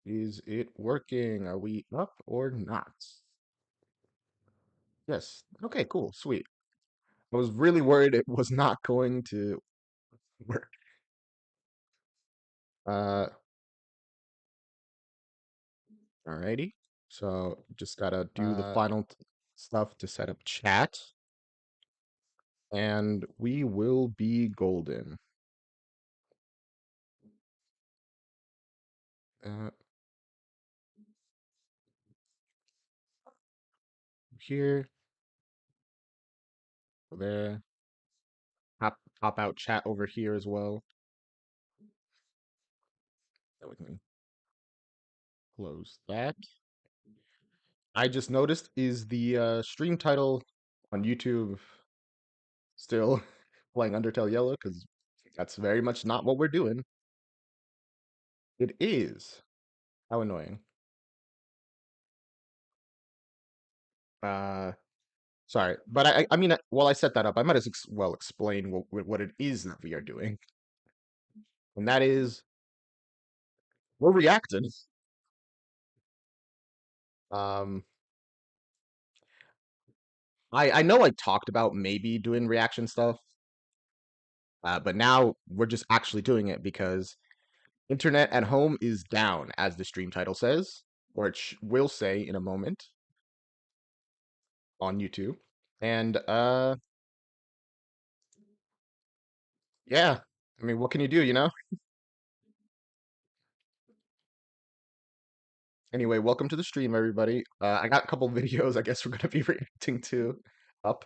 Is it working? Are we up or not? Yes. Okay, cool. Sweet. I was really worried it was not going to work. Uh, Alrighty. So just gotta do the final stuff to set up chat, and we will be golden. Uh, Here, there, pop out chat over here as well. That we can close that. I just noticed is the stream title on YouTube still playing Undertale Yellow? Because that's very much not what we're doing. It is. How annoying. Uh, Sorry, but I mean, while I set that up, I might as well explain what it is that we are doing, and that is we're reacting. Um, I know I talked about maybe doing reaction stuff, but now we're just actually doing it because internet at home is down, as the stream title says, or it will say in a moment on YouTube, and yeah, I mean, what can you do, you know? Anyway, welcome to the stream, everybody. I got a couple videos I guess we're gonna be reacting to up.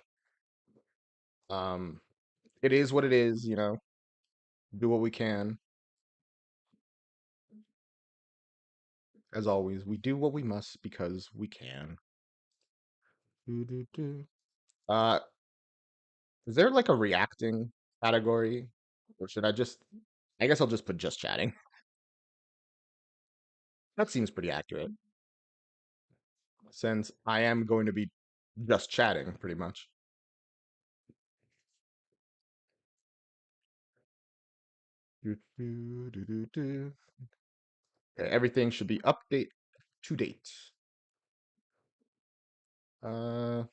Um, it is what it is, you know. Do what we can. As always, we do what we must because we can. Doo-doo-doo. Uh, is there like a reacting category? Or should I just I guess I'll just put just chatting. That seems pretty accurate. Since I am going to be just chatting pretty much. Doo-doo-doo-doo-doo. Okay, everything should be update to date. Uh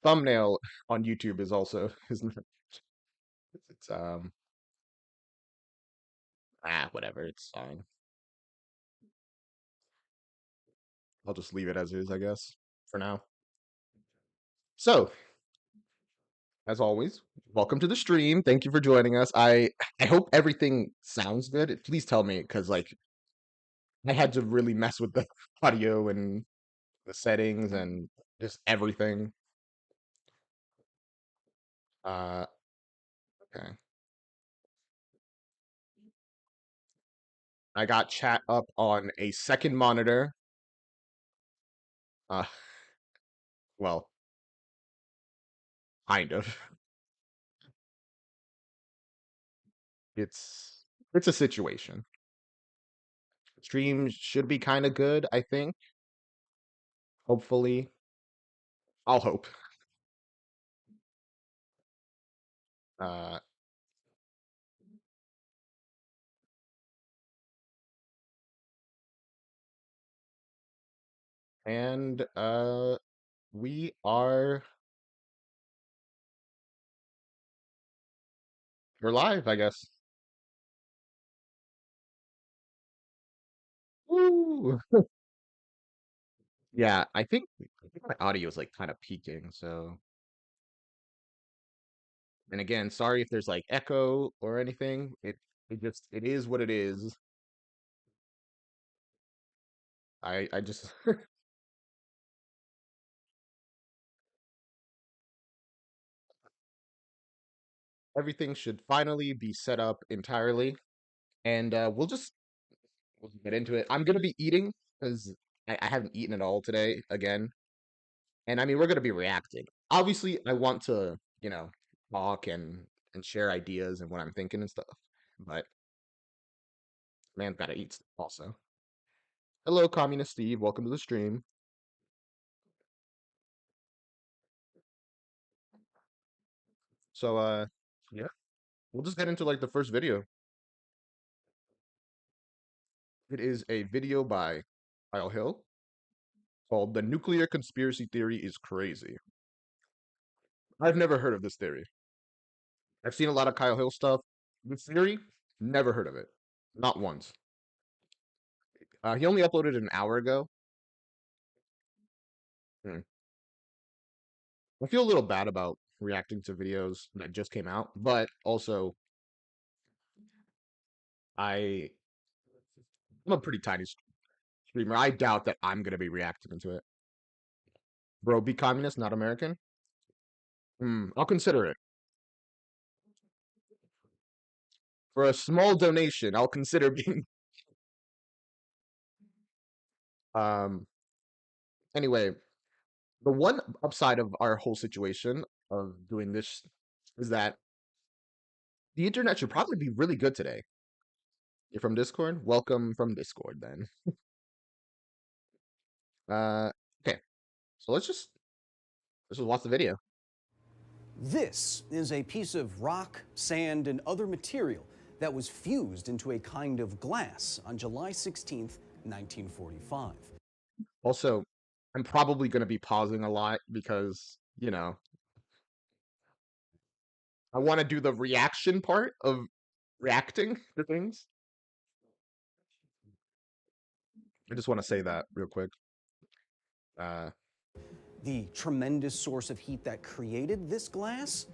Thumbnail on YouTube is also isn't it? It's whatever, it's fine. I'll just leave it as is, I guess, for now. So, as always, welcome to the stream. Thank you for joining us. I hope everything sounds good. Please tell me, because like I had to really mess with the audio and the settings and just everything. Uh, okay. I got chat up on a second monitor. Uh, well, kind of. It's a situation. Stream should be kind of good, I think. Hopefully, I'll hope. Uh, and we are we're live, I guess. Woo! Yeah, I think my audio is like kind of peaking, so and again, sorry if there's like echo or anything. It is what it is. I just everything should finally be set up entirely, and we'll get into it. I'm gonna be eating because I haven't eaten at all today again, and I mean we're gonna be reacting. Obviously, I want to talk and share ideas and what I'm thinking and stuff, but man's gotta eat also. Hello, Communist Steve. Welcome to the stream. So, yeah, we'll just get into like the first video. It is a video by Kyle Hill called "The Nuclear Conspiracy Theory is Crazy." I've never heard of this theory. I've seen a lot of Kyle Hill stuff. This theory, never heard of it, not once. He only uploaded an hour ago. Hmm. I feel a little bad about reacting to videos that just came out, but also I'm a pretty tiny streamer. I doubt that I'm gonna be reacting to it. Bro, be communist, not American. I'll consider it. For a small donation, I'll consider being. Um. Anyway, the one upside of our whole situation of doing this is that the internet should probably be really good today. You're from Discord? Welcome from Discord then. Okay. So let's just watch the video. This is a piece of rock, sand, and other material that was fused into a kind of glass on July 16th, 1945. Also, I'm probably going to be pausing a lot because, I want to do the reaction part of reacting to things. I just want to say that real quick. The tremendous source of heat that created this glass?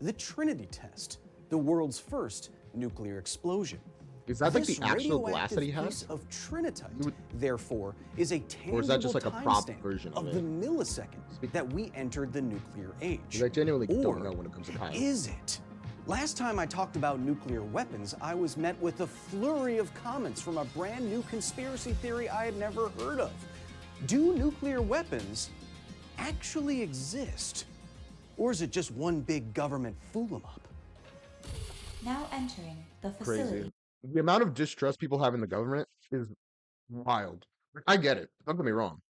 The Trinity test, the world's first nuclear explosion. Is that like This the actual glass that he radioactive piece has? of trinitite, therefore, is a tangible Or is that just like a prop timestamp version of of the it? millisecond that we entered the nuclear age. 'Cause I genuinely Or don't know when it comes to Kyle. is it? Last time I talked about nuclear weapons, I was met with a flurry of comments from a brand new conspiracy theory I had never heard of. Do nuclear weapons actually exist? Or is it just one big government fool 'em up? Now entering the facility. Crazy. The amount of distrust people have in the government is wild. I get it. Don't get me wrong.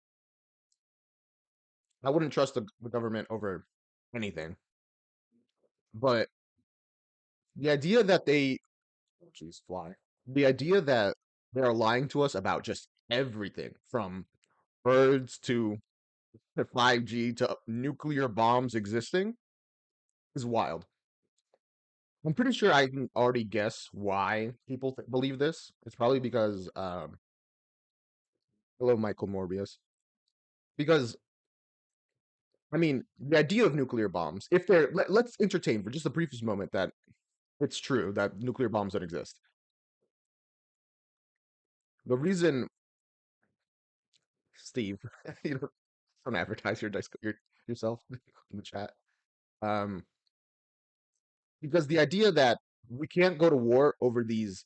I wouldn't trust the government over anything. But the idea that jeez, fly. The idea that they're lying to us about just everything from birds to 5G to nuclear bombs existing is wild. I'm pretty sure I can already guess why people believe this. It's probably because, hello, Michael Morbius. Because, I mean, the idea of nuclear bombs, if let's entertain for just the briefest moment that it's true that nuclear bombs don't exist. The reason, Steve, you don't advertise yourself in the chat. Um, because the idea that we can't go to war over these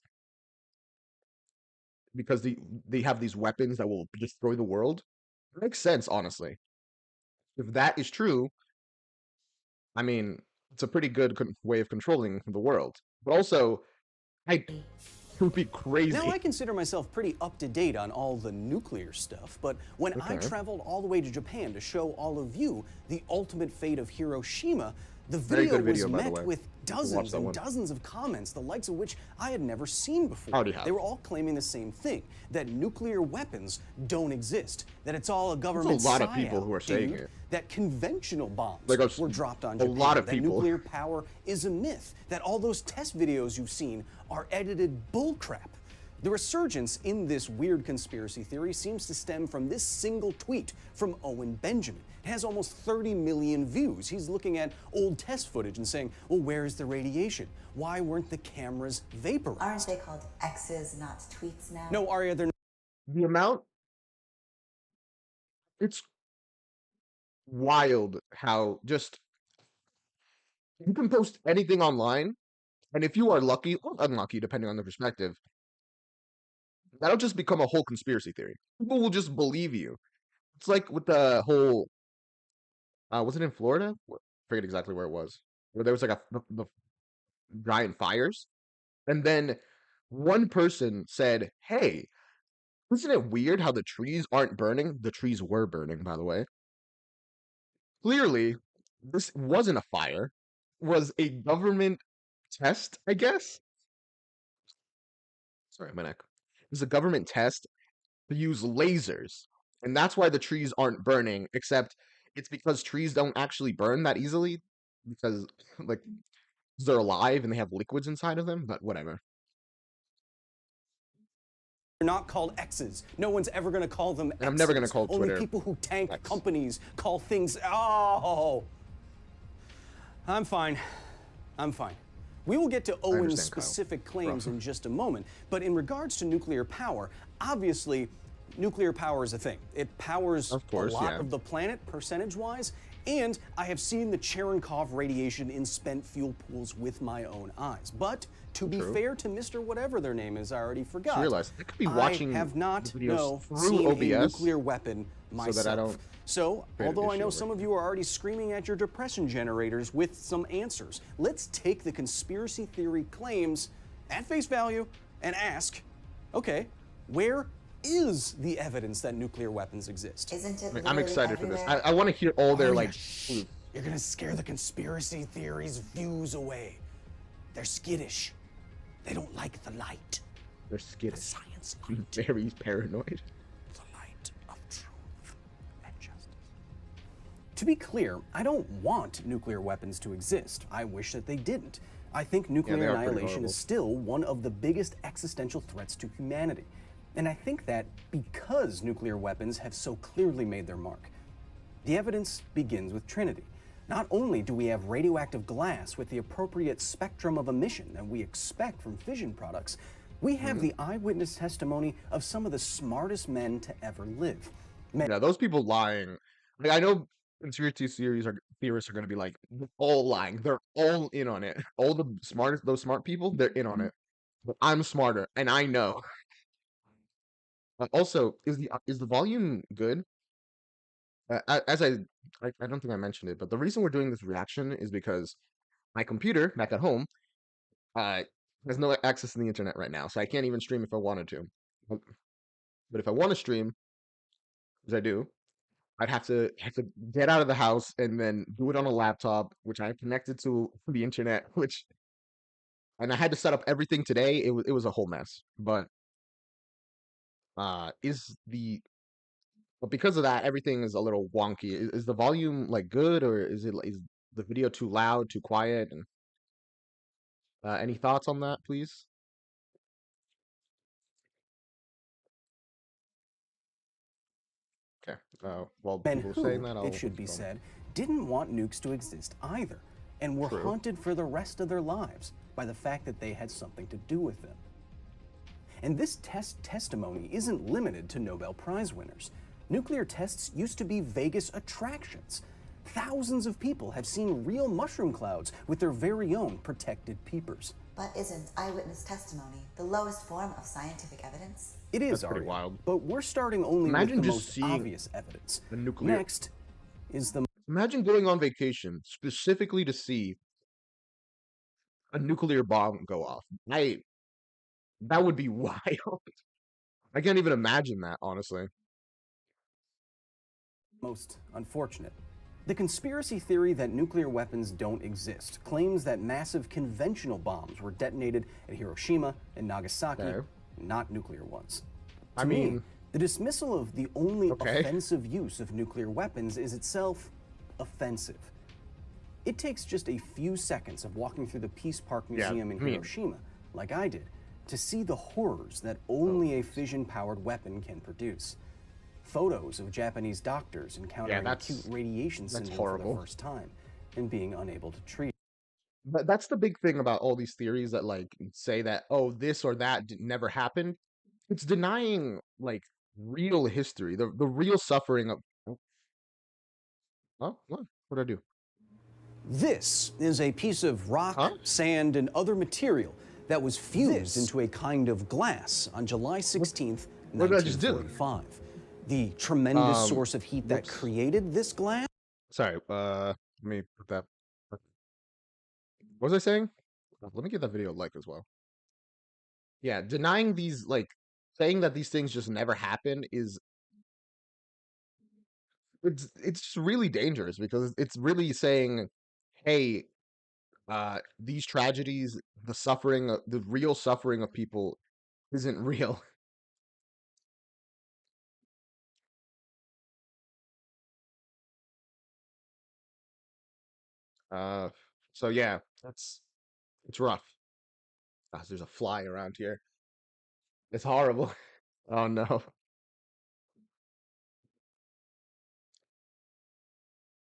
because they have these weapons that will destroy the world makes sense, honestly. If that is true, I mean, it's a pretty good way of controlling the world. But also, it would be crazy. Now, I consider myself pretty up to date on all the nuclear stuff, but when I traveled all the way to Japan to show all of you the ultimate fate of Hiroshima, the video was met with dozens and dozens of comments, the likes of which I had never seen before. They were all claiming the same thing, that nuclear weapons don't exist, that it's all a government There's a lot of people who are saying it. That conventional bombs were dropped on a Japan, lot of that people. nuclear power is a myth, that all those test videos you've seen are edited bullcrap. The resurgence in this weird conspiracy theory seems to stem from this single tweet from Owen Benjamin. It has almost 30 million views. He's looking at old test footage and saying, well, where's the radiation? Why weren't the cameras vaporized? Aren't they called X's, not tweets now? No, Arya, they're not. The amount, it's wild how just you can post anything online, and if you are lucky or unlucky, depending on the perspective, that'll just become a whole conspiracy theory. People will just believe you. It's like with the whole, was it in Florida? I forget exactly where it was. Where there was like the giant fires, and then one person said, "Hey, Isn't it weird how the trees aren't burning? The trees were burning, by the way. Clearly, this wasn't a fire. Was a government test, I guess. Sorry, my neck. It was a government test to use lasers, and that's why the trees aren't burning. Except it's because trees don't actually burn that easily because, like, they're alive and they have liquids inside of them. But whatever. They're not called X's. No one's ever going to call them X's. And I'm never going to call Only Twitter people who tank X. companies call things. Oh, I'm fine. I'm fine. We will get to Owen's specific claims in just a moment, but in regards to nuclear power, obviously, nuclear power is a thing. It powers a lot of the planet, percentage-wise, and I have seen the Cherenkov radiation in spent fuel pools with my own eyes. But to be fair to Mr. Whatever their name is, I already forgot. I could be watching I have not through OBS a nuclear weapon myself. So that I don't. So, although I know some of you are already screaming at your depression generators with some answers, let's take the conspiracy theory claims at face value and ask, okay, where is the evidence that nuclear weapons exist? Isn't it? I'm excited for this. I want to hear all their You're gonna scare the conspiracy theories' views away. They're skittish. They don't like the light. They're skittish. The science. I'm very paranoid. The light of truth and justice. To be clear, I don't want nuclear weapons to exist. I wish that they didn't. I think nuclear annihilation is still one of the biggest existential threats to humanity. And I think that because nuclear weapons have so clearly made their mark. The evidence begins with Trinity. Not only do we have radioactive glass with the appropriate spectrum of emission that we expect from fission products, we have the eyewitness testimony of some of the smartest men to ever live. Yeah, those people lying. Like, I know conspiracy theorists are going to be like, they're all lying. They're all in on it. All the smartest, those smart people, they're in on it. But I'm smarter, and I know. Also, is the volume good? As I don't think I mentioned it, but the reason we're doing this reaction is because my computer back at home has no access to the internet right now, so I can't even stream if I wanted to. But if I want to stream, as I do, I'd have to get out of the house and then do it on a laptop, which I connected to the internet, and I had to set up everything today. It was a whole mess. But but because of that, everything is a little wonky. Is the volume like good, or is the video too loud, too quiet? And any thoughts on that, please? Okay. While people are saying that, it should be said, didn't want nukes to exist either, and were haunted for the rest of their lives by the fact that they had something to do with them. And this testimony isn't limited to Nobel Prize winners. Nuclear tests used to be Vegas attractions. Thousands of people have seen real mushroom clouds with their very own protected peepers. But isn't eyewitness testimony the lowest form of scientific evidence? It is pretty wild. But we're starting only with the most obvious evidence. The nuclear. Next is the. Imagine going on vacation specifically to see a nuclear bomb go off. That would be wild. I can't even imagine that, honestly. Most unfortunate. The conspiracy theory that nuclear weapons don't exist claims that massive conventional bombs were detonated at Hiroshima and Nagasaki, not nuclear ones. To me, the dismissal of the only offensive use of nuclear weapons is itself offensive. It takes just a few seconds of walking through the Peace Park Museum in Hiroshima, like I did, to see the horrors that only a fission-powered weapon can produce. Photos of Japanese doctors encountering acute radiation syndrome for the first time and being unable to treat it. But that's the big thing about all these theories that like say that, oh, this or that never happened. It's denying like real history, the real suffering of. Oh, what did I do? This is a piece of rock, sand, and other material that was fused into a kind of glass on July 16th, 1945. The tremendous source of heat that created this glass. Sorry, let me put that. What was I saying? Let me get that video like as well. Yeah, denying these like saying that these things just never happen is it's just really dangerous because it's really saying, hey, these tragedies, the suffering, the real suffering of people isn't real. Uh, so yeah, it's rough. Gosh, there's a fly around here. It's horrible. Oh no.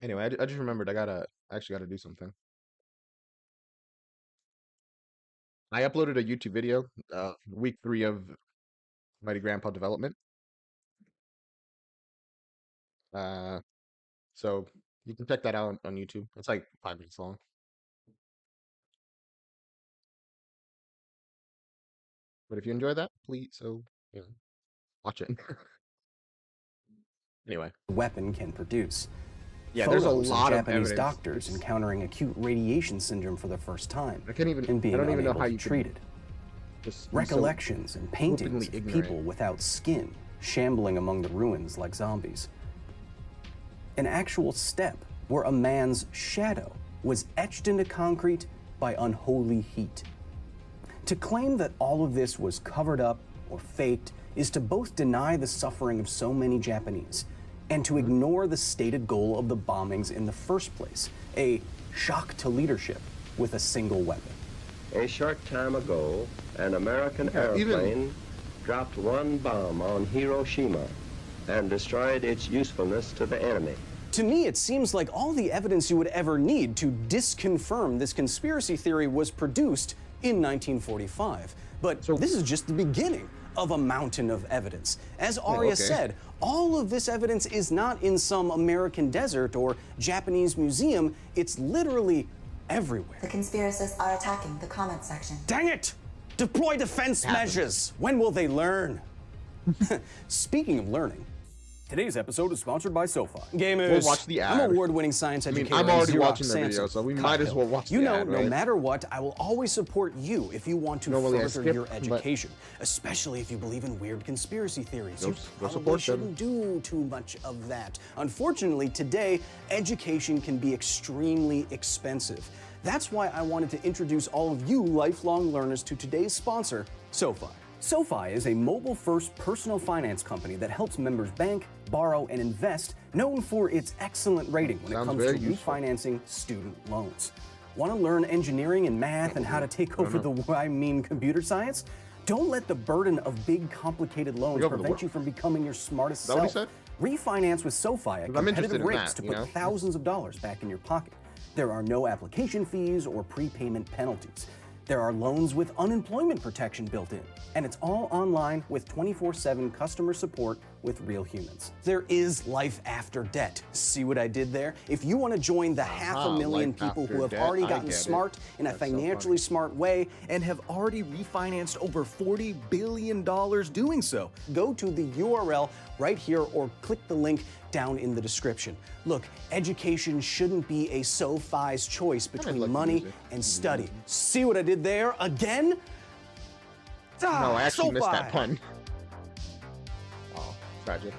Anyway, I just remembered I actually gotta do something. I uploaded a YouTube video, week 3 of Mighty Grandpa Development. Uh, so you can check that out on YouTube. It's like 5 minutes long. But if you enjoy that, please, watch it. Anyway, weapon can produce. yeah, Photos there's a lot of of Japanese evidence. doctors encountering acute radiation syndrome for the first time I don't and being even know unable how to you treat it. just Recollections and paintings of ignorant. people without skin shambling among the ruins like zombies. An actual step where a man's shadow was etched into concrete by unholy heat. To claim that all of this was covered up or faked is to both deny the suffering of so many Japanese and to ignore the stated goal of the bombings in the first place, a shock to leadership with a single weapon. A short time ago, an American airplane dropped one bomb on Hiroshima and destroyed its usefulness to the enemy. To me, it seems like all the evidence you would ever need to disconfirm this conspiracy theory was produced in 1945. But this is just the beginning of a mountain of evidence. As Arya said, all of this evidence is not in some American desert or Japanese museum. It's literally everywhere. The conspiracists are attacking the comment section. Dang it! Deploy defense measures! When will they learn? Speaking of learning, today's episode is sponsored by SoFi. Gamers, we'll watch the ad. I'm award-winning science educator. I'm already Xerox watching the Samson. video, so we might as well watch the ad, No right? matter what, I will always support you if you want to Normally I further skip, your education, especially if you believe in weird conspiracy theories. Go You probably support them. shouldn't do too much of that. Unfortunately, today, education can be extremely expensive. That's why I wanted to introduce all of you lifelong learners to today's sponsor, SoFi. SoFi is a mobile-first personal finance company that helps members bank, borrow, and invest, known for its excellent rating when it comes to refinancing student loans. Want to learn engineering and math and how to take over computer science? Don't let the burden of big, complicated loans prevent you from becoming your smartest self. What he said? Refinance with SoFi at competitive rates to put thousands of dollars back in your pocket. There are no application fees or prepayment penalties. There are loans with unemployment protection built in, and it's all online with 24/7 customer support with real humans. There is life after debt. See what I did there? If you want to join the 500,000 people who have already gotten smart in a financially smart way and have already refinanced over $40 billion doing so, go to the URL right here or click the link down in the description. Look, education shouldn't be a SoFi's choice between money and study. See what I did there again? No, I actually missed that SoFi. pun. Oh, tragic.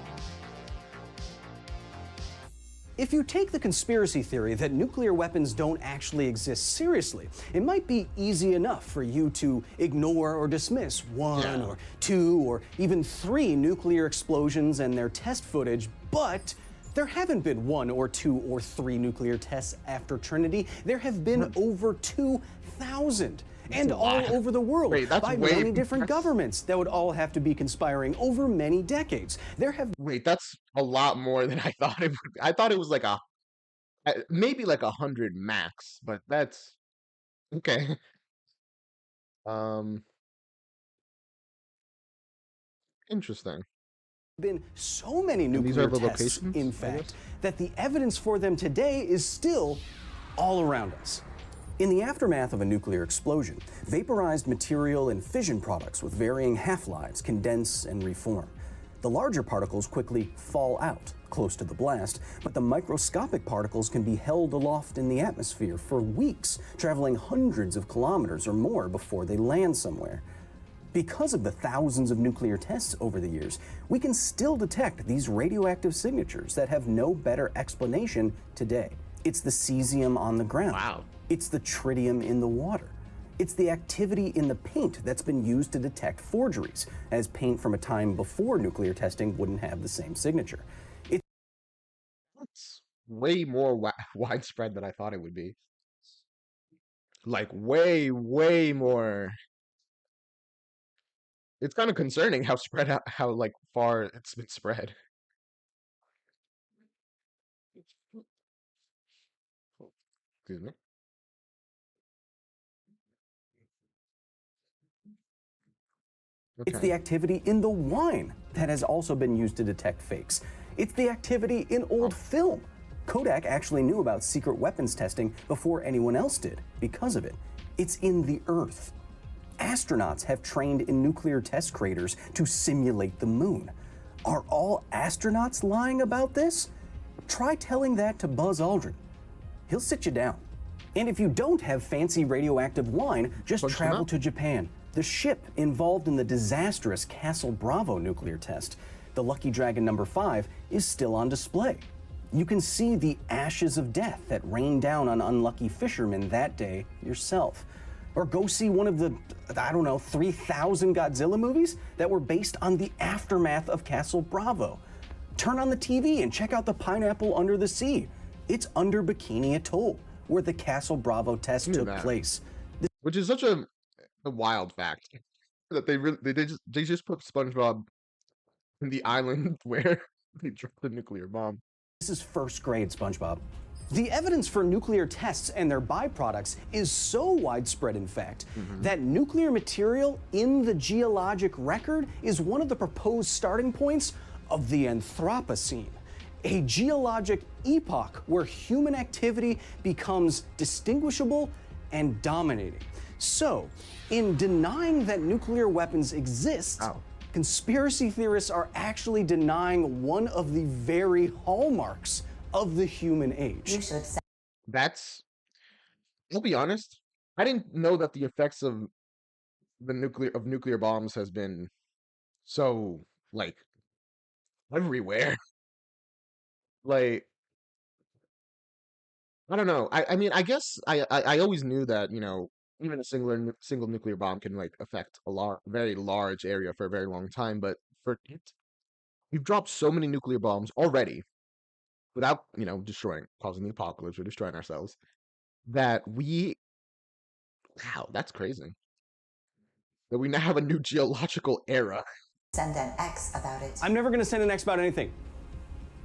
If you take the conspiracy theory that nuclear weapons don't actually exist seriously, it might be easy enough for you to ignore or dismiss one or two or even 3 nuclear explosions and their test footage, but there haven't been 1 or 2 or 3 nuclear tests after Trinity. There have been over 2,000. And all over the world by many different governments that would all have to be conspiring over many decades. Wait, that's a lot more than I thought it would be. I thought it was like maybe like 100 max, but that's okay. Interesting. Been so many nuclear tests, in fact, that the evidence for them today is still all around us. In the aftermath of a nuclear explosion, vaporized material and fission products with varying half-lives condense and reform. The larger particles quickly fall out close to the blast, but the microscopic particles can be held aloft in the atmosphere for weeks, traveling hundreds of kilometers or more before they land somewhere. Because of the thousands of nuclear tests over the years, we can still detect these radioactive signatures that have no better explanation today. It's the cesium on the ground. Wow. It's the tritium in the water. It's the activity in the paint that's been used to detect forgeries, as paint from a time before nuclear testing wouldn't have the same signature. It's way more widespread than I thought it would be. Like, way, way more. It's kind of concerning how spread out, how like far it's been spread. Excuse me. Okay. It's the activity in the wine that has also been used to detect fakes. It's the activity in old film. Kodak actually knew about secret weapons testing before anyone else did because of it. It's in the earth. Astronauts have trained in nuclear test craters to simulate the moon. Are all astronauts lying about this? Try telling that to Buzz Aldrin. He'll sit you down. And if you don't have fancy radioactive wine, just travel to Japan. The ship involved in the disastrous Castle Bravo nuclear test, the Lucky Dragon number 5, is still on display. You can see the ashes of death that rained down on unlucky fishermen that day yourself. Or go see one of the, 3,000 Godzilla movies that were based on the aftermath of Castle Bravo. Turn on the TV and check out the pineapple under the sea. It's under Bikini Atoll, where the Castle Bravo test took place. Which is such a wild fact that they just put SpongeBob in the island where they dropped the nuclear bomb. This is first grade, SpongeBob. The evidence for nuclear tests and their byproducts is so widespread, in fact, that nuclear material in the geologic record is one of the proposed starting points of the Anthropocene, a geologic epoch where human activity becomes distinguishable and dominating. So, in denying that nuclear weapons exist, conspiracy theorists are actually denying one of the very hallmarks of the human age. I'll be honest, I didn't know that the effects of nuclear bombs has been so, like, everywhere. Like, I don't know. I mean, I guess I always knew that, even a single nuclear bomb can like affect a very large area for a very long time, but we've dropped so many nuclear bombs already without, causing the apocalypse or destroying ourselves, that wow, that's crazy. That we now have a new geological era. Send an X about it. I'm never going to send an X about anything.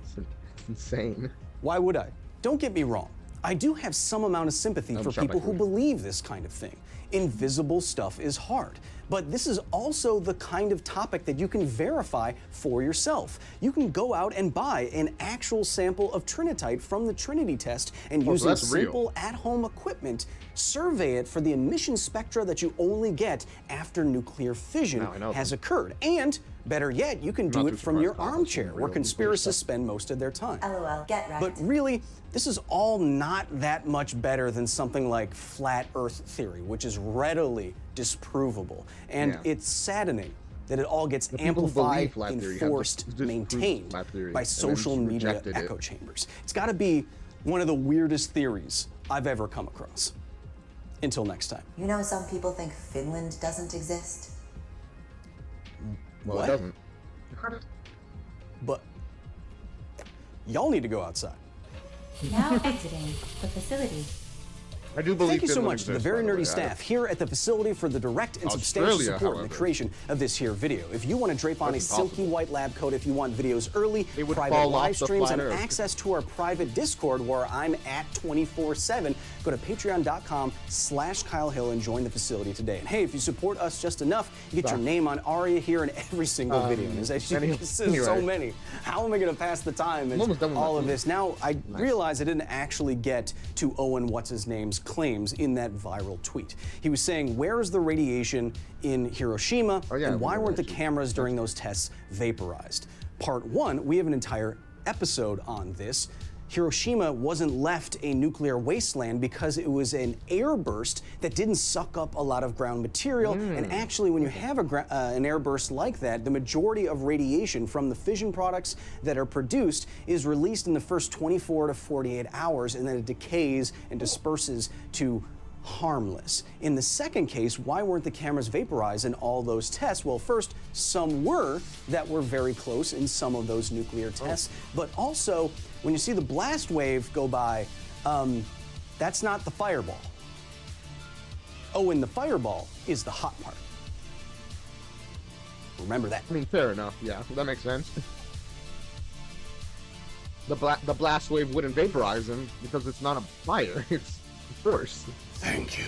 It's insane. Why would I? Don't get me wrong. I do have some amount of sympathy for people who believe this kind of thing. Invisible stuff is hard. But this is also the kind of topic that you can verify for yourself. You can go out and buy an actual sample of trinitite from the Trinity test and using simple at-home equipment, survey it for the emission spectra that you only get after nuclear fission has occurred. And better yet, you can do it from your armchair, where conspiracists spend most of their time. LOL, get right. But really, this is all not that much better than something like flat Earth theory, which is readily disprovable. And it's saddening that it all gets amplified, enforced, maintained by social media echo chambers. It's got to be one of the weirdest theories I've ever come across. Until next time. You know, some people think Finland doesn't exist. Well, it doesn't. But y'all need to go outside. Now exiting the facility. I do believe. Thank you so much to the very nerdy staff here at the facility for the direct and substantial support in the creation of this here video. If you want to drape on a silky white lab coat, if you want videos early, private live streams, and access to our private Discord where I'm at 24/7, go to patreon.com/Kyle Hill and join the facility today. And hey, if you support us just enough, you get your name on Aria here in every single video. And as you can see, so many. How am I going to pass the time in all of this? Now, I realize I didn't actually get to Owen What's-His-Name's claims in that viral tweet. He was saying, where is the radiation in Hiroshima, and why weren't the cameras during those tests vaporized? Part 1, we have an entire episode on this. Hiroshima wasn't left a nuclear wasteland because it was an airburst that didn't suck up a lot of ground material. And actually, when you have an airburst like that, the majority of radiation from the fission products that are produced is released in the first 24 to 48 hours, and then it decays and disperses to harmless. In the second case, why weren't the cameras vaporized in all those tests? Well, first, some were that were very close in some of those nuclear tests, but also, when you see the blast wave go by, that's not the fireball. Oh, and the fireball is the hot part. Remember that. I mean, fair enough. Yeah, that makes sense. The blast wave wouldn't vaporize him because it's not a fire. It's force. Thank you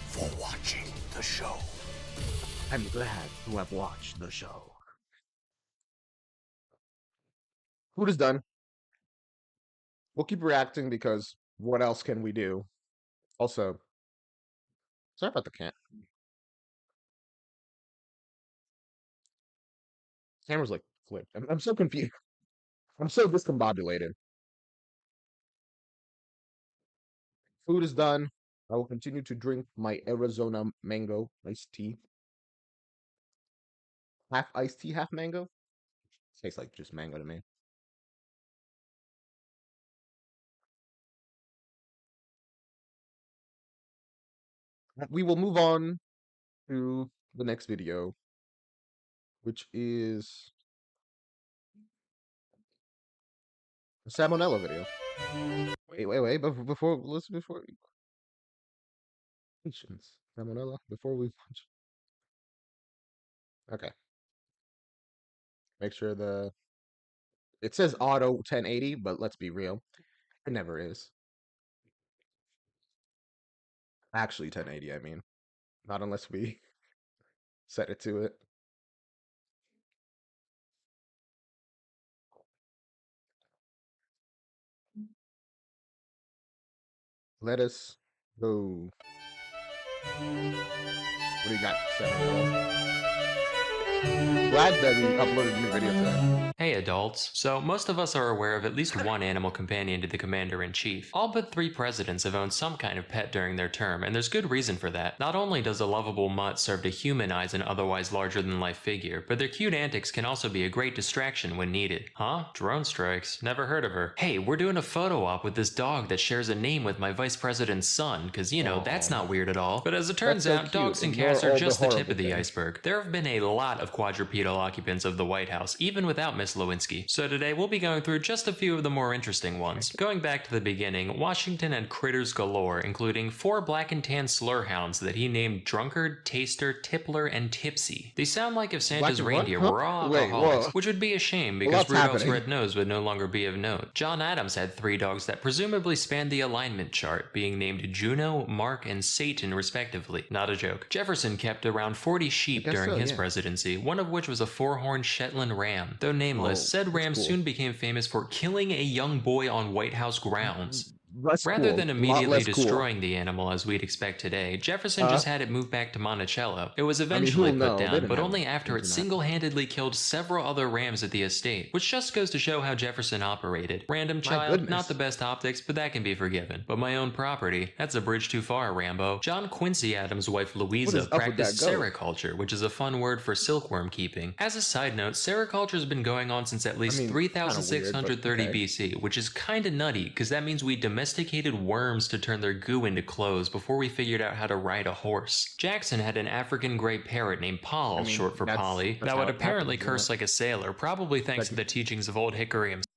for watching the show. I'm glad to have watched the show. Food is done. We'll keep reacting because what else can we do? Also, sorry about the cat. Camera's like flipped. I'm so confused. I'm so discombobulated. Food is done. I will continue to drink my Arizona mango iced tea. Half iced tea, half mango. Tastes like just mango to me. We will move on to the next video, which is a salmonella video. Wait, but before patience. Salmonella before we watch. Okay. Make sure it says auto 1080, but let's be real. It never is. Actually 1080, I mean. Not unless we set it to it. Let us go. What do you got, Salmonella? Glad that we uploaded a new video today. Hey adults. So most of us are aware of at least one animal companion to the commander-in-chief. All but 3 presidents have owned some kind of pet during their term, and there's good reason for that. Not only does a lovable mutt serve to humanize an otherwise larger-than-life figure, but their cute antics can also be a great distraction when needed. Huh? Drone strikes. Never heard of her. Hey, we're doing a photo op with this dog that shares a name with my vice president's son, cause you know, that's not weird at all. But as it turns out, dogs and cats are just the tip of the iceberg. There have been a lot of quadrupedal occupants of the White House, even without Miss Lewinsky. So today we'll be going through just a few of the more interesting ones. Going back to the beginning, Washington had critters galore, including 4 black and tan slur hounds that he named Drunkard, Taster, Tippler, and Tipsy. They sound like if Santa's reindeer were all alcoholics, which would be a shame because Rudolph's red nose would no longer be of note. John Adams had 3 dogs that presumably spanned the alignment chart, being named Juno, Mark, and Satan respectively. Not a joke. Jefferson kept around 40 sheep during his presidency, one of which was a 4-horned Shetland ram. Though nameless, said ram soon became famous for killing a young boy on White House grounds. Rather than immediately destroying the animal as we'd expect today, Jefferson just had it moved back to Monticello. It was eventually put down, but only after it single-handedly killed several other rams at the estate, which just goes to show how Jefferson operated. Random child, not the best optics, but that can be forgiven. But my own property, that's a bridge too far, Rambo. John Quincy Adams' wife Louisa practiced sericulture, which is a fun word for silkworm keeping. As a side note, sericulture's been going on since at least 3630 BC, which is kinda nutty, because that means we domesticated worms to turn their goo into clothes before we figured out how to ride a horse. Jackson had an African gray parrot named Paul, short for Polly, that would apparently curse like a sailor, probably thanks to the teachings of Old Hickory himself.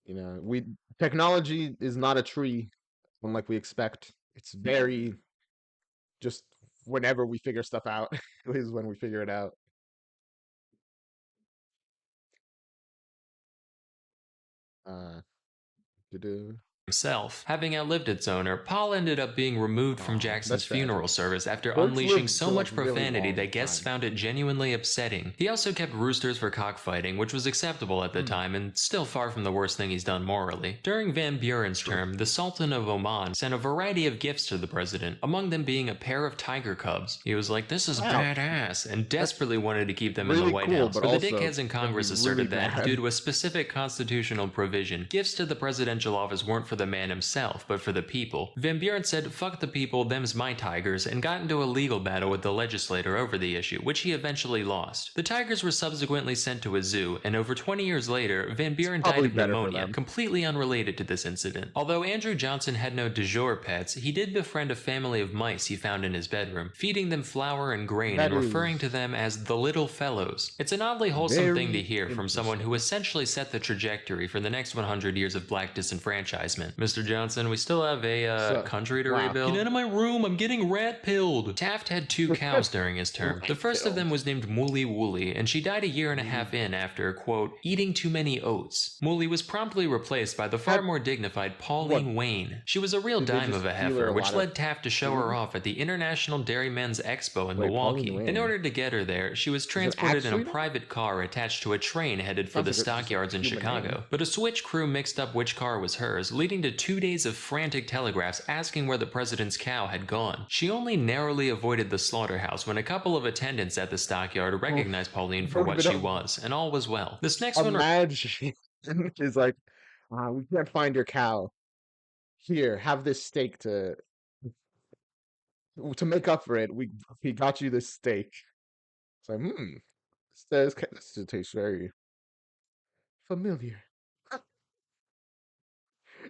You know, technology is not a tree, unlike we expect. It's very just whenever we figure stuff out is when we figure it out. himself. Having outlived its owner, Paul ended up being removed from Jackson's funeral service after unleashing so much profanity that guests found it genuinely upsetting. He also kept roosters for cockfighting, which was acceptable at the time and still far from the worst thing he's done morally. During Van Buren's term, the Sultan of Oman sent a variety of gifts to the president, among them being a pair of tiger cubs. He was like, "This is badass," and desperately wanted to keep them in the White House. But the dickheads in Congress asserted that, due to a specific constitutional provision, gifts to the presidential office weren't for the man himself, but for the people. Van Buren said, "Fuck the people, them's my tigers," and got into a legal battle with the legislator over the issue, which he eventually lost. The tigers were subsequently sent to a zoo, and over 20 years later, Van Buren died of pneumonia, completely unrelated to this incident. Although Andrew Johnson had no du jour pets, he did befriend a family of mice he found in his bedroom, feeding them flour and grain and referring to them as the little fellows. It's an oddly wholesome thing to hear from someone who essentially set the trajectory for the next 100 years of black disenfranchisement. Mr. Johnson, we still have a country to rebuild. Get out of my room, I'm getting rat-pilled. Taft had 2 cows during his term. The first of them was named Mooly Wooly, and she died a year and a half in after, quote, eating too many oats. Mooly was promptly replaced by the far more dignified Pauline Wayne. She was a real dime of a heifer, which led Taft to show her off at the International Dairymen's Expo in Milwaukee. In order to get her there, she was transported in a private car attached to a train headed for the stockyards in Chicago. But a switch crew mixed up which car was hers, leading to 2 days of frantic telegraphs asking where the president's cow had gone. She only narrowly avoided the slaughterhouse when a couple of attendants at the stockyard recognized Pauline for what she was, and all was well. This next one is like, we can't find your cow. Here, have this steak to make up for it. We got you this steak. It's like, this tastes very familiar.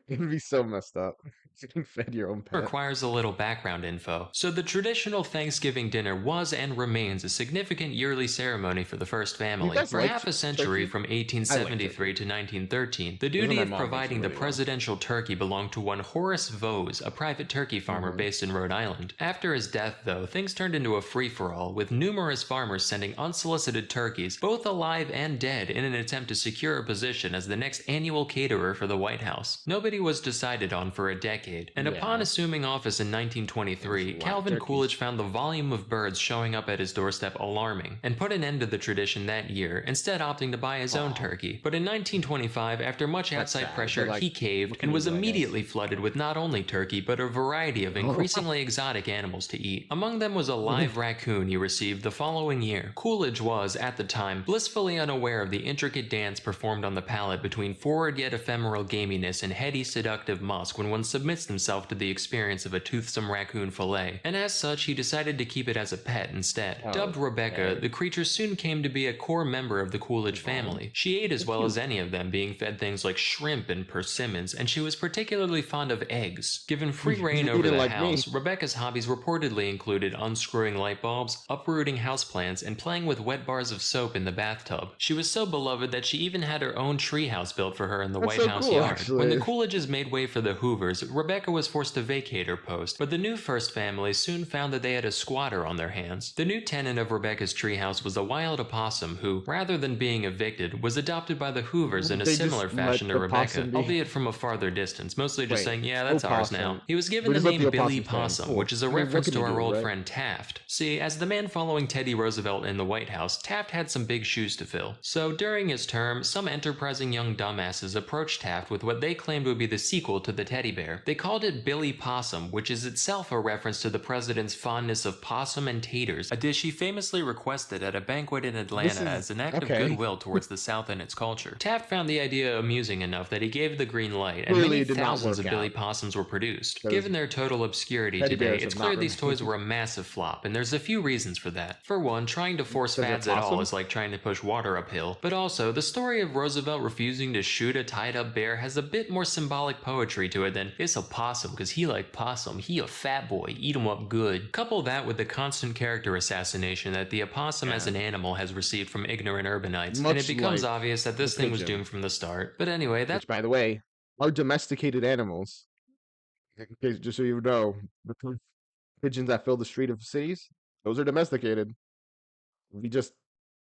It'd be so messed up. Getting fed your own pet. Requires a little background info. So the traditional Thanksgiving dinner was and remains a significant yearly ceremony for the first family. For half a century, from 1873 to 1913, the duty of providing the presidential turkey belonged to one Horace Vose, a private turkey farmer based in Rhode Island. After his death, though, things turned into a free-for-all, with numerous farmers sending unsolicited turkeys, both alive and dead, in an attempt to secure a position as the next annual caterer for the White House. Nobody was decided on for a decade, and upon assuming office in 1923, Calvin Coolidge found the volume of birds showing up at his doorstep alarming, and put an end to the tradition that year, instead opting to buy his own turkey. But in 1925, after much outside pressure, he caved, and was immediately flooded with not only turkey, but a variety of increasingly exotic animals to eat. Among them was a live raccoon he received the following year. Coolidge was, at the time, blissfully unaware of the intricate dance performed on the palate between forward yet ephemeral gaminess and heady seductive musk when one submits himself to the experience of a toothsome raccoon fillet, and as such he decided to keep it as a pet instead. Dubbed Rebecca, the creature soon came to be a core member of the Coolidge family. She ate as well as any of them, being fed things like shrimp and persimmons, and she was particularly fond of eggs. Given free reign over the house, Rebecca's hobbies reportedly included unscrewing light bulbs, uprooting houseplants, and playing with wet bars of soap in the bathtub. She was so beloved that she even had her own treehouse built for her in the White House yard. When the Coolidges made way for the Hoovers, Rebecca was forced to vacate her post, but the new first family soon found that they had a squatter on their hands. The new tenant of Rebecca's treehouse was a wild opossum who, rather than being evicted, was adopted by the Hoovers in a similar fashion to Rebecca, albeit from a farther distance, mostly just saying, yeah, that's ours now. He was given the name Billy Possum, which is a reference to our old friend Taft. See, as the man following Teddy Roosevelt in the White House, Taft had some big shoes to fill. So during his term, some enterprising young dumbasses approached Taft with what they claimed would be the sequel to the teddy bear. They called it Billy Possum, which is itself a reference to the president's fondness of possum and taters, a dish he famously requested at a banquet in Atlanta as an act of goodwill towards the South and its culture. Taft found the idea amusing enough that he gave the green light, and many thousands of Billy Possums were produced. Given their total obscurity today, it's clear these toys were a massive flop, and there's a few reasons for that. For one, trying to force fads at all is like trying to push water uphill, but also, the story of Roosevelt refusing to shoot a tied-up bear has a bit more symbolic poetry to it than, it's a possum because he like possum, he a fat boy, eat him up good. Couple that with the constant character assassination that the opossum as an animal has received from ignorant urbanites, and it becomes obvious that this thing was doomed from the start. But anyway, that's— Which, by the way, are domesticated animals. Just so you know, the pigeons that fill the street of cities, those are domesticated. We just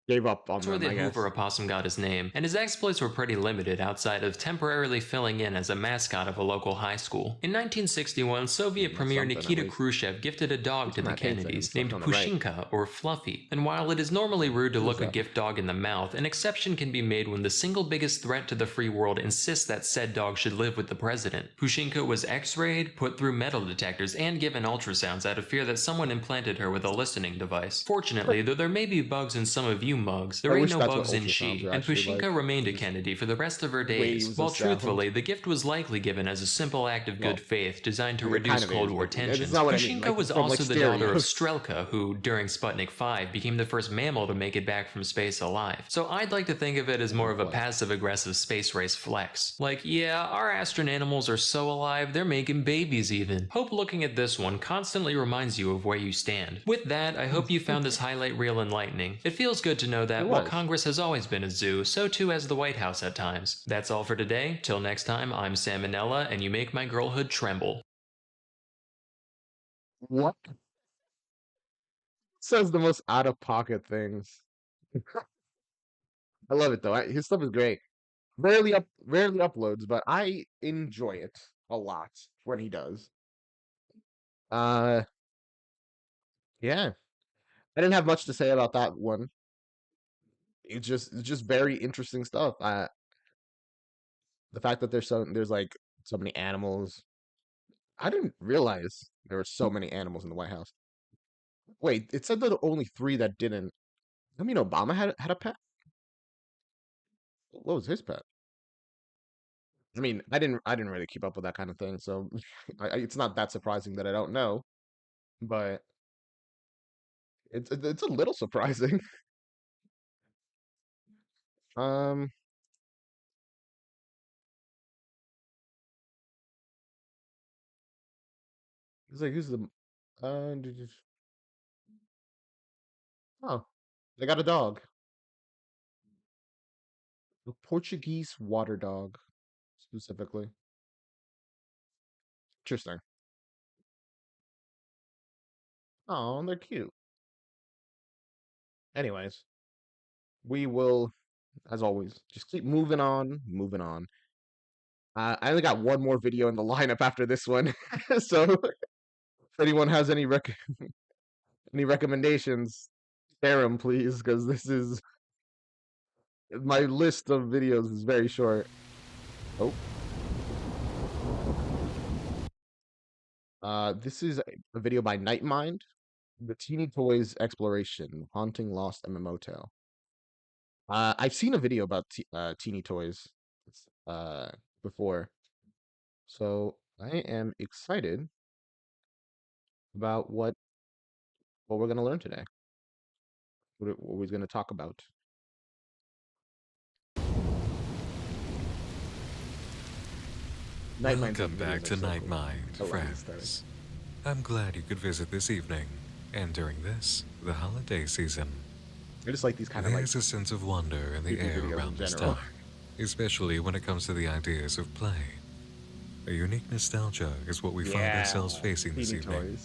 gave up on That's where them, the I Hoover guess. opossum got his name, and his exploits were pretty limited outside of temporarily filling in as a mascot of a local high school. In 1961, Soviet That's Premier something, at Nikita least. Khrushchev gifted a At dog least to I'm the not paying Kennedys something named on the right. Pushinka, or Fluffy. And while it is normally rude to look a that? gift dog in the mouth, an exception can be made when the single biggest threat to the free world insists that said dog should live with the president. Pushinka was x-rayed, put through metal detectors, and given ultrasounds out of fear that someone implanted her with a listening device. Fortunately, though there may be bugs in some of you mugs, there I ain't wish no that's what bugs in ultrasounds she, are and actually like. Pushinka remained a Just Kennedy for the rest of her days, waves of while sound. truthfully, the gift was likely given as a simple act of good Well, faith designed to it kind reduce of Cold is, War but it's tensions. not what I mean. Pushinka Like was from like also the daughter of stereos. Strelka, who, during Sputnik 5, became the first mammal to make it back from space alive. So I'd like to think of it as more of a passive-aggressive space race flex. Like, yeah, our astronanimals are so alive, they're making babies even. Hope looking at this one constantly reminds you of where you stand. With that, I hope you found this highlight reel enlightening. It feels good to know that while Congress has always been a zoo, so too has the White House at times. That's all for today. Till next time, I'm Salmonella, and you make my girlhood tremble. What? Says the most out of pocket things. I love it though. His stuff is great. Rarely uploads, but I enjoy it a lot when he does. Uh, yeah. I didn't have much to say about that one. It's just very interesting stuff. The fact that there's like so many animals. I didn't realize there were so many animals in the White House. Wait, it said that only three that didn't. I mean, Obama had a pet. What was his pet? I mean, I didn't really keep up with that kind of thing, so it's not that surprising that I don't know. But it's a little surprising. Um, it's like who's the uh? Oh, they got a dog, a Portuguese water dog specifically. Interesting. Oh, they're cute. Anyways, we will, as always, just keep moving on, moving on. I only got one more video in the lineup after this one, so if anyone has any recommendations, share them, please, because this is my list of videos is very short. Oh, this is a video by Nightmind, the Teeny Toys Exploration, Haunting Lost MMO Tale. I've seen a video about Teeny Toys uh before, so I am excited about what we're gonna learn today. What we're gonna talk about. Welcome back to Night Mind, friends. I'm glad you could visit this evening, and during this, the holiday season. I just like these kind of There's a sense of wonder in the air around this time, especially when it comes to the ideas of play. A unique nostalgia is what we find ourselves facing this evening.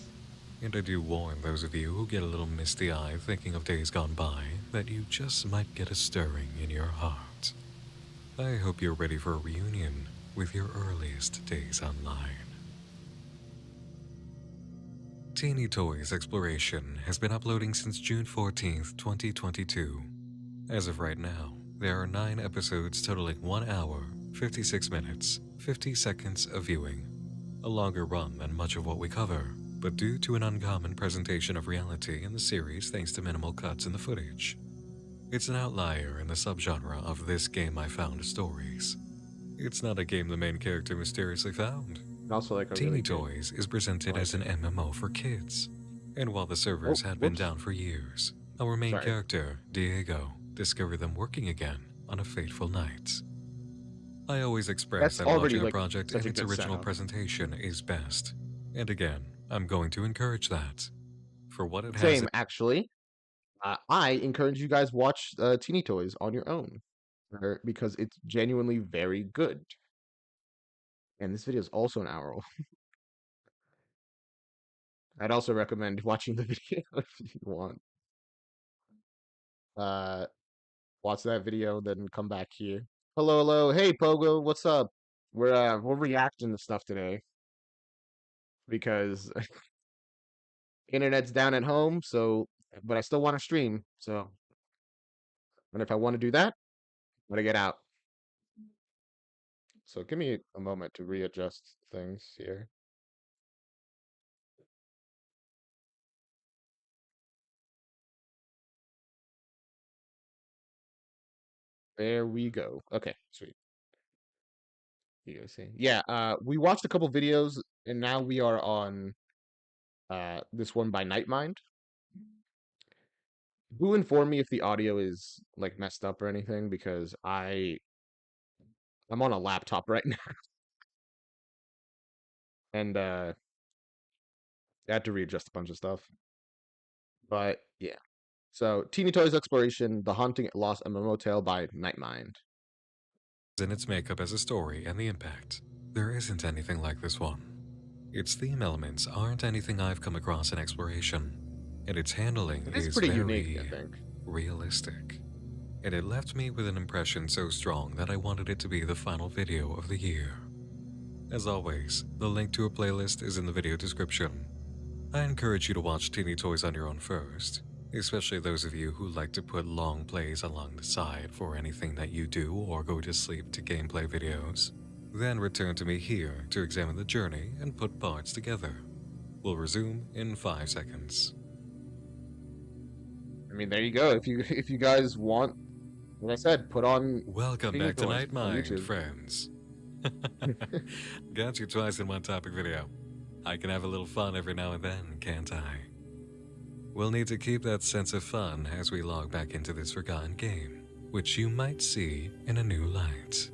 And I do warn those of you who get a little misty-eyed thinking of days gone by that you just might get a stirring in your heart. I hope you're ready for a reunion with your earliest days online. Teeny Toys Exploration has been uploading since June 14th, 2022. As of right now, there are 9 episodes totaling 1 hour, 56 minutes, 50 seconds of viewing. A longer run than much of what we cover, but due to an uncommon presentation of reality in the series thanks to minimal cuts in the footage. It's an outlier in the subgenre of This Game I Found stories. It's not a game the main character mysteriously found. Also, like Teeny Toys is presented as an MMO for kids. And while the servers had been down for years, our main character, Diego, discovered them working again on a fateful night. I always express that watching a project in its original presentation is best. And again, I'm going to encourage that. For what it has... Same, actually. I encourage you guys watch Teeny Toys on your own, because it's genuinely very good. And this video is also an hour old. I'd also recommend watching the video if you want. watch that video, then come back here. Hello, hello. Hey, Pogo, what's up? We're reacting to stuff today because internet's down at home, so but I still want to stream. So, and if I want to do that, I'm gonna get out. So give me a moment to readjust things here. There we go. Okay, sweet. You guys see? Yeah, we watched a couple videos and now we are on this one by Nightmind. Who inform me if the audio is like messed up or anything because I'm on a laptop right now and I had to readjust a bunch of stuff. But yeah. So, Teeny Toys Exploration: The Haunting Lost MMO Tale by Nightmind. In its makeup as a story and the impact, there isn't anything like this one. Its theme elements aren't anything I've come across in exploration, and its handling is pretty very unique, I think. realistic. And it left me with an impression so strong that I wanted it to be the final video of the year. As always, the link to a playlist is in the video description. I encourage you to watch Teeny Toys on your own first, especially those of you who like to put long plays along the side for anything that you do or go to sleep to gameplay videos. Then return to me here to examine the journey and put parts together. We'll resume in 5 seconds. I mean, there you go. If you guys want, like I said, put on. Welcome back to Nightmind, friends. Got you twice in one topic video. I can have a little fun every now and then, can't I? We'll need to keep that sense of fun as we log back into this forgotten game, which you might see in a new light.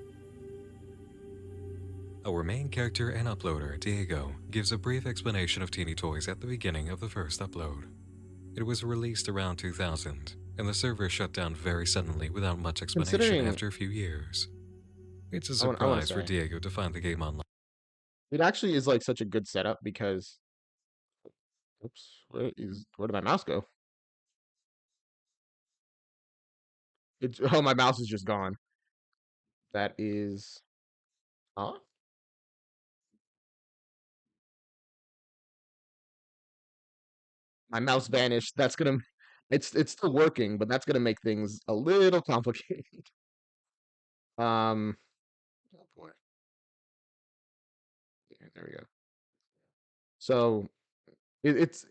Our main character and uploader, Diego, gives a brief explanation of Teeny Toys at the beginning of the first upload. It was released around 2000, and the server shut down very suddenly without much explanation after a few years. It's a surprise for Diego to find the game online. It actually is like such a good setup because, oops, where did my mouse go? Oh, my mouse is just gone. That is, huh? My mouse vanished. That's gonna, it's still working, but that's gonna make things a little complicated. Oh boy. Yeah, there we go. So it's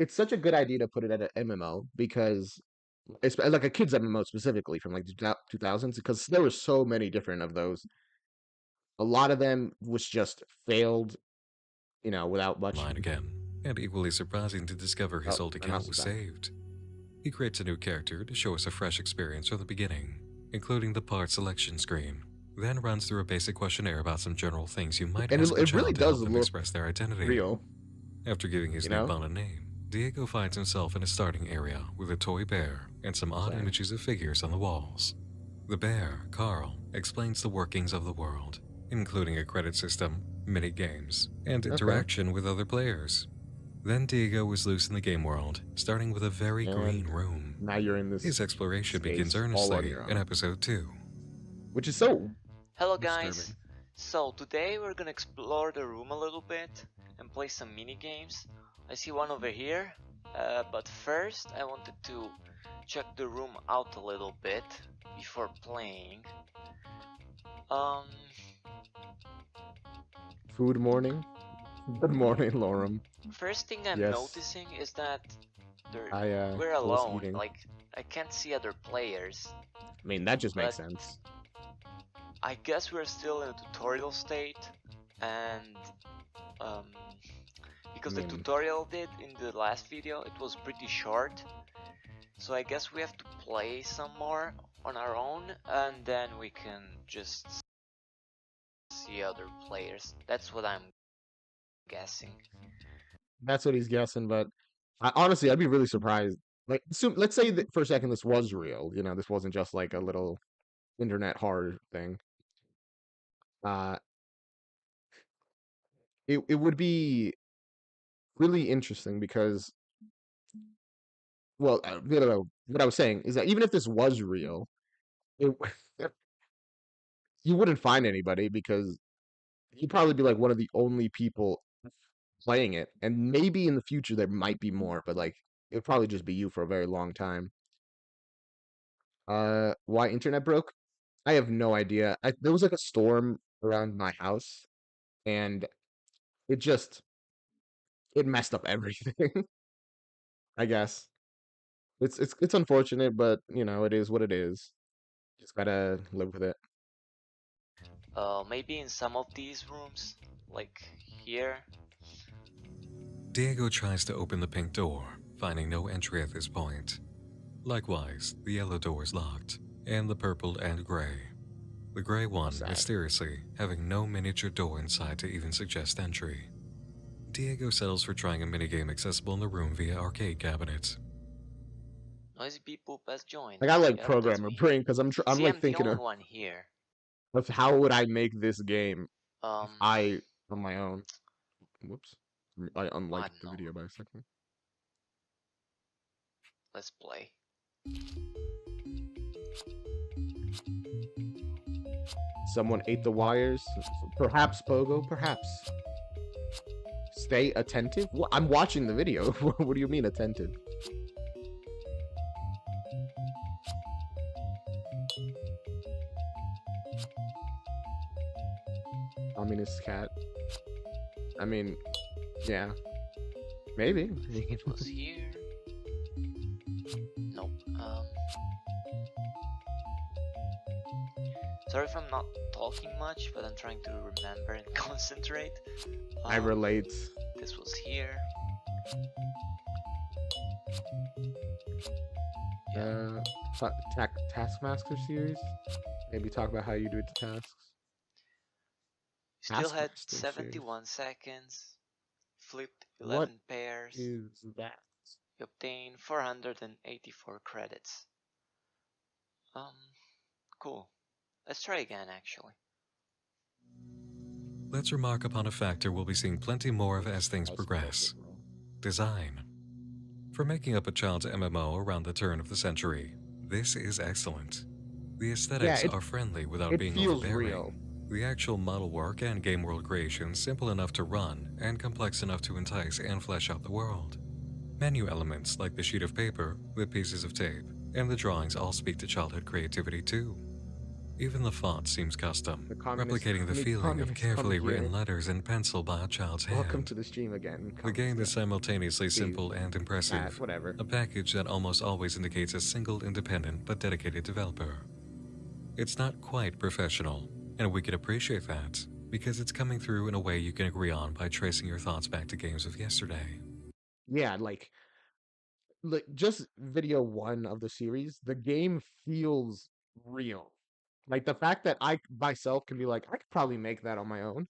such a good idea to put it at an MMO because it's like a kids MMO specifically from like the 2000s because there were so many different of those. A lot of them was just failed, without much. Line again, and equally surprising to discover his old account was saved. He creates a new character to show us a fresh experience from the beginning, including the part selection screen. Then runs through a basic questionnaire about some general things you might ask a child to help them express their identity. Real. After giving his newborn a name, Diego finds himself in a starting area with a toy bear and some odd images of figures on the walls. The bear, Carl, explains the workings of the world, including a credit system, mini games, and interaction with other players. Then Diego is loose in the game world, starting with a very green room. Now you're in this. His exploration begins earnestly in episode 2. Which is so Hello guys, so today we're gonna explore the room a little bit and play some mini games. I see one over here, but first I wanted to check the room out a little bit before playing. Food morning. Good morning, Lorem. First thing I'm noticing is that we're alone. Like I can't see other players. I mean, that just makes sense. I guess we're still in a tutorial state, and because the tutorial did in the last video, it was pretty short. So I guess we have to play some more on our own, and then we can just see other players. That's what I'm guessing. That's what he's guessing, but honestly, I'd be really surprised. Like, let's say that for a second this was real. This wasn't just like a little internet horror thing. It would be really interesting because well, what I was saying is that even if this was real, it, you wouldn't find anybody because you'd probably be like one of the only people playing it, and maybe in the future there might be more, but like it'd probably just be you for a very long time. Why internet broke? I have no idea. There was like a storm around my house, and it just it messed up everything. I guess it's unfortunate, but you know it is what it is. Just gotta live with it. Maybe in some of these rooms, like here. Diego tries to open the pink door, finding no entry at this point. Likewise, the yellow door is locked, and the purple and gray. The gray one, Sad. mysteriously, having no miniature door inside to even suggest entry. Diego settles for trying a minigame accessible in the room via arcade cabinets. Noisy people has joined. I got like Yep, programmer brain because I'm See, like I'm thinking the only one here. of how would I make this game if I on my own. Whoops, I unliked the video by a second. Let's play. Someone ate the wires. Perhaps Pogo. Perhaps. Stay attentive. Well, I'm watching the video. What do you mean attentive? Communist cat. I mean, yeah, maybe. It was here. Nope. Sorry if I'm not talking much, but I'm trying to remember and concentrate. I relate. This was here. Taskmaster series. Maybe talk about how you do the tasks. Still had 71 seconds. Flipped 11 pairs. What is that? You obtained 484 credits. Cool. Let's try again, actually. Let's remark upon a factor we'll be seeing plenty more of as things progress. Design. For making up a child's MMO around the turn of the century, this is excellent. The aesthetics are friendly without being overbearing. Real. The actual model work and game world creation simple enough to run and complex enough to entice and flesh out the world. Menu elements like the sheet of paper with pieces of tape and the drawings all speak to childhood creativity too. Even the font seems custom, replicating the feeling of carefully written letters in pencil by a child's hand. Welcome to the stream again. The game is simultaneously simple and impressive, a package that almost always indicates a single independent but dedicated developer. It's not quite professional, and we can appreciate that, because it's coming through in a way you can agree on by tracing your thoughts back to games of yesterday. Yeah, like just video 1 of the series, the game feels real. Like the fact that I myself can be like, I could probably make that on my own,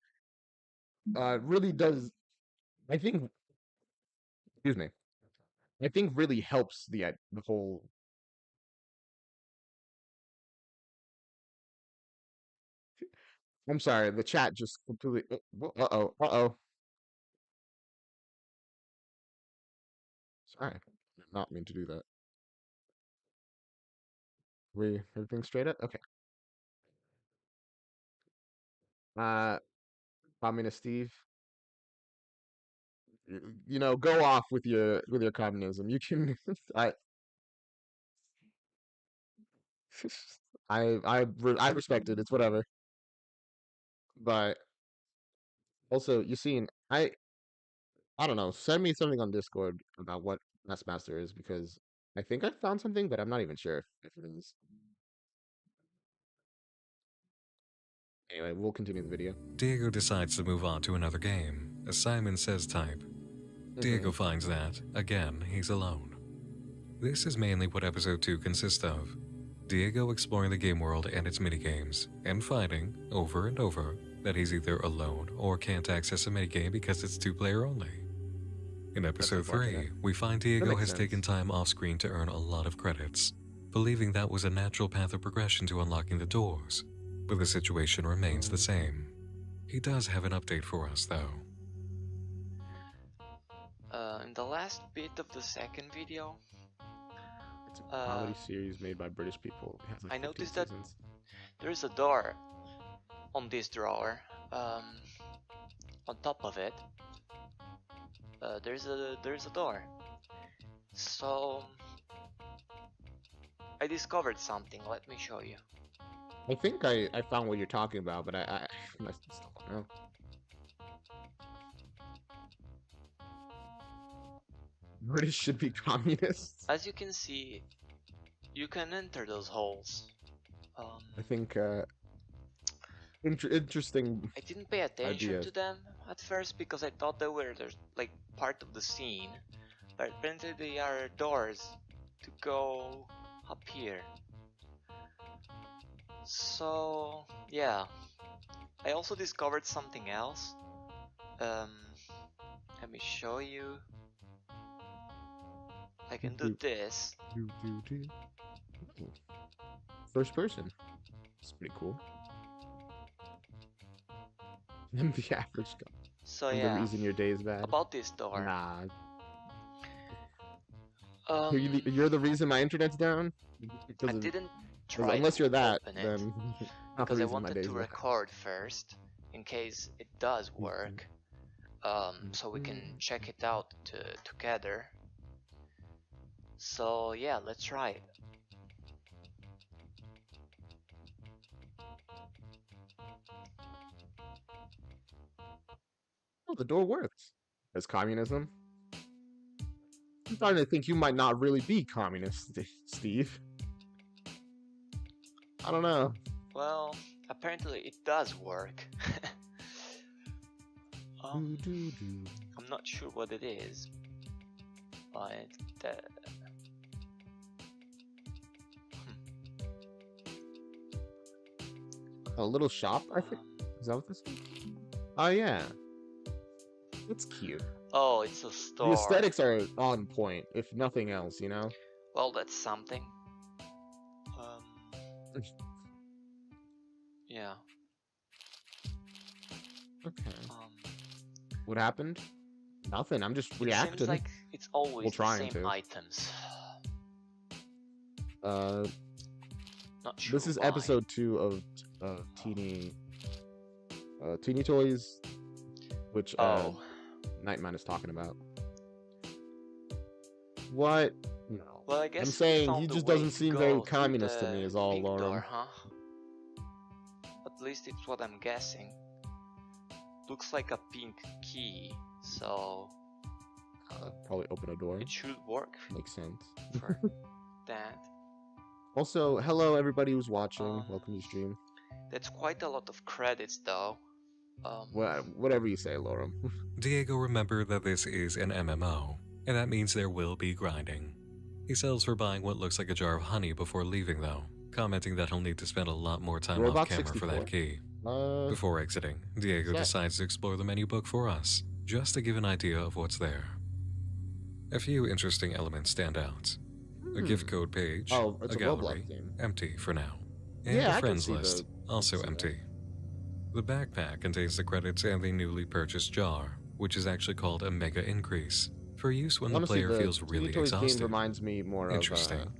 really does, I think, excuse me, I think really helps the whole. I'm sorry, the chat just completely. Uh-oh. Sorry, did not mean to do that. Everything straight up? Okay. Communist Steve. You know, go off with your communism. You can. I respect it. It's whatever. But also, you seen I don't know. Send me something on Discord about what Nestmaster is because I think I found something, but I'm not even sure if it is. Anyway, we'll continue the video. Diego decides to move on to another game, a Simon Says type. Diego finds that, again, he's alone. This is mainly what episode 2 consists of. Diego exploring the game world and its minigames, and finding, over and over, that he's either alone or can't access a minigame because it's 2-player only. In episode 3, we find Diego has taken time off-screen to earn a lot of credits, believing that was a natural path of progression to unlocking the doors, but the situation remains the same. He does have an update for us, though. In the last bit of the second video, It's a comedy series made by British people. It has like I 15 noticed that seasons. there is a door on this drawer. On top of it, there's a door. So I discovered something. Let me show you. I think I found what you're talking about, but I still don't know. British should be communists. As you can see, you can enter those holes. I think interesting. I didn't pay attention ideas. to them at first because I thought they were like part of the scene, but apparently they are doors to go up here. So yeah, I also discovered something else. Let me show you. I can do this. First person. It's pretty cool. I'm the average guy. So The reason your day is bad. About this door. Nah. You're the reason my internet's down? I didn't try unless you're that, open it then because I wanted to record first in case it does work. So we can check it out together. So yeah, let's try it. Oh, the door works. As communism? I'm starting to think you might not really be communist, Steve. I don't know. Well, apparently it does work. I'm not sure what it is, but a little shop, I think. Is that what this is? Oh yeah, it's cute. Oh, it's a store. The aesthetics are on point, if nothing else, you know. Well, that's something. Yeah. Okay. What happened? Nothing. I'm just reacting. Seems like it's always the same items. Not sure. This is why. episode 2 of Teeny Toys, which Nightman is talking about. What? No. Well, I guess I'm saying he just doesn't seem very communist to me. Is all, Lauren. Huh? At least it's what I'm guessing. Looks like a pink key, so probably open a door. It should work. Makes sense. For that. Also, hello everybody who's watching. Welcome to stream. That's quite a lot of credits, though. Whatever you say, Laura. Diego remembered that this is an MMO, and that means there will be grinding. He sells for buying what looks like a jar of honey before leaving, though, commenting that he'll need to spend a lot more time off camera 64. For that key. Before exiting, Diego decides to explore the menu book for us, just to give an idea of what's there. A few interesting elements stand out. A gift code page, a gallery, empty for now, and a friends list, also empty. The backpack contains the credits and the newly purchased jar, which is actually called a Mega Increase, for use when the player feels really exhausted. Reminds me more Interesting.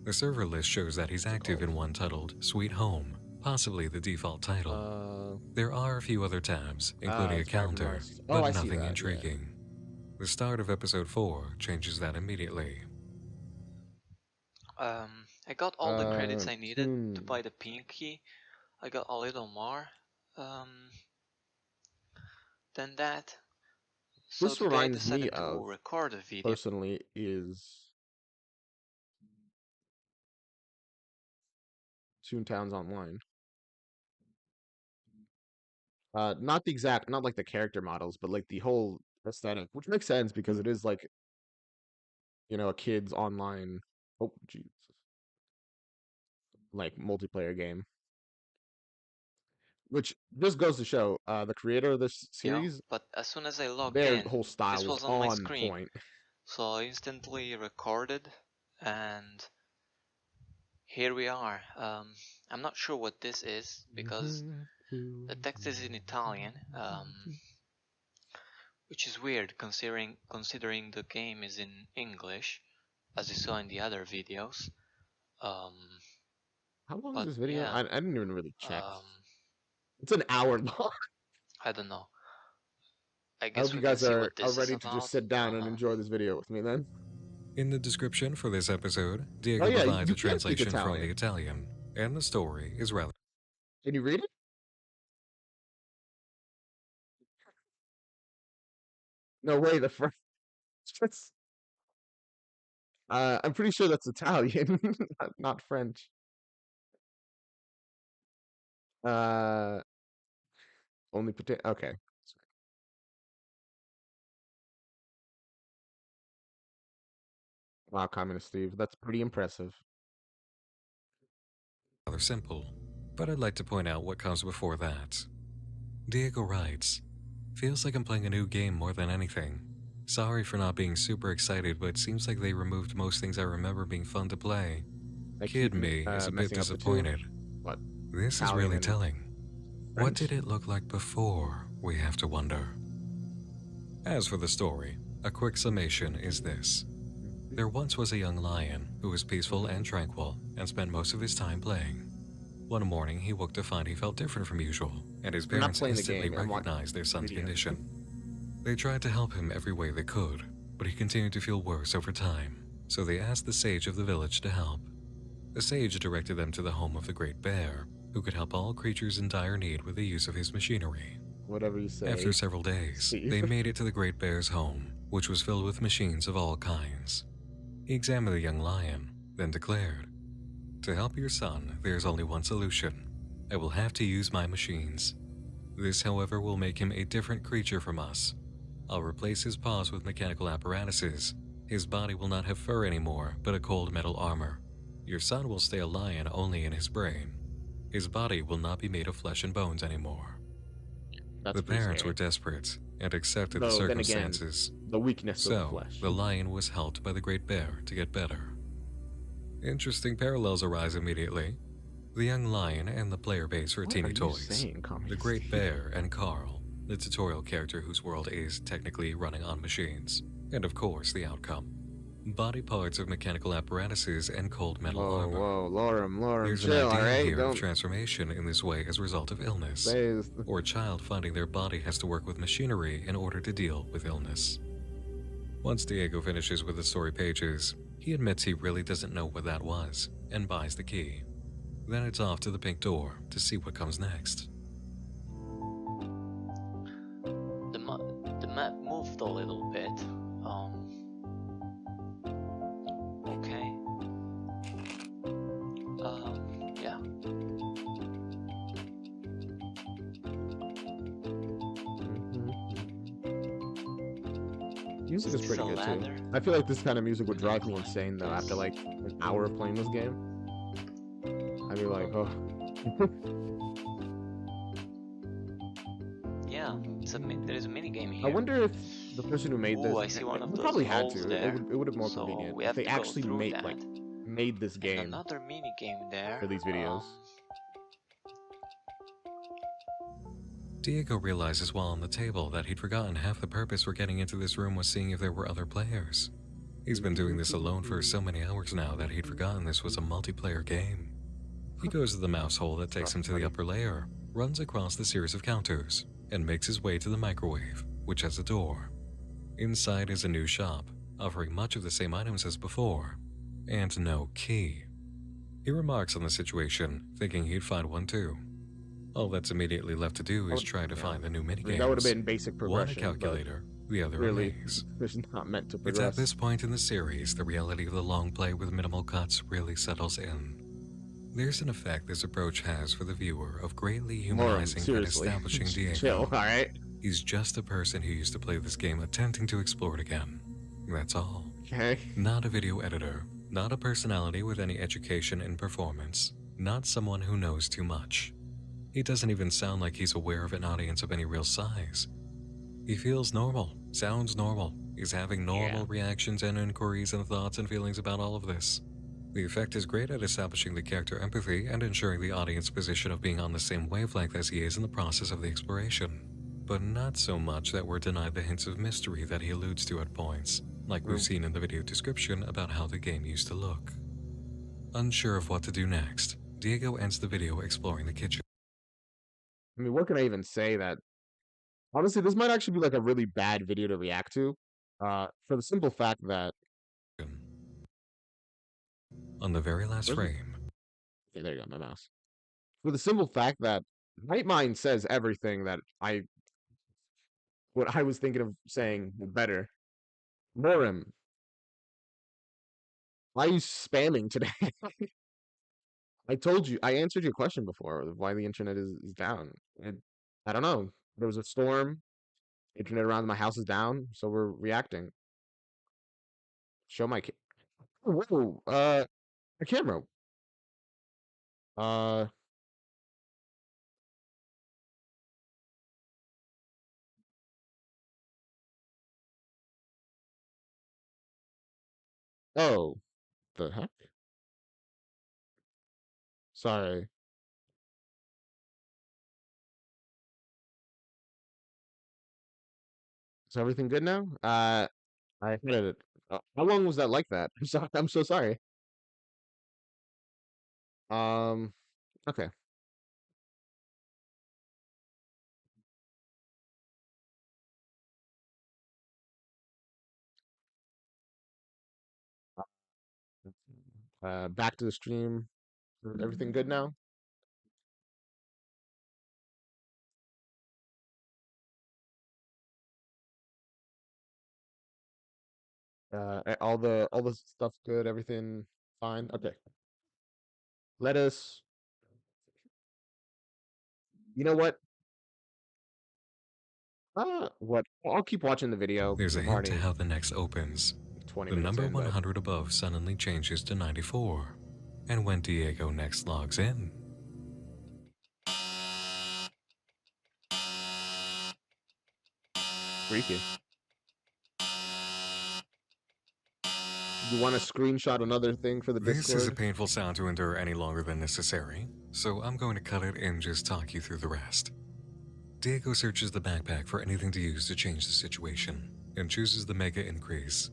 The server list shows that he's active in one titled Sweet Home, possibly the default title. There are a few other tabs, including a calendar, but nothing intriguing. Yeah. The start of episode 4 changes that immediately. I got all the credits I needed to buy the pink key. I got a little more than that. So this reminds me to of record a video. Personally is Toontown's Online. Not the exact, not like the character models, but like the whole aesthetic, which makes sense because it is like, you know, a kid's online, oh Jesus, like multiplayer game. Which just goes to show, the creator of this series, you know, but as soon as I logged their in, whole style this was on my screen, point. So I instantly recorded, and here we are. I'm not sure what this is because the text is in Italian, which is weird considering the game is in English. as you saw in the other videos. How long is But this video? yeah, I didn't even really check. It's an hour long. I don't know. I I guess hope we you can guys see are what this is ready to about. just sit down and enjoy this video with me then. In the description for this episode, Diego provides a translation from the Italian, and the story is rather... Can you read it? No way, the first... I'm pretty sure that's Italian, not French. Only potato... Okay. Wow, Communist Steve, that's pretty impressive. Rather simple, but I'd like to point out what comes before that. Diego writes, "Feels like I'm playing a new game more than anything. Sorry for not being super excited, but it seems like they removed most things I remember being fun to play. Kid me is a bit disappointed. What? This is really telling. What did it look like before, we have to wonder." As for the story, a quick summation is this. There once was a young lion who was peaceful and tranquil and spent most of his time playing. One morning he woke to find he felt different from usual, and his parents instantly recognized their son's condition. They tried to help him every way they could, but he continued to feel worse over time, so they asked the sage of the village to help. The sage directed them to the home of the Great Bear, who could help all creatures in dire need with the use of his machinery. Whatever you say. After several days, they made it to the Great Bear's home, which was filled with machines of all kinds. He examined the young lion, then declared, "To help your son, there's only one solution. I will have to use my machines. This, however, will make him a different creature from us. I'll replace his paws with mechanical apparatuses. His body will not have fur anymore, but a cold metal armor. Your son will stay a lion only in his brain. His body will not be made of flesh and bones anymore." The parents were desperate and accepted the circumstances. The weakness of flesh. So, the lion was helped by the Great Bear to get better. Interesting parallels arise immediately. The young lion and the player base for Teeny Toys. The Great Bear and Carl, the tutorial character whose world is technically running on machines. And of course, the outcome. Body parts of mechanical apparatuses and cold metal armor. Whoa, Lorem, There's chill, an idea alright? here of transformation in this way as a result of illness, or a child finding their body has to work with machinery in order to deal with illness. Once Diego finishes with the story pages, he admits he really doesn't know what that was, and buys the key. Then it's off to the pink door to see what comes next. The map moved a little bit. Okay. Yeah. Music is pretty good too. I feel like this kind of music would drive me insane though after like an hour of playing this game. I'd be like, oh. Yeah, there is a mini game here. I wonder if the person who made this, I see one of those probably had to. there. It would have more convenient if they actually made this game. And another mini game there for these videos. Diego realizes while on the table that he'd forgotten half the purpose for getting into this room was seeing if there were other players. He's been doing this alone for so many hours now that he'd forgotten this was a multiplayer game. He goes to the mouse hole that takes him to the upper layer, runs across the series of counters, and makes his way to the microwave, which has a door. Inside is a new shop, offering much of the same items as before, and no key. He remarks on the situation, thinking he'd find one too. All that's immediately left to do is try to find the new minigames. That would have been basic progression. One a calculator, the other really, a maze. It's not meant to progress. It's at this point in the series the reality of the long play with minimal cuts really settles in. There's an effect this approach has for the viewer of greatly humanizing and establishing Diego. Chill, alright? He's just a person who used to play this game attempting to explore it again. That's all. Okay. Not a video editor, not a personality with any education in performance, not someone who knows too much. He doesn't even sound like he's aware of an audience of any real size. He feels normal, sounds normal, is having normal reactions and inquiries and thoughts and feelings about all of this. The effect is great at establishing the character empathy and ensuring the audience position of being on the same wavelength as he is in the process of the exploration, but not so much that we're denied the hints of mystery that he alludes to at points. like we've seen in the video description about how the game used to look. Unsure of what to do next, Diego ends the video exploring the kitchen. I mean, what can I even say that... Honestly, this might actually be like a really bad video to react to, for the simple fact that... On the very last frame... Okay, there you go, my mouse. For the simple fact that Nightmind says everything that what I was thinking of saying better. Morim, why are you spamming today? I told you, I answered your question before, why the internet is down. I don't know. There was a storm. Internet around my house is down, so we're reacting. Show my whoa, a camera. Oh, the heck? Sorry. Is everything good now? I hit it. How long was that like that? I'm sorry. I'm so sorry. Okay. Back to the stream. Everything good now? All the stuff good, everything fine. Okay. Let us. You know what? What? I'll keep watching the video. There's a hint to how the next opens. 20 the minutes number in, 100 above suddenly changes to 94. And when Diego next logs in, freaky. You want to screenshot another thing for the this Discord? is a painful sound to endure any longer than necessary, so I'm going to cut it and just talk you through the rest. Diego searches the backpack for anything to use to change the situation, and chooses the mega increase.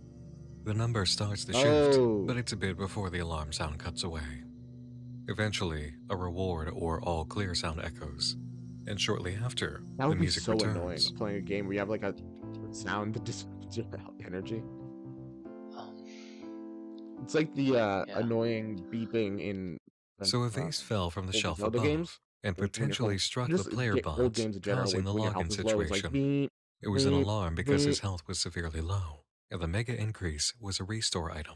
The number starts to shift, but it's a bit before the alarm sound cuts away. Eventually, a reward or all clear sound echoes, and shortly after, the music returns. That would be so annoying, playing a game where you have like a sound that just energy. It's like the annoying beeping in... So a vase fell from the shelf above games, and potentially struck the player bot, causing the login situation. It was an alarm because his health was severely low, and the mega increase was a restore item.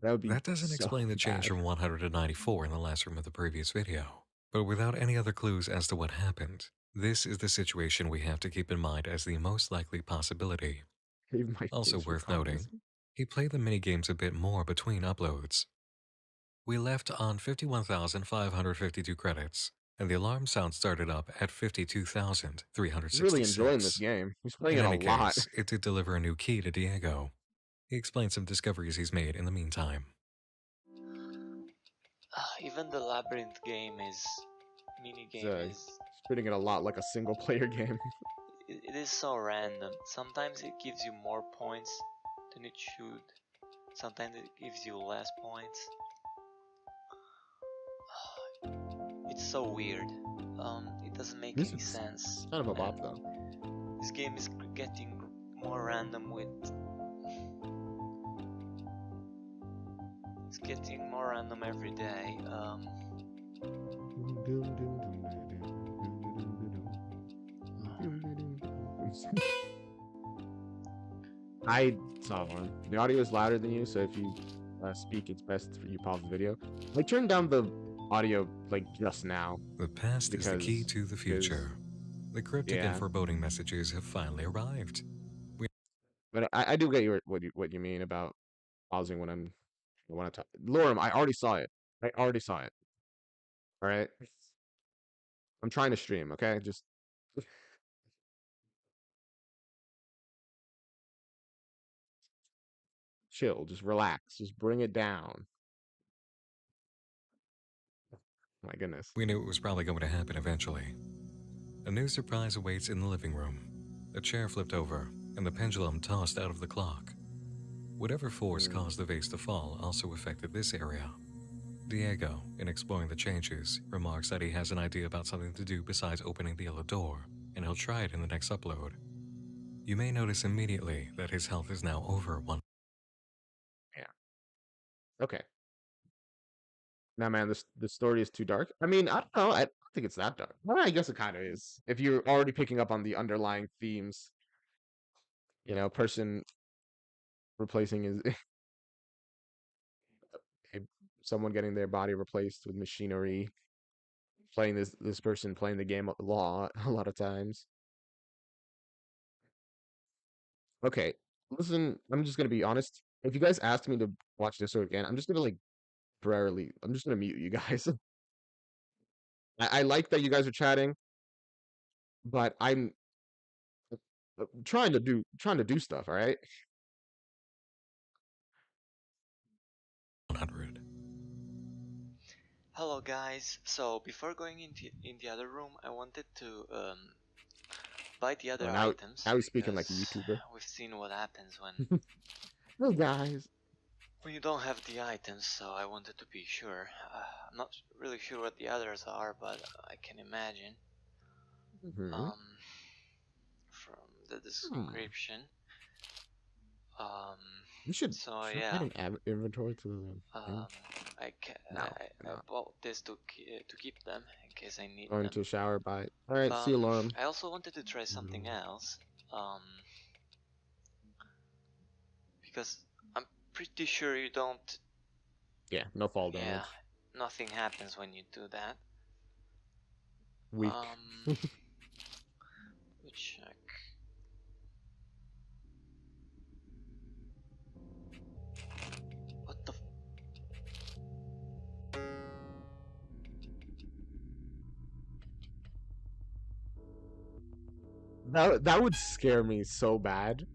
That doesn't explain the change from 100 to 94 in the last room of the previous video, but without any other clues as to what happened, this is the situation we have to keep in mind as the most likely possibility. Also worth noting, he played the minigames a bit more between uploads. We left on 51,552 credits, and the alarm sound started up at 52,366. Really enjoying this game. He's playing it a lot. It did deliver a new key to Diego. He explained some discoveries he's made in the meantime. Even the labyrinth game minigame is treating it a lot like a single player game. It is so random. Sometimes it gives you more points than it should. Sometimes it gives you less points. It's so weird. It doesn't make any sense. It's kind of a bop though. This game is getting more random with... It's getting more random every day. I saw one. The audio is louder than you, so if you speak, it's best for you pause the video. I turned down the audio like just now. The past is the key to the future. The cryptic and foreboding messages have finally arrived. But I do get what you mean about pausing when I want to talk. Lorem, I already saw it. All right. I'm trying to stream. Okay, just. Chill, just relax, just bring it down. My goodness. We knew it was probably going to happen eventually. A new surprise awaits in the living room. A chair flipped over, and the pendulum tossed out of the clock. Whatever force caused the vase to fall also affected this area. Diego, in exploring the changes, remarks that he has an idea about something to do besides opening the yellow door, and he'll try it in the next upload. You may notice immediately that his health is now over 1. Yeah. Okay. Now, man, this story is too dark. I mean, I don't know. I don't think it's that dark. Well, I guess it kind of is. If you're already picking up on the underlying themes, person replacing his someone getting their body replaced with machinery, playing this person playing the game of law a lot of times. Okay, listen, I'm just gonna be honest. If you guys asked me to watch this again, I'm just gonna I'm just gonna mute you guys. I like that you guys are chatting, but I'm trying to do stuff. All right. 100. Hello guys, so before going in the other room, I wanted to buy the other Now items he's speaking like a because YouTuber. we've seen what happens Hey guys. when you don't have the items, so I wanted to be sure. I'm not really sure what the others are, but I can imagine Hmm. from the description. You should So add yeah, an inventory to the thing. I, No, I no. bought this to keep them in case I need Going them. to a shower by. All right, see But alarm. I also wanted to try something else. Because I'm pretty sure you don't. Yeah, no fall Yeah, damage. nothing happens when you do that. Weak. Check. What the? That would scare me so bad.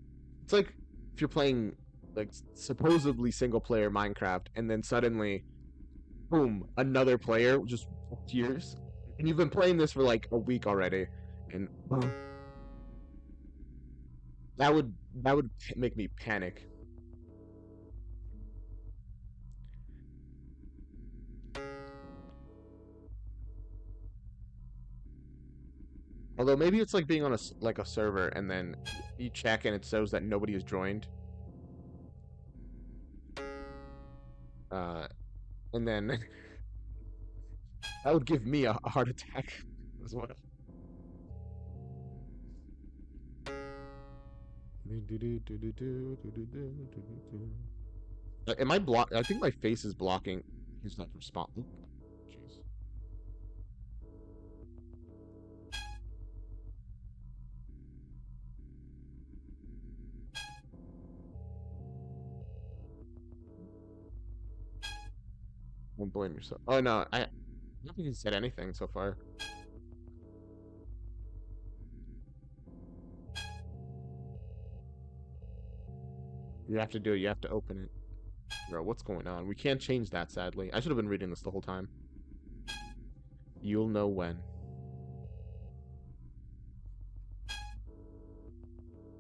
It's like if you're playing like supposedly single player Minecraft and then suddenly boom, another player just appears. And you've been playing this for like a week already. And that would make me panic. Although maybe it's like being on a server and then you check and it shows that nobody has joined. Uh and then that would give me a heart attack as well. Am I block? I think my face is blocking. He's not responding. Jeez. Don't blame yourself. Oh no, I don't think he said anything so far. You have to do it. You have to open it. Bro, what's going on? We can't change that, sadly. I should have been reading this the whole time. You'll know when.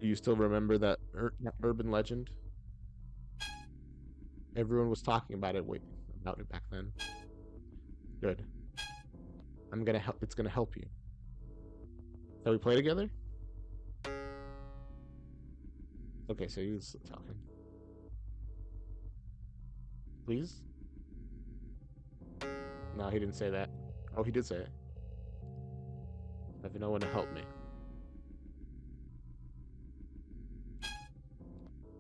Do you still remember that urban legend? Everyone was talking about it. Wait, about it back then. Good. I'm gonna help. It's gonna help you. Shall we play together? Okay, so he's talking. Please? No, he didn't say that. Oh, he did say it. I have no one to help me.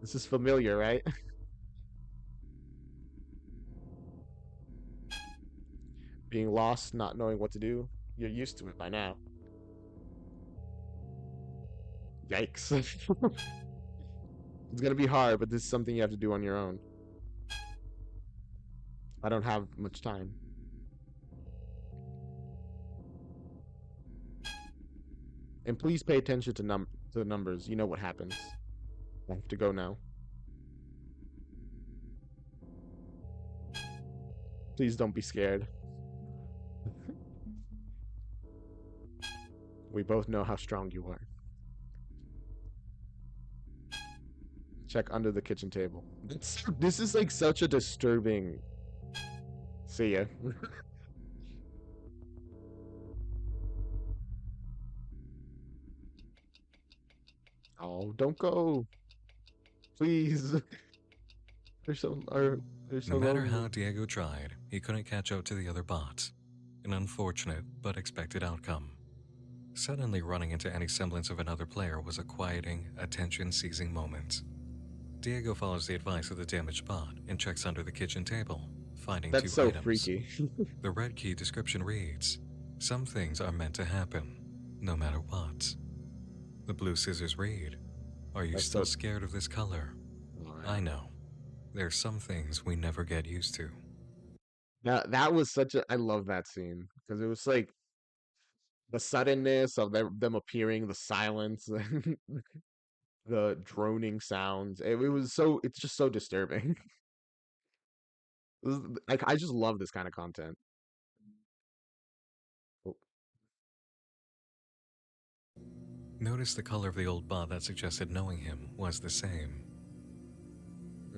This is familiar, right? Being lost, not knowing what to do. You're used to it by now. Yikes. It's gonna be hard, but this is something you have to do on your own. I don't have much time. And please pay attention to the numbers. You know what happens. I have to go now. Please don't be scared. We both know how strong you are. Check under the kitchen table. This is like such a disturbing. See ya. Oh, don't go. Please. They're so No matter lonely. how Diego tried, he couldn't catch up to the other bots. An unfortunate but expected outcome. Suddenly running into any semblance of another player was a quieting, attention-seizing moment. Diego follows the advice of the damaged bot and checks under the kitchen table, finding That's two so items. freaky. The red key description reads, "Some things are meant to happen, no matter what." The blue scissors read, "Are you still scared of this color? I know. There's some things we never get used to." That was such a. I love that scene because it was like the suddenness of them appearing, the silence, the droning sounds. It was so. It's just so disturbing. Like I just love this kind of content. Oh. Notice the color of the old bot that suggested knowing him was the same.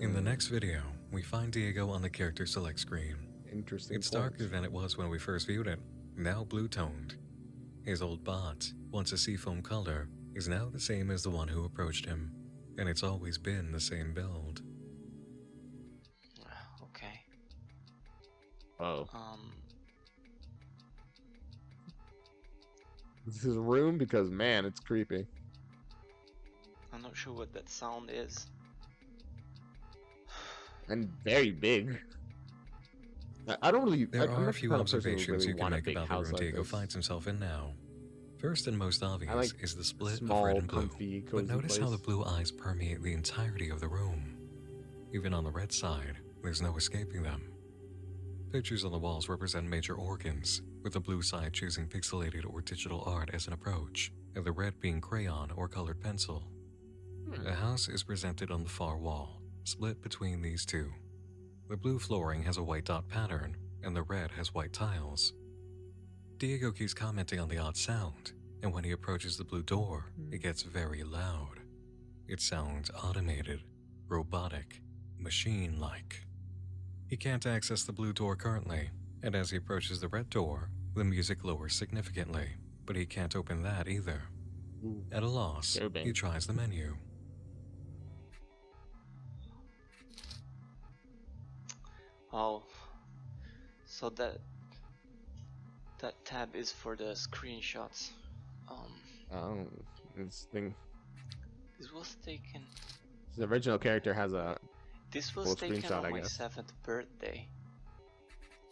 In the next video, we find Diego on the character select screen. Interesting. It's darker than it was when we first viewed it, now blue-toned. His old bot, once a seafoam color, is now the same as the one who approached him, and it's always been the same build. Okay. Oh. This is a room because man, it's creepy. I'm not sure what that sound is. And very big. I don't really. There are a few observations you can make about the room Diego finds himself in now. First and most obvious is the split of red and blue. But notice how the blue eyes permeate the entirety of the room. Even on the red side, there's no escaping them. Pictures on the walls represent major organs, with the blue side choosing pixelated or digital art as an approach, and the red being crayon or colored pencil. A house is presented on the far wall, split between these two. The blue flooring has a white dot pattern, and the red has white tiles. Diego keeps commenting on the odd sound, and when he approaches the blue door, it gets very loud. It sounds automated, robotic, machine-like. He can't access the blue door currently, and as he approaches the red door, the music lowers significantly, but he can't open that either. At a loss, he tries the menu. Oh, so that tab is for the screenshots. This thing. This was taken. The original character has a. This was taken on my 7th birthday.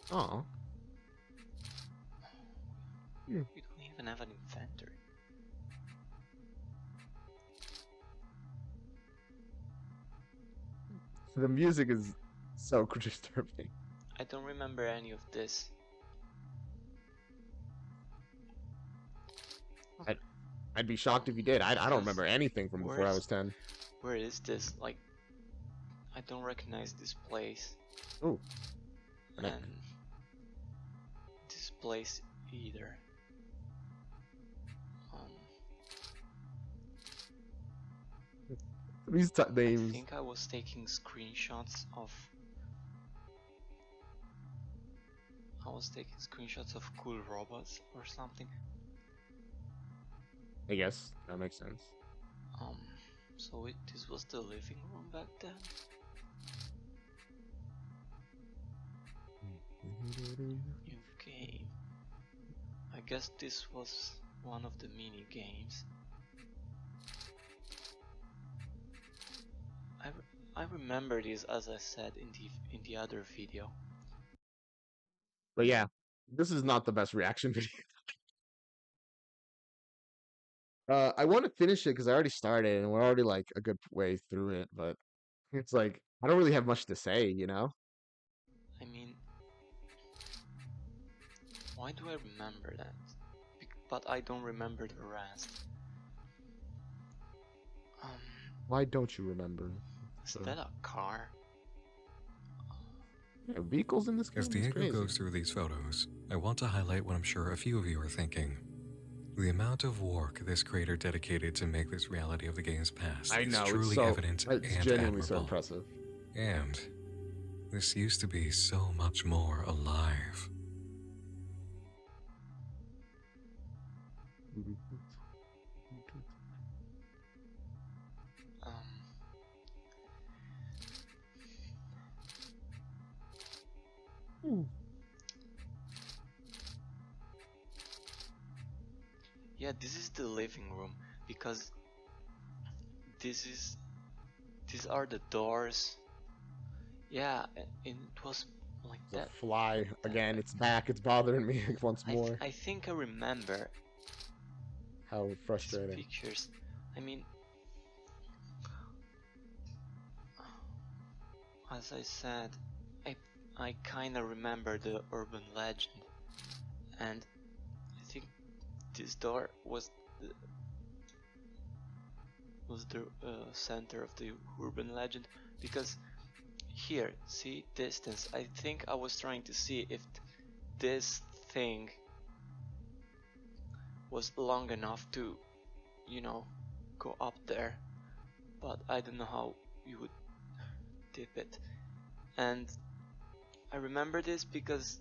Oh. We don't even have an inventory. The music is so disturbing. I don't remember any of this. I'd be shocked if you did. I don't remember anything from before I was 10. Where is this? Like, I don't recognize this place. Oh. And this place either. These names. I think I was taking screenshots of. Cool robots or something. I guess that makes sense. So this was the living room back then. New game. I guess this was one of the mini games. I remember this, as I said in the other video. But yeah, this is not the best reaction video. I want to finish it because I already started and we're already like a good way through it, but it's like I don't really have much to say, you know? I mean, why do I remember that? But I don't remember the rest. Why don't you remember? Is that a car? Yeah, vehicles in this game. As Diego goes through these photos, I want to highlight what I'm sure a few of you are thinking. The amount of work this creator dedicated to make this reality of the game's past I is know, truly evident it's and genuinely so admirable. impressive. And this used to be so much more alive. Yeah, this is the living room because these are the doors. Yeah, it was like The that. fly again. It's back. It's bothering me once more. I think I remember How these frustrating. pictures. I mean, as I said, I kind of remember the urban legend, and I think this door was the center of the urban legend, because here, see distance. I think I was trying to see if this thing was long enough to, you know, go up there, but I don't know how you would tip it. And I remember this because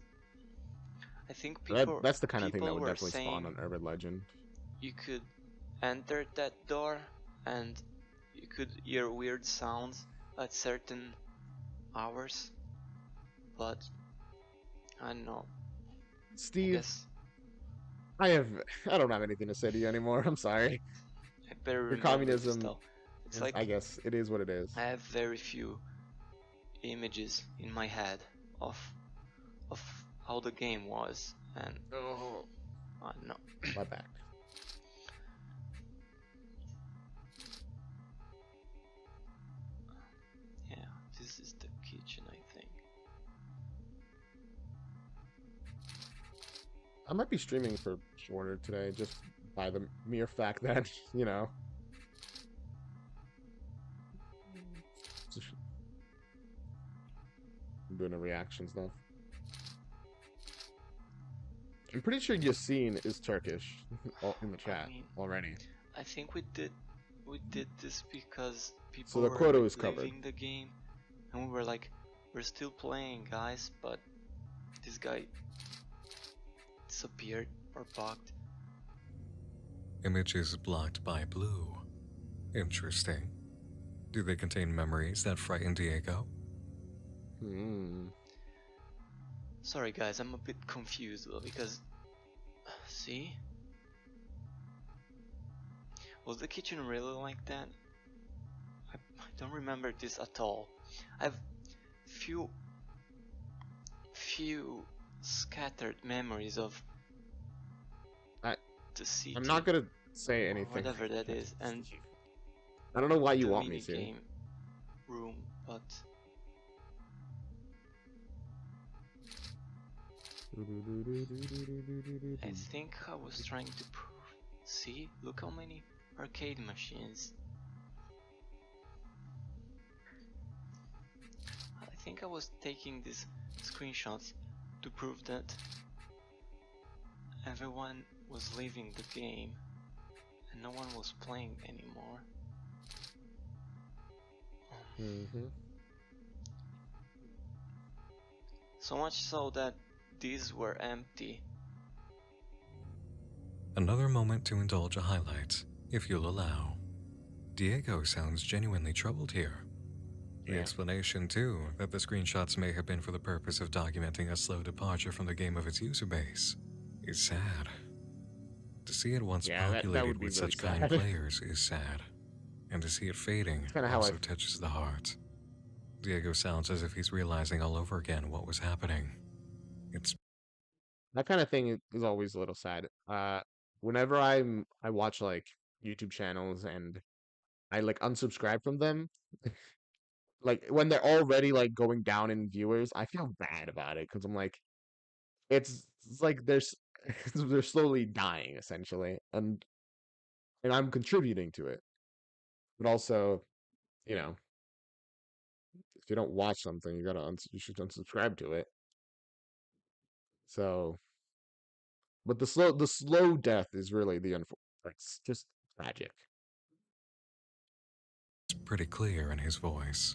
I think That's the kind of thing that people would were definitely spawn saying an urban legend. you could enter that door and you could hear weird sounds at certain hours, but I don't know. I Steve, guess I don't have anything to say to you anymore. I'm sorry. I better Your remember this communism stuff. It's is, I like guess, it is what it is. I have very few images in my head of of how the game was, and Oh, I don't know. my back. Yeah, this is the kitchen, I think. I might be streaming for shorter today, just by the mere fact that, I'm doing a reaction stuff. I'm pretty sure Yassine is Turkish in the chat I mean, already. I think we did this because So people the were quota like is covered. leaving the game, and we were like, we're still playing, guys, but this guy disappeared or bugged. Images blocked by blue. Interesting. Do they contain memories that frighten Diego? Sorry guys, I'm a bit confused because see? Was the kitchen really like that? I don't remember this at all. I've few scattered memories of the city. I'm not gonna say anything. Whatever that is, and I don't know why you the want me mini to. game room, but I think I was trying to prove. See, look how many arcade machines. I think I was taking these screenshots to prove that everyone was leaving the game and no one was playing anymore. So much so that these were empty. Another moment to indulge a highlight, if you'll allow. Diego sounds genuinely troubled here. The explanation, too, that the screenshots may have been for the purpose of documenting a slow departure from the game of its user base, is sad. To see it once populated that would be with really such kind sad. players is sad, and to see it fading also touches the heart. Diego sounds as if he's realizing all over again what was happening. It's that kind of thing is always a little sad. Whenever I watch like YouTube channels and I like unsubscribe from them, like when they're already like going down in viewers, I feel bad about it because I'm like, it's like they're slowly dying essentially, and I'm contributing to it. But also, you know, if you don't watch something, you should unsubscribe to it. So, But the slow death is really the it's just tragic. It's pretty clear in his voice.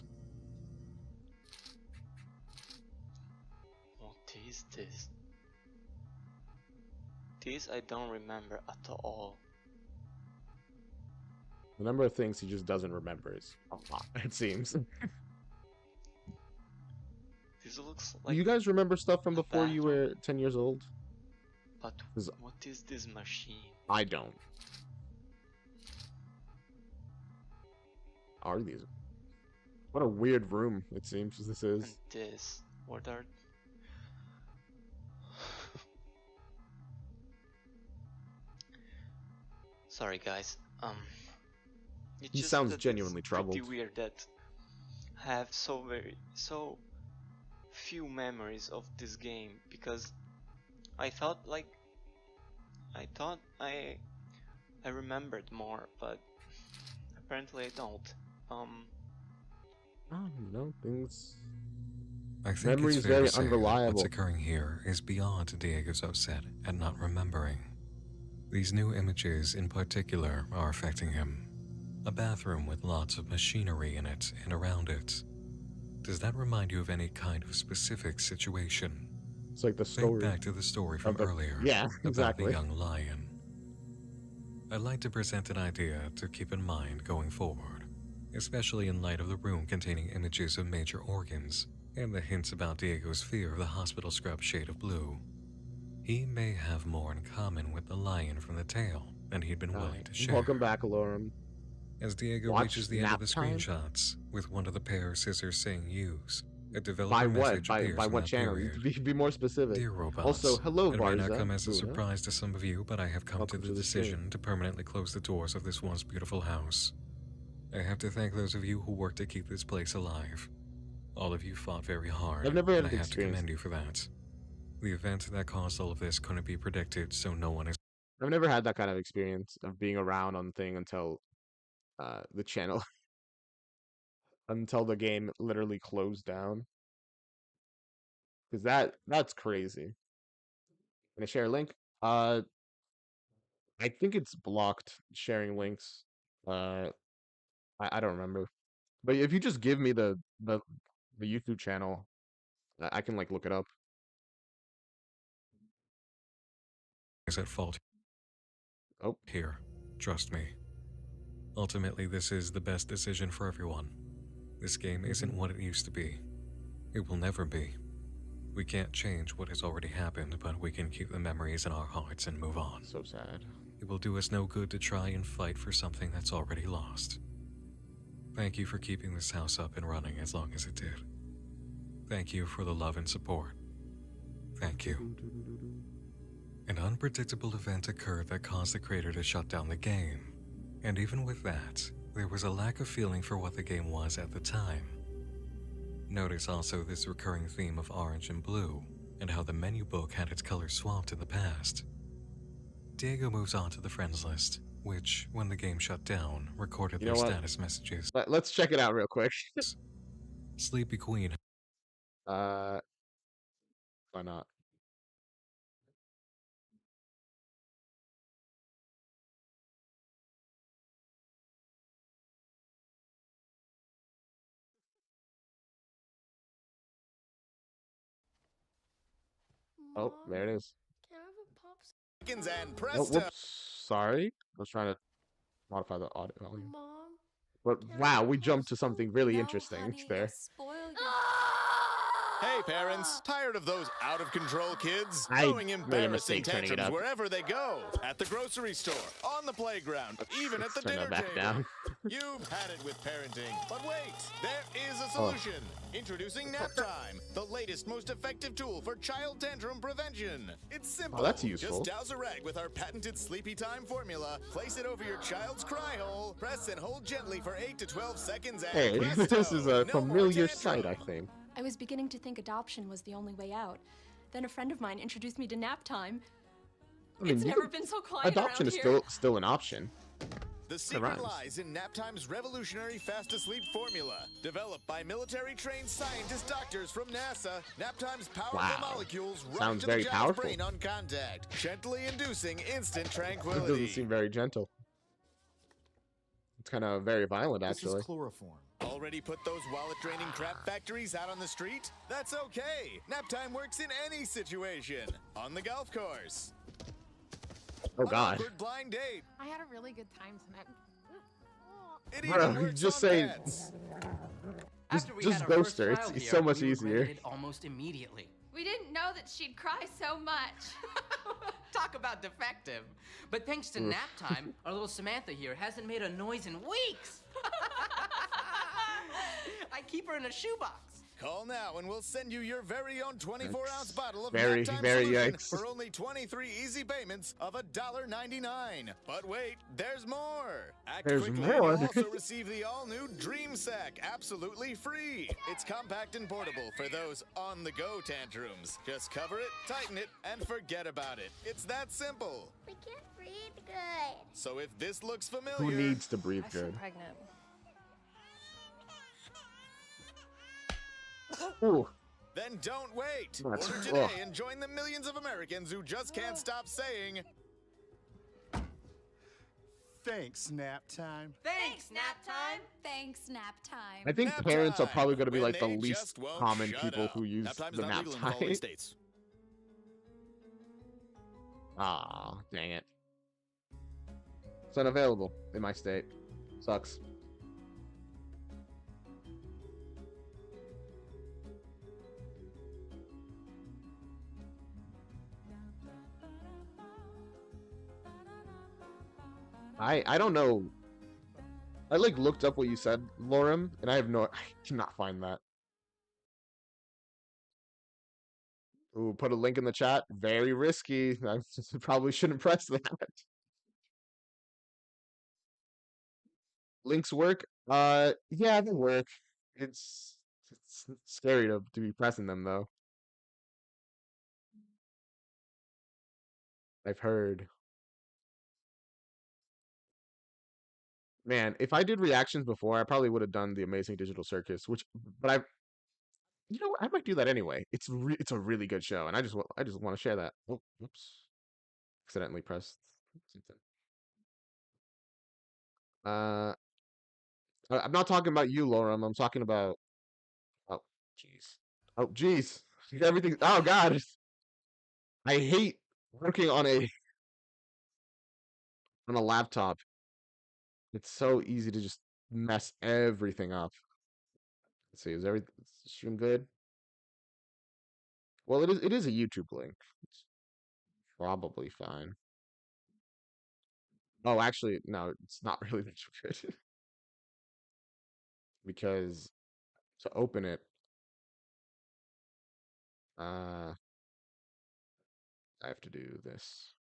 What is this? This I don't remember at all. The number of things he just doesn't remember is a lot, it seems. This looks like. Do you guys remember stuff from before you were 10 years old? But what is this machine? I don't. Are these? What a weird room it seems this is. And this. What are? Sorry, guys. He sounds genuinely troubled. It's pretty weird that I have so few memories of this game, because I thought I remembered more, but apparently I don't. Things. I think memory it's is fair very to say unreliable. What's occurring here is beyond Diego's upset at not remembering. These new images in particular are affecting him. A bathroom with lots of machinery in it and around it. Does that remind you of any kind of specific situation? It's like the story. Think back to the story from earlier. Yeah, about exactly. the young lion. I'd like to present an idea to keep in mind going forward, especially in light of the room containing images of major organs and the hints about Diego's fear of the hospital scrub shade of blue. He may have more in common with the lion from the tale than he'd been willing to share. Welcome back, Alorum. As Diego reaches the end of the screenshots, with one of the pair of scissors saying use, a developer message appears by what channel? Be more specific. Dear robots, also, hello, it Varza. may not come as a surprise to some of you, but I have come to the decision to permanently close the doors of this once beautiful house. I have to thank those of you who worked to keep this place alive. All of you fought very hard, I've never had and I have to experience. commend you for that. The event that caused all of this couldn't be predicted, so no one is... I've never had that kind of experience of being around on the thing until the channel until the game literally closed down, because that's crazy. Can I share a link? I think it's blocked sharing links. I don't remember, but if you just give me the YouTube channel, I can like look it up. Is at fault. Oh, here, trust me. Ultimately, this is the best decision for everyone. This game isn't what it used to be. It will never be. We can't change what has already happened, but we can keep the memories in our hearts and move on. So sad. It will do us no good to try and fight for something that's already lost. Thank you for keeping this house up and running as long as it did. Thank you for the love and support. Thank you. An unpredictable event occurred that caused the creator to shut down the game. And even with that, there was a lack of feeling for what the game was at the time. Notice also this recurring theme of orange and blue, and how the menu book had its colors swapped in the past. Diego moves on to the friends list, which, when the game shut down, recorded their status messages. Let's check it out real quick. Sleepy Queen. Why not? Mom, oh, there it is. Can I have a popsicle? And presto. Oh, whoops. Sorry. I was trying to modify the audio volume. Mom, But wow, we jumped to something really interesting honey, there. Hey parents, tired of those out-of-control kids? I Throwing made a embarrassing mistake turning it tantrums up. wherever they go. At the grocery store, on the playground, even at the Turn dinner that back table. down. You've had it with parenting, but wait, there is a solution. Introducing Nap Time, the latest, most effective tool for child tantrum prevention. It's simple. Oh, that's useful. Just douse a rag with our patented Sleepy Time formula, place it over your child's cry hole, press and hold gently for 8 to 12 seconds, and Hey, presto, this is a no more familiar tantrum. sight, I think. I was beginning to think adoption was the only way out. Then a friend of mine introduced me to Nap Time. I mean, It's never been so quiet adoption around is here. still an option. The secret lies in Naptime's revolutionary fast-asleep formula. Developed by military-trained scientist doctors from NASA, Naptime's powerful molecules rush to the child's brain on contact, gently inducing instant tranquility. It doesn't seem very gentle. It's kind of very violent, actually. This is chloroform. Already put those wallet-draining crap factories out on the street? That's okay. Naptime works in any situation. On the golf course. Oh God. Blind date. I had a really good time tonight. Bro, just say, just ghost her. It's so much easier. Almost immediately. We didn't know that she'd cry so much. Talk about defective. But thanks to nap time, our little Samantha here hasn't made a noise in weeks. I keep her in a shoebox. Call now and we'll send you your very own 24-ounce bottle of very solution yikes. for only 23 easy payments of $1.99. But wait, there's more. Act There's quickly more. and also receive the all-new Dream Sack absolutely free. It's compact and portable for those on-the-go tantrums. Just cover it, tighten it, and forget about it. It's that simple. We can't breathe good. So if this looks familiar... Who needs to breathe good? Pregnant. Ooh. Then don't wait. That's Order today and join the millions of Americans who just can't stop saying... Thanks, nap time. Thanks, nap time. Thanks, nap time. I think Nap parents are time, probably going to be when like the they least just won't common shut people up. who use Nap time is the not nap legal in the following time. states. Ah, dang it. It's unavailable in my state. Sucks. I don't know. I like looked up what you said, Lorem, and I cannot find that. Ooh, put a link in the chat. Very risky. I probably shouldn't press that. Links work? Yeah, they work. It's scary to be pressing them though. I've heard. Man, if I did reactions before, I probably would have done the Amazing Digital Circus, but you know what? I might do that anyway. It's a really good show, and I just want to share that. Oh, oops, accidentally pressed something. I'm not talking about you, Lorem. I'm talking about. Oh, jeez. Oh, jeez. Everything. Oh God. I hate working on a laptop. It's so easy to just mess everything up. Let's see, is everything stream good? Well, it is a YouTube link. It's probably fine. Oh, actually, no, it's not really that good. Because to open it, I have to do this.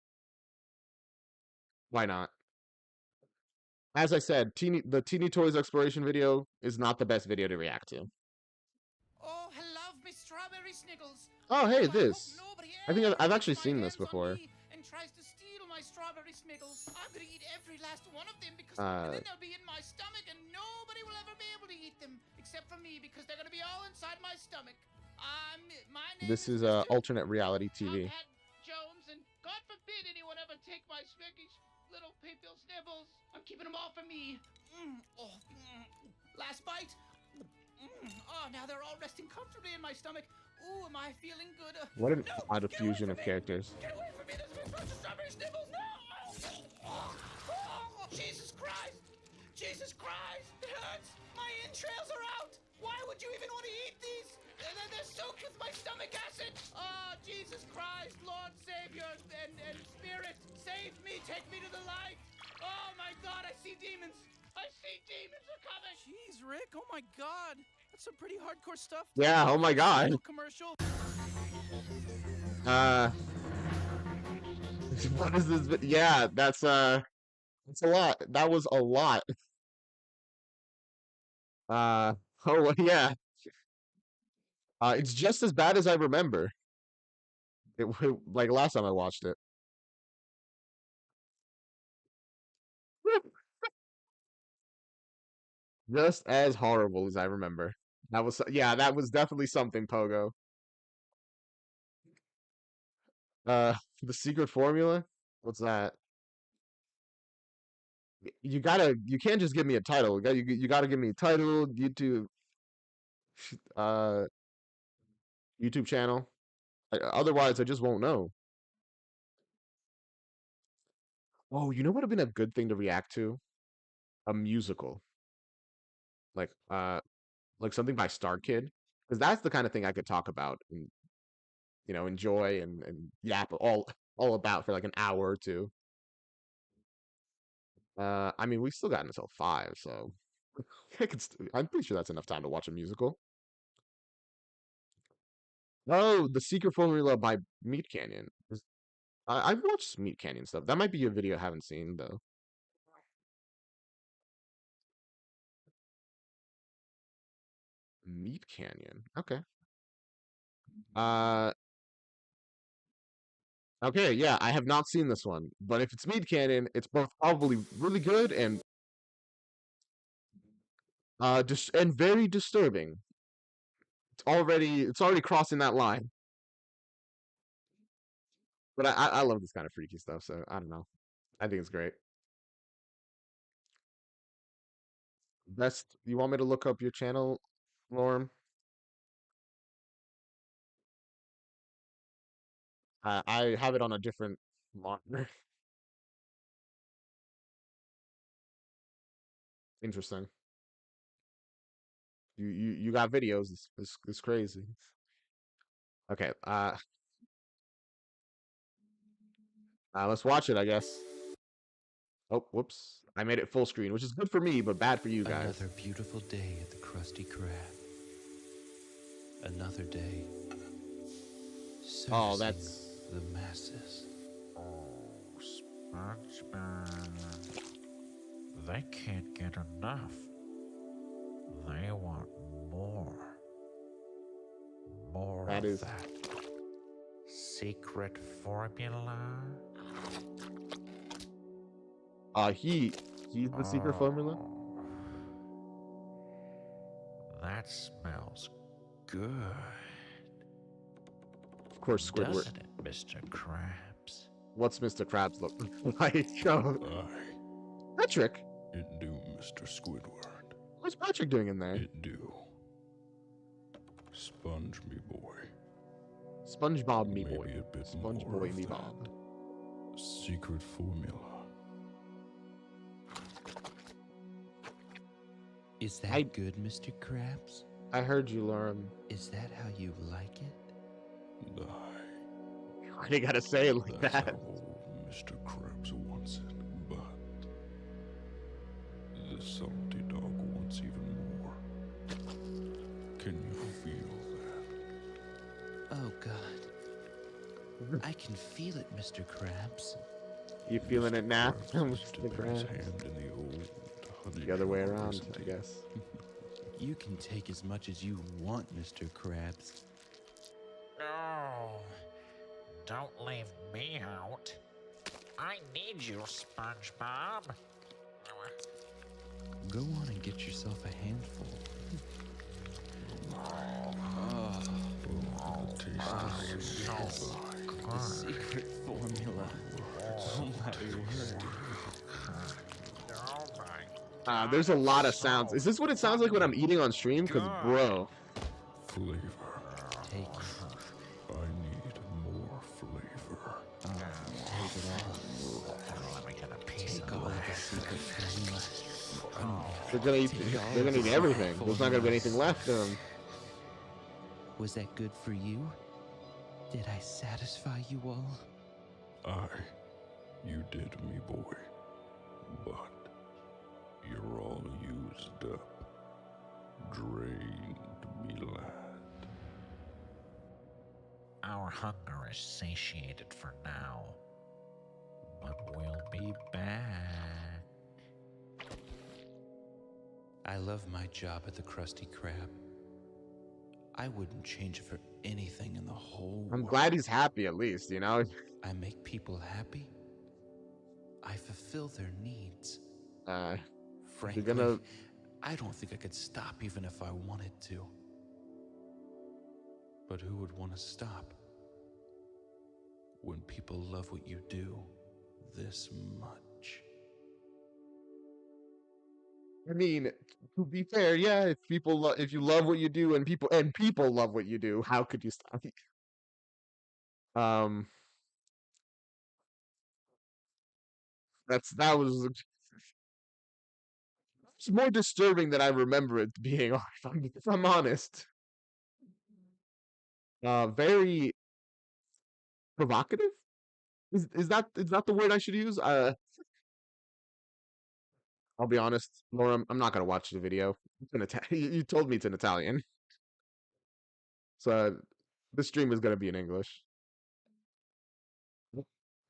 Why not? As I said, the Teeny Toys exploration video is not the best video to react to. Oh, hello, Miss Strawberry Snickles. Oh, hey, this. I think I've actually seen this before. And tries to steal my strawberry Snickles. I'm gonna eat every last one of them because then they'll be in my stomach and nobody will ever be able to eat them except for me because they're gonna be all inside my stomach. My name This is alternate reality TV. Jones, and God forbid anyone ever take my Smiggy's little pigtail snibbles. I'm keeping them all for me. Last bite. Oh, now they're all resting comfortably in my stomach. Ooh, am I feeling good? What an odd fusion of characters. Get away from me! There's a big bunch of strawberry snibbles! No! Oh, Jesus Christ! Jesus Christ! It hurts! My entrails are out! Why would you even want to eat these? They're soaked with my stomach acid! Oh, Jesus Christ! Lord Savior and Spirit! Save me! Take me to the light! Oh my God! I see demons! I see demons are coming! Jeez, Rick! Oh my God! That's some pretty hardcore stuff. Yeah, oh my God. Commercial. What is this? Yeah, that's a lot. That was a lot. Oh yeah. It's just as bad as I remember. Like last time I watched it. Just as horrible as I remember. That was that was definitely something, Pogo. The secret formula? What's that? You can't just give me a title. You gotta give me a title, uh YouTube channel. Otherwise I just won't know. Oh, you know what would have been a good thing to react to? A musical. Like something by StarKid. Because that's the kind of thing I could talk about and enjoy and yap all about for like an hour or two. I mean, we've still got until 5, so I'm pretty sure that's enough time to watch a musical. Oh, The Secret Formula by MeatCanyon. I've watched MeatCanyon stuff. That might be a video I haven't seen though. MeatCanyon. Okay. Uh, okay, yeah, I have not seen this one, but if it's MeatCanyon, it's both probably really good and just and very disturbing. It's already crossing that line. But I love this kind of freaky stuff, so I don't know. I think it's great. You want me to look up your channel, Lauren? I have it on a different monitor. Interesting. You got videos. It's crazy. Okay. Let's watch it, I guess. Oh, whoops. I made it full screen, which is good for me, but bad for you guys. Another beautiful day at the Krusty Krab. Another day. Oh, that's the masses. Oh, SpongeBob. They can't get enough. They want more. More that of that secret formula. He's the secret formula. That smells good. Of course, Squidward. Doesn't it, Mr. Krabs? What's Mr. Krabs look like? Patrick. It do, Mr. Squidward. What's Patrick doing in there? It do. Sponge me boy. SpongeBob me boy. Maybe a bit Sponge more boy of me that Bob. Secret formula. Is that good, Mr. Krabs? I heard you, Lauren. Is that how you like it? Why do you gotta say it like That's that? how old Mr. Krabs wants it, but the salty dog wants even more. Can you feel that? Oh, God. I can feel it, Mr. Krabs. You feeling it now, Mr. His Krabs? hand in the old honey The other way jar, around, isn't I he? guess. You can take as much as you want, Mr. Krabs. No, don't leave me out. I need you, SpongeBob. Go on and get yourself a handful. The secret formula. Oh my word. There's a lot of sounds. Is this what it sounds like when I'm eating on stream? Because, bro. Flavor. Take I need more flavor. Take it all. Let me get a piece Take of all that. the secret formula. They're gonna eat everything. There's not gonna be anything left of them. Was that good for you? Did I satisfy you all? You did me, boy. But you're all used up. Drained me, lad. Our hunger is satiated for now, but we'll be back. I love my job at the Krusty Krab. I wouldn't change it for anything in the whole I'm world. glad he's happy at least, you know? I make people happy. I fulfill their needs. You're Frankly, gonna... I don't think I could stop even if I wanted to. But who would want to stop when people love what you do this much? I mean, to be fair, yeah, if you love what you do and people love what you do, how could you stop? Um, that was it's more disturbing than I remember it being. If I'm honest, very provocative. Is that the word I should use? I'll be honest, Laura, I'm not gonna watch the video. It's in you told me it's in Italian, so the stream is gonna be in English.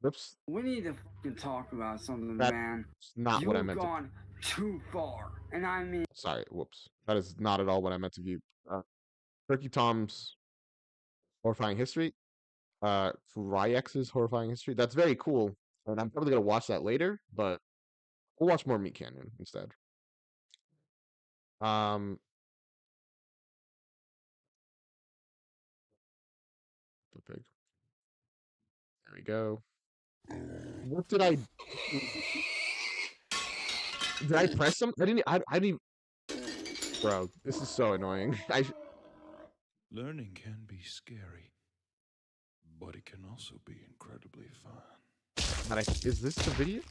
Oops. We need to fucking talk about something, That's man. not what I You've meant to. gone too far, and I mean. Sorry, whoops. That is not at all what I meant to view. Turkey Tom's horrifying history. Ryex's horrifying history. That's very cool, and I'm probably gonna watch that later. But we'll watch more MeatCanyon instead. The pig. There we go. What did I? Did I press them? I didn't. Bro, this is so annoying. Learning can be scary, but it can also be incredibly fun. Is this the video?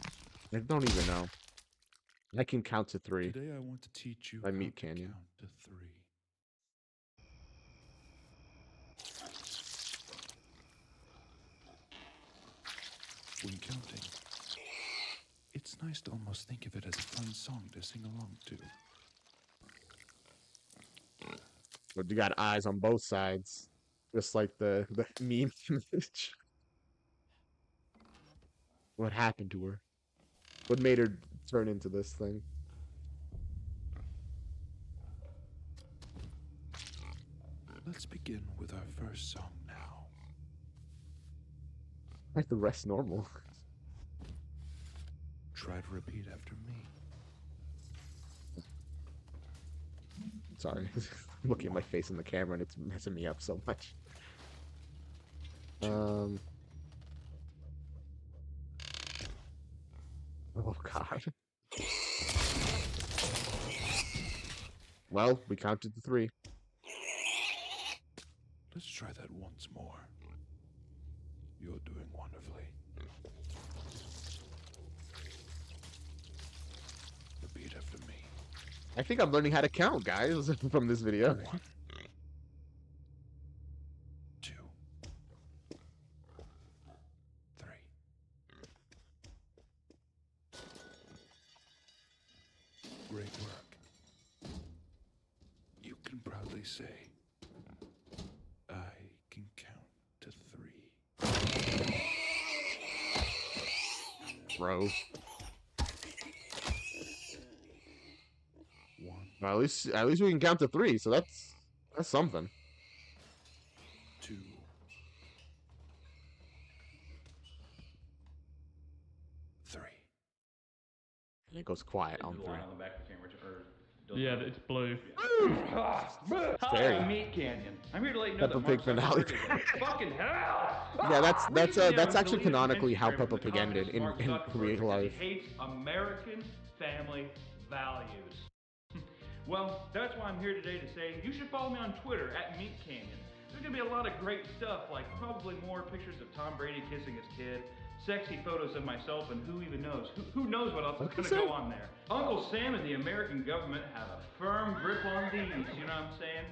I don't even know. I can count to 3. Today I want to teach you by how to MeatCanyon. count to 3. When counting, it's nice to almost think of it as a fun song to sing along to. But you got eyes on both sides, just like the meme image. What happened to her? What made her turn into this thing? Let's begin with our first song now. Like the rest normal. Try to repeat after me. Sorry, I'm looking at my face in the camera and it's messing me up so much. Oh God. Well, we counted to 3. Let's try that once more. You're doing wonderfully. Repeat after me. I think I'm learning how to count, guys, from this video. 1, 2, 3. Great work. You can proudly say, I can count to 3. Bro. Well, at least we can count to 3, so that's something. 2. 3. And it goes quiet on 3. Yeah, it's blue. Hi, MeatCanyon. I'm here to let you know Peppa that Pig finale. fucking hell. Yeah, that's actually canonically how Peppa Pig ended in real life. He hates American family values. Well, that's why I'm here today to say you should follow me on Twitter at MeatCanyon. There's gonna be a lot of great stuff, like probably more pictures of Tom Brady kissing his kid, sexy photos of myself, and who even knows? Who knows what else is gonna go on there? Uncle Sam and the American government have a firm grip on these, you know what I'm saying?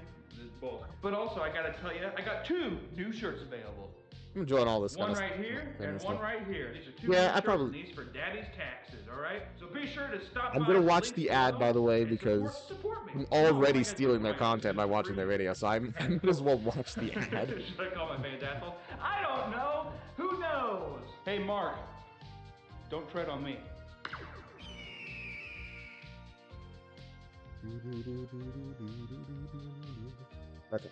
But also, I gotta tell you, I got 2 new shirts available. I'm enjoying all this One kind of right here and one right here. These are 2 Yeah, new I shirts, probably. and these for Daddy's taxes, all right? So be sure to stop I'm by gonna the watch link the ad, by the way, because support me. I'm already stealing their content by watching their video, so I might as well watch the ad. Should I call my fans assholes? I don't know. Who knows? Hey, Mark. Don't tread on me. Okay.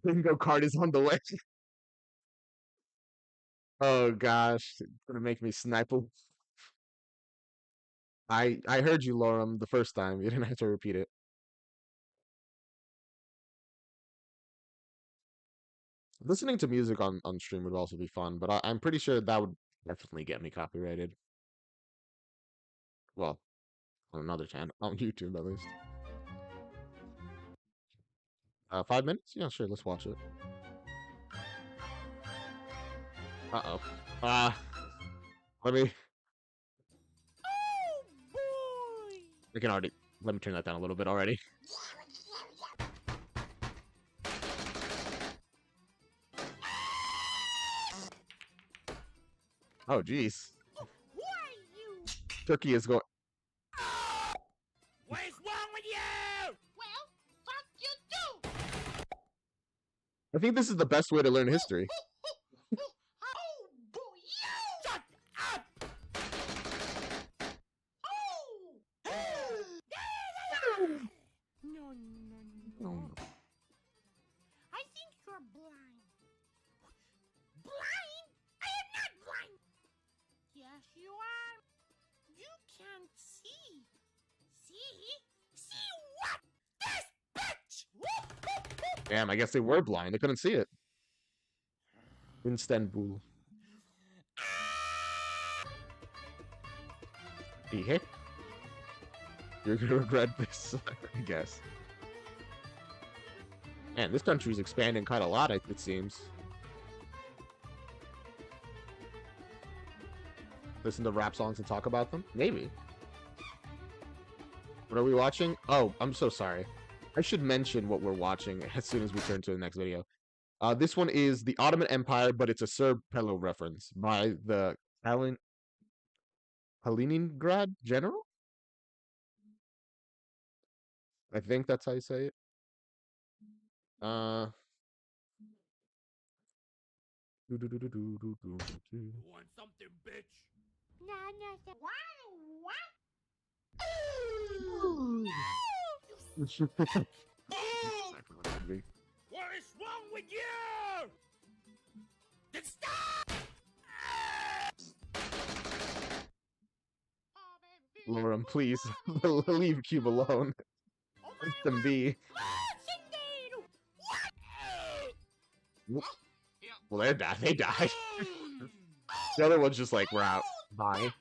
Bingo card is on the way. Oh gosh, it's gonna make me snipe. I heard you, Lorem, the first time. You didn't have to repeat it. Listening to music on stream would also be fun, but I'm pretty sure that would definitely get me copyrighted. Well, on another channel, on YouTube at least. 5 minutes? Yeah, sure. Let's watch it. Uh-oh. Let me. Oh boy! We can already. Let me turn that down a little bit already. Oh, jeez. Turkey is going. What's wrong with you? Well, fuck you too. I think this is the best way to learn history. Oh boy, you! Shut up! Oh! No. I think you're blind. Blind? I am not blind. Yes, you are. You can't see. See what? This bitch! Damn, I guess they were blind. They couldn't see it. Istanbul. Hey, you're gonna regret this, I guess. Man, this country's expanding quite a lot, it seems. Listen to rap songs and talk about them? Maybe. What are we watching? Oh, I'm so sorry. I should mention what we're watching as soon as we turn to the next video. This one is the Ottoman Empire, but it's a Serb Pello reference by the Kaliningrad general? I think that's how you say it. You want something, bitch? No. What is wrong with you? Then stop! Lauren, please leave Cube alone. Let them be. Well, they died. The other one's just like, we're out. Bye.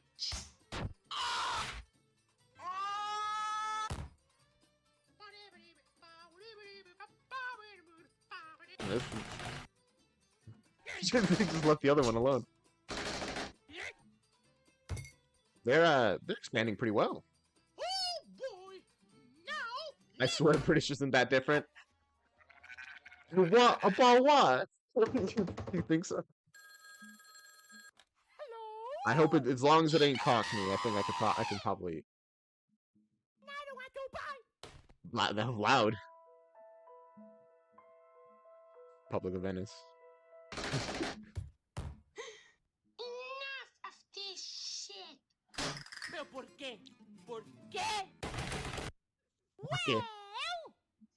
Just left the other one alone. They're expanding pretty well. Oh boy! Now I swear British isn't that different. What about what? You think so? Hello? I hope it, as long as it ain't Cockney, I think I can probably. That loud. Public of Venice. Enough of this shit. Pero ¿por qué? ¿Por qué? Well,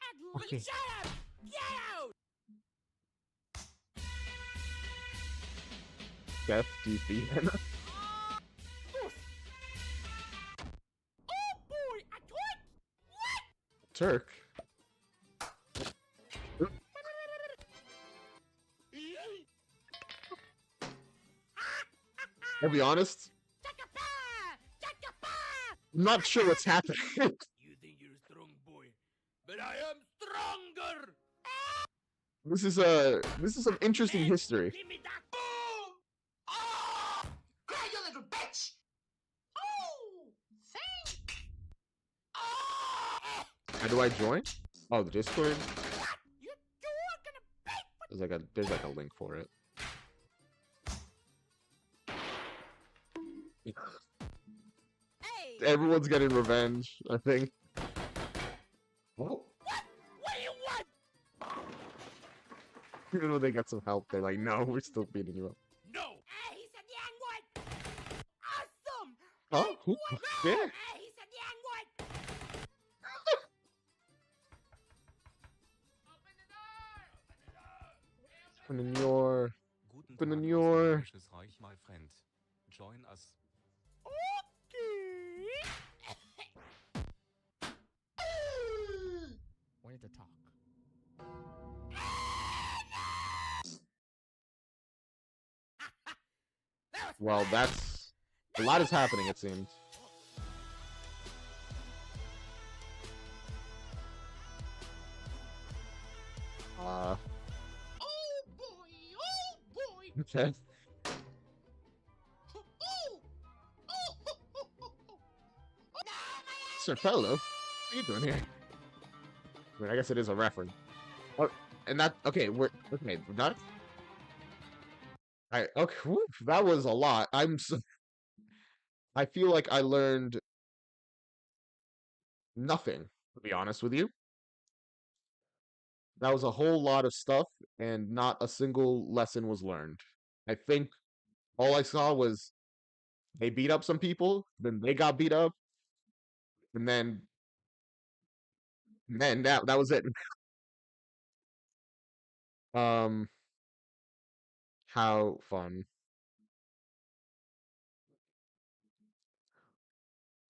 at least shut up. Get out. Death, DC. Oh boy, a twit? What? Turk. I'll be honest. I'm not sure what's happening. You think you're a strong boy, but I am stronger. This is some interesting history. Give me that boom! Oh! Cry, you little bitch! Oh! Thanks! Oh! How do I join? Oh, the Discord. You're gonna bake There's like a link for it. Hey! Everyone's getting revenge, I think. Oh. What do you want? Even when they get some help, they're like, no, we're still beating you up. No! He said the N-word! Awesome! Oh, who? Yeah. He said the N-word! Open in your. My friend. Join us. Okay! We need to talk. Well, that's a lot is happening, it seems. Oh boy! Oh boy! Okay. Sir Fellow, what are you doing here? I mean, I guess it is a reference. Oh, and that okay. We're done. Okay. Whew, that was a lot. I feel like I learned nothing, to be honest with you. That was a whole lot of stuff, and not a single lesson was learned. I think all I saw was they beat up some people, then they got beat up, and then that was it. Um, how fun.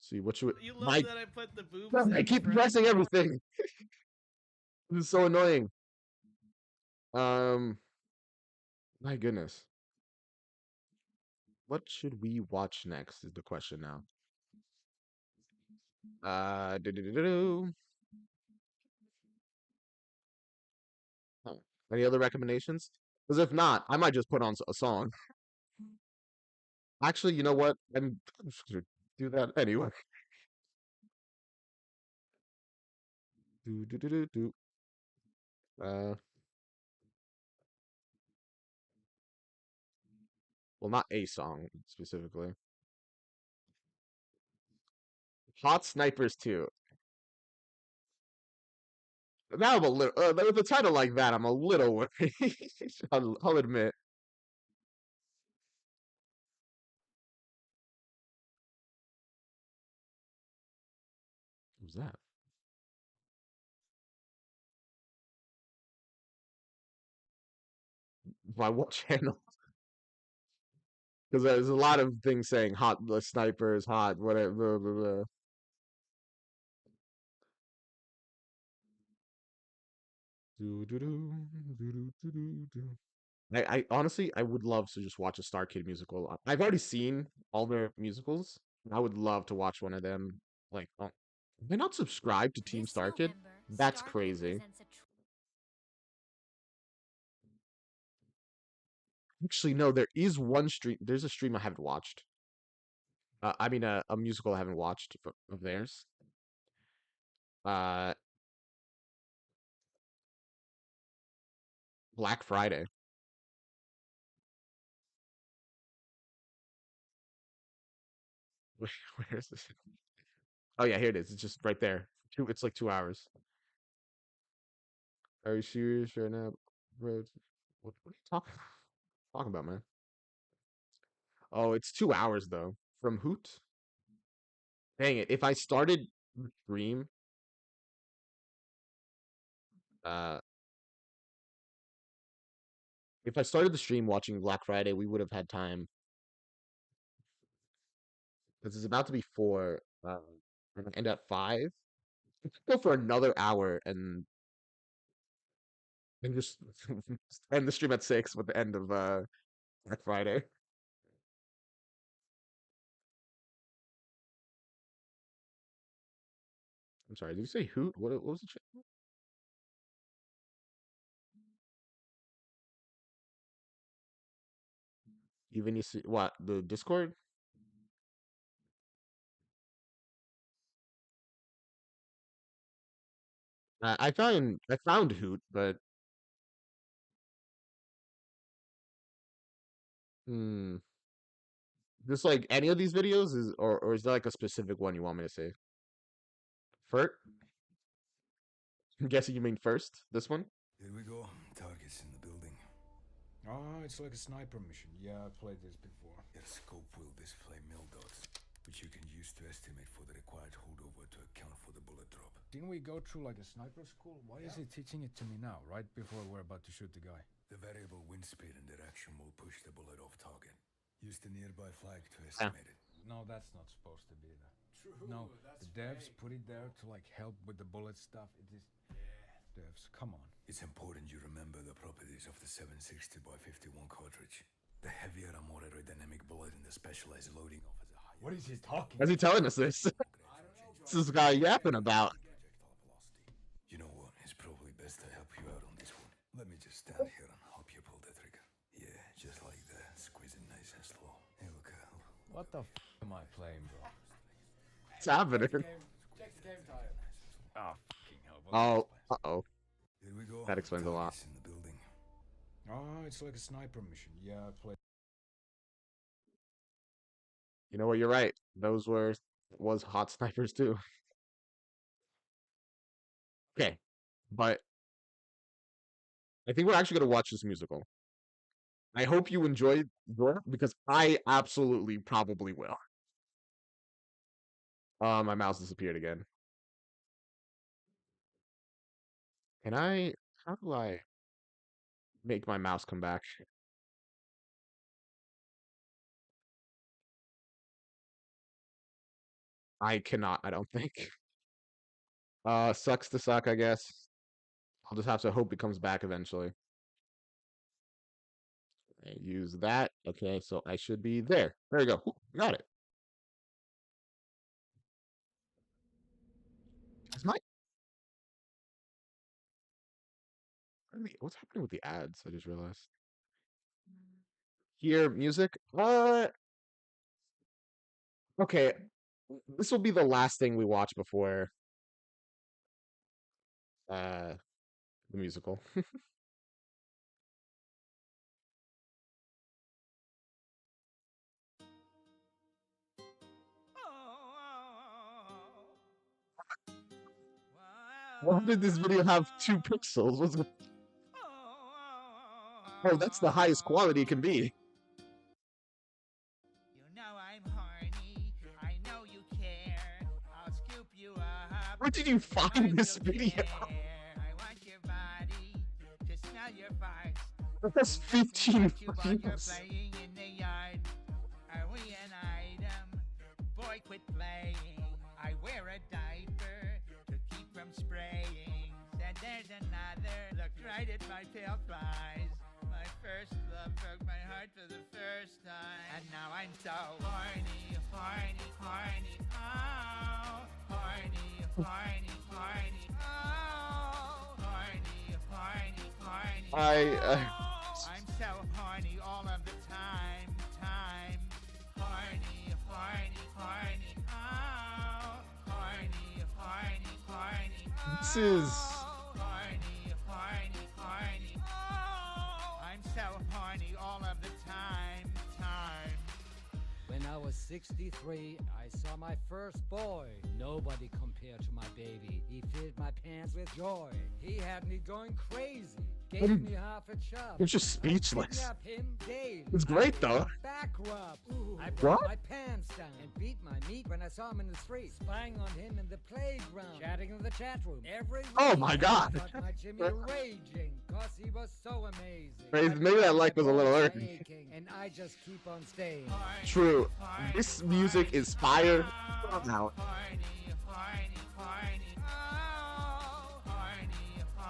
See what you You love my that I put the boobs. I keep pressing everything. This is so annoying. My goodness. What should we watch next is the question now. Do-do-do-do-do. Huh. Any other recommendations? Because if not, I might just put on a song. Actually, you know what? I'm just gonna do that anyway. Do. Well, not a song specifically. Hot Snipers 2. Now I'm a little with a title like that, I'm a little worried. I'll admit. Who's that? By what channel? Because there's a lot of things saying hot snipers, hot whatever. Blah, blah, blah. I honestly I would love to just watch a StarKid musical. I've already seen all their musicals. I would love to watch one of them. Like, oh, am I not subscribed to Team StarKid? That's crazy. Actually, no, there is one stream. There's a stream I haven't watched. I mean, a musical I haven't watched of theirs. Uh, Black Friday. Where is this? Oh yeah, here it is. It's just right there. It's like 2 hours. Are you serious right now, bro? What are you talking about, man? Oh, it's 2 hours though. From Hoot? Dang it. If I started the stream, uh if I started the stream watching Black Friday, we would have had time. Because it's about to be 4, and end at 5. Go for another hour and just end the stream at 6 with the end of Black Friday. I'm sorry, did you say Hoot? What was the channel? Even you see what the Discord? I found Hoot, but hmm, just like any of these videos is or is there like a specific one you want me to say? Furt? I'm guessing you mean first. This one? Here we go. Targets in the building. Oh, it's like a sniper mission. Yeah, I've played this before. Your scope will display mil dots, which you can use to estimate for the required holdover to account for the bullet drop. Didn't we go through like a sniper school? Why is he teaching it to me now, right before we're about to shoot the guy? The variable wind speed and direction will push the bullet off target. Use the nearby flag to estimate it. No, that's not supposed to be there. No, the devs put it there to like help with the bullet stuff. It is devs. Come on. It's important you remember the properties of the 760 by 51 cartridge. The heavier and more aerodynamic bullet in the specialized loading offers a higher. What is he talking? Why is he telling us this? What's this guy yapping about? You know what? It's probably best to help you out on this one. Let me just stand here and help you pull the trigger. Yeah, just like that. Squeeze it nice and slow. Hey, look out. What the am I playing, bro? What's happening? Check the game tire. Oh, fucking hell. Oh, uh-oh. Here we go. That explains a lot. In the building. Oh, it's like a sniper mission. Yeah, I played. You know what? You're right. Those was hot snipers too. Okay, but I think we're actually gonna watch this musical. I hope you enjoyed it because I absolutely probably will. My mouse disappeared again. How do I make my mouse come back? I cannot, I don't think. Sucks to suck, I guess. I'll just have to hope it comes back eventually. I use that. Okay, so I should be there. There you go. Ooh, got it. Is my what's happening with the ads? I just realized. Here, music. Okay. This will be the last thing we watch before the musical. Why did this video have 2 pixels? What's it? Oh, that's the highest quality it can be. You know I'm horny. I know you care. I'll scoop you up. Where did you find this video? I want your body to smell your farts. That's 15 views. views. In the yard. Are we an item? Boy, quit playing. I wear a diaper to keep from spraying. Said there's another. Looked right at my tail flies. My first love broke my heart for the first time. And now I'm so horny, horny, horny. Oh, horny, horny, horny. Oh, horny, horny, horny. I'm so horny all of the time. Horny, horny, horny. Oh, horny, horny, horny. This is Horny, horny, horny. I'm so horny all of the time. When I was 63, I saw my first boy. Nobody compared to my baby. He filled my pants with joy. He had me going crazy. Gave me half a chub. You're just speechless. Him daily. It's great though. Back rub. I What? brought my pants down and beat my meat when I saw him in the street. Spying on him in the playground. Chatting in the chat room. Every Oh week, my God. I got my Jimmy raging. Cause he was so amazing. Maybe that like was a little early. And I just keep on staying. True. This music is fire. Out.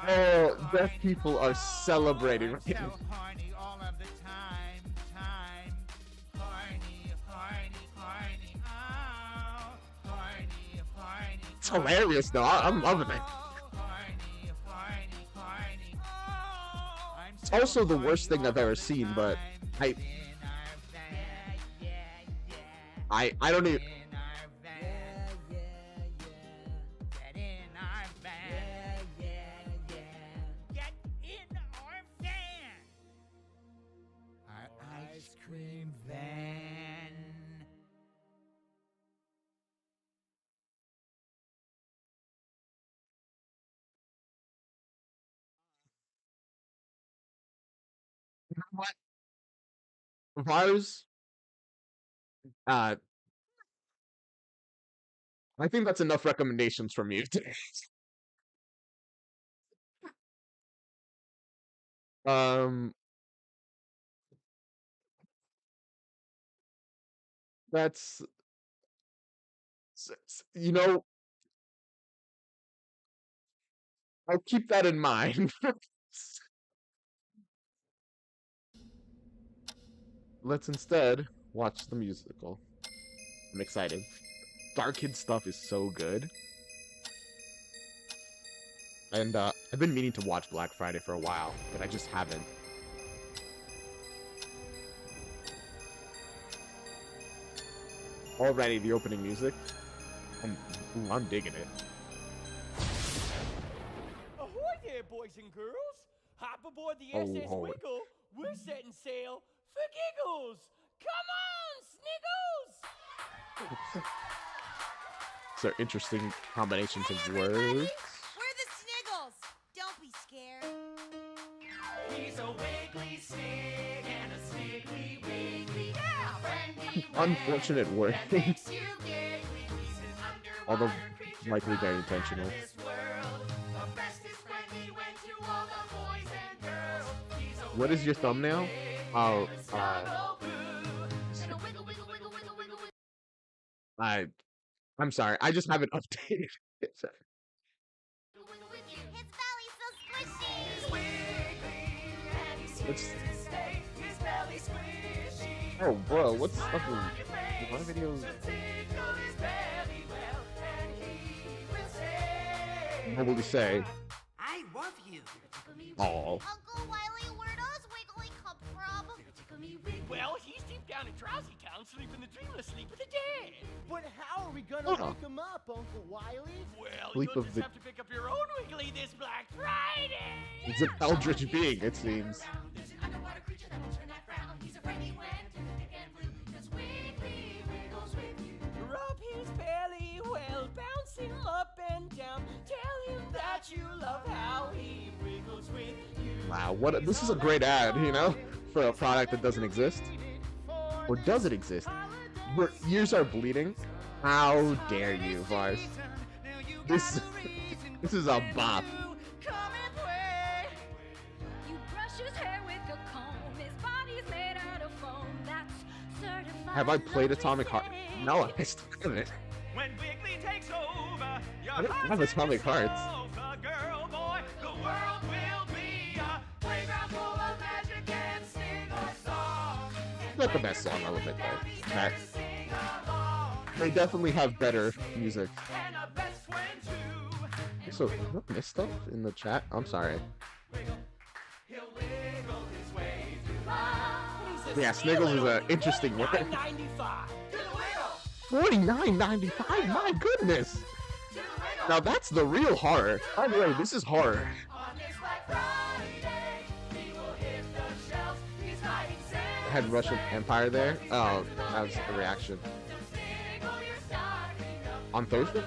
Oh, deaf people are celebrating right now. Horny all of the time. Horny, horny, horny. Oh, horny, horny. It's hilarious though. I'm loving it. Horny, horny, horny. It's also the worst thing I've ever seen, but I don't even. Get in our van. Get in our van. Our ice cream van. You know what? Vars, I think that's enough recommendations from you today. That's You know, I'll keep that in mind. Let's instead watch the musical. I'm excited. StarKid stuff is so good. And I've been meaning to watch Black Friday for a while, but I just haven't. Already, the opening music, I'm digging it. Ahoy there, boys and girls! Hop aboard the SS Wiggle. We're setting sail for giggles. Come on, Sniggles! These are interesting combinations of words. We're the Sniggles. Don't be scared. He's a wiggly snig and a sniggly wiggly. Unfortunate word. Although likely very intentional. What is your thumbnail? Oh, I'm sorry. I just haven't updated it. His belly's so squishy. Oh, bro, what's fucking my videos? What will we say? I love you. Oh. Uncle Wiley, where does Wiggly come from? Well, he's deep down in Drowsy Town, sleeping the dreamless sleep of the dead. But how are we gonna wake him up, Uncle Wiley? Well, Sleep you'll of just the... have to pick up your own Wiggly this Black Friday. It's an eldritch being, it seems. Rub his belly well, bounce him up and down. Tell him that you love how he wiggles with you. Wow, what? This is a great ad, you know, for a product that doesn't exist. Or does it exist? Your ears are bleeding. How dare you, Vars? This is a bop. Have I played Atomic Heart? No, I still haven't. When Wiggly takes over, your I don't have Atomic Hearts. girl, boy, the world will be a playground full of magic and sing-a-song. Not the best song, I'll admit though. That they definitely have better music. So, did I miss stuff in the chat? I'm sorry. Yeah, Sniggles is an interesting word. $49.95. My goodness. Now that's the real horror. By the way, this is horror. Had Russian Empire there. Oh, that was the reaction. On Thursday?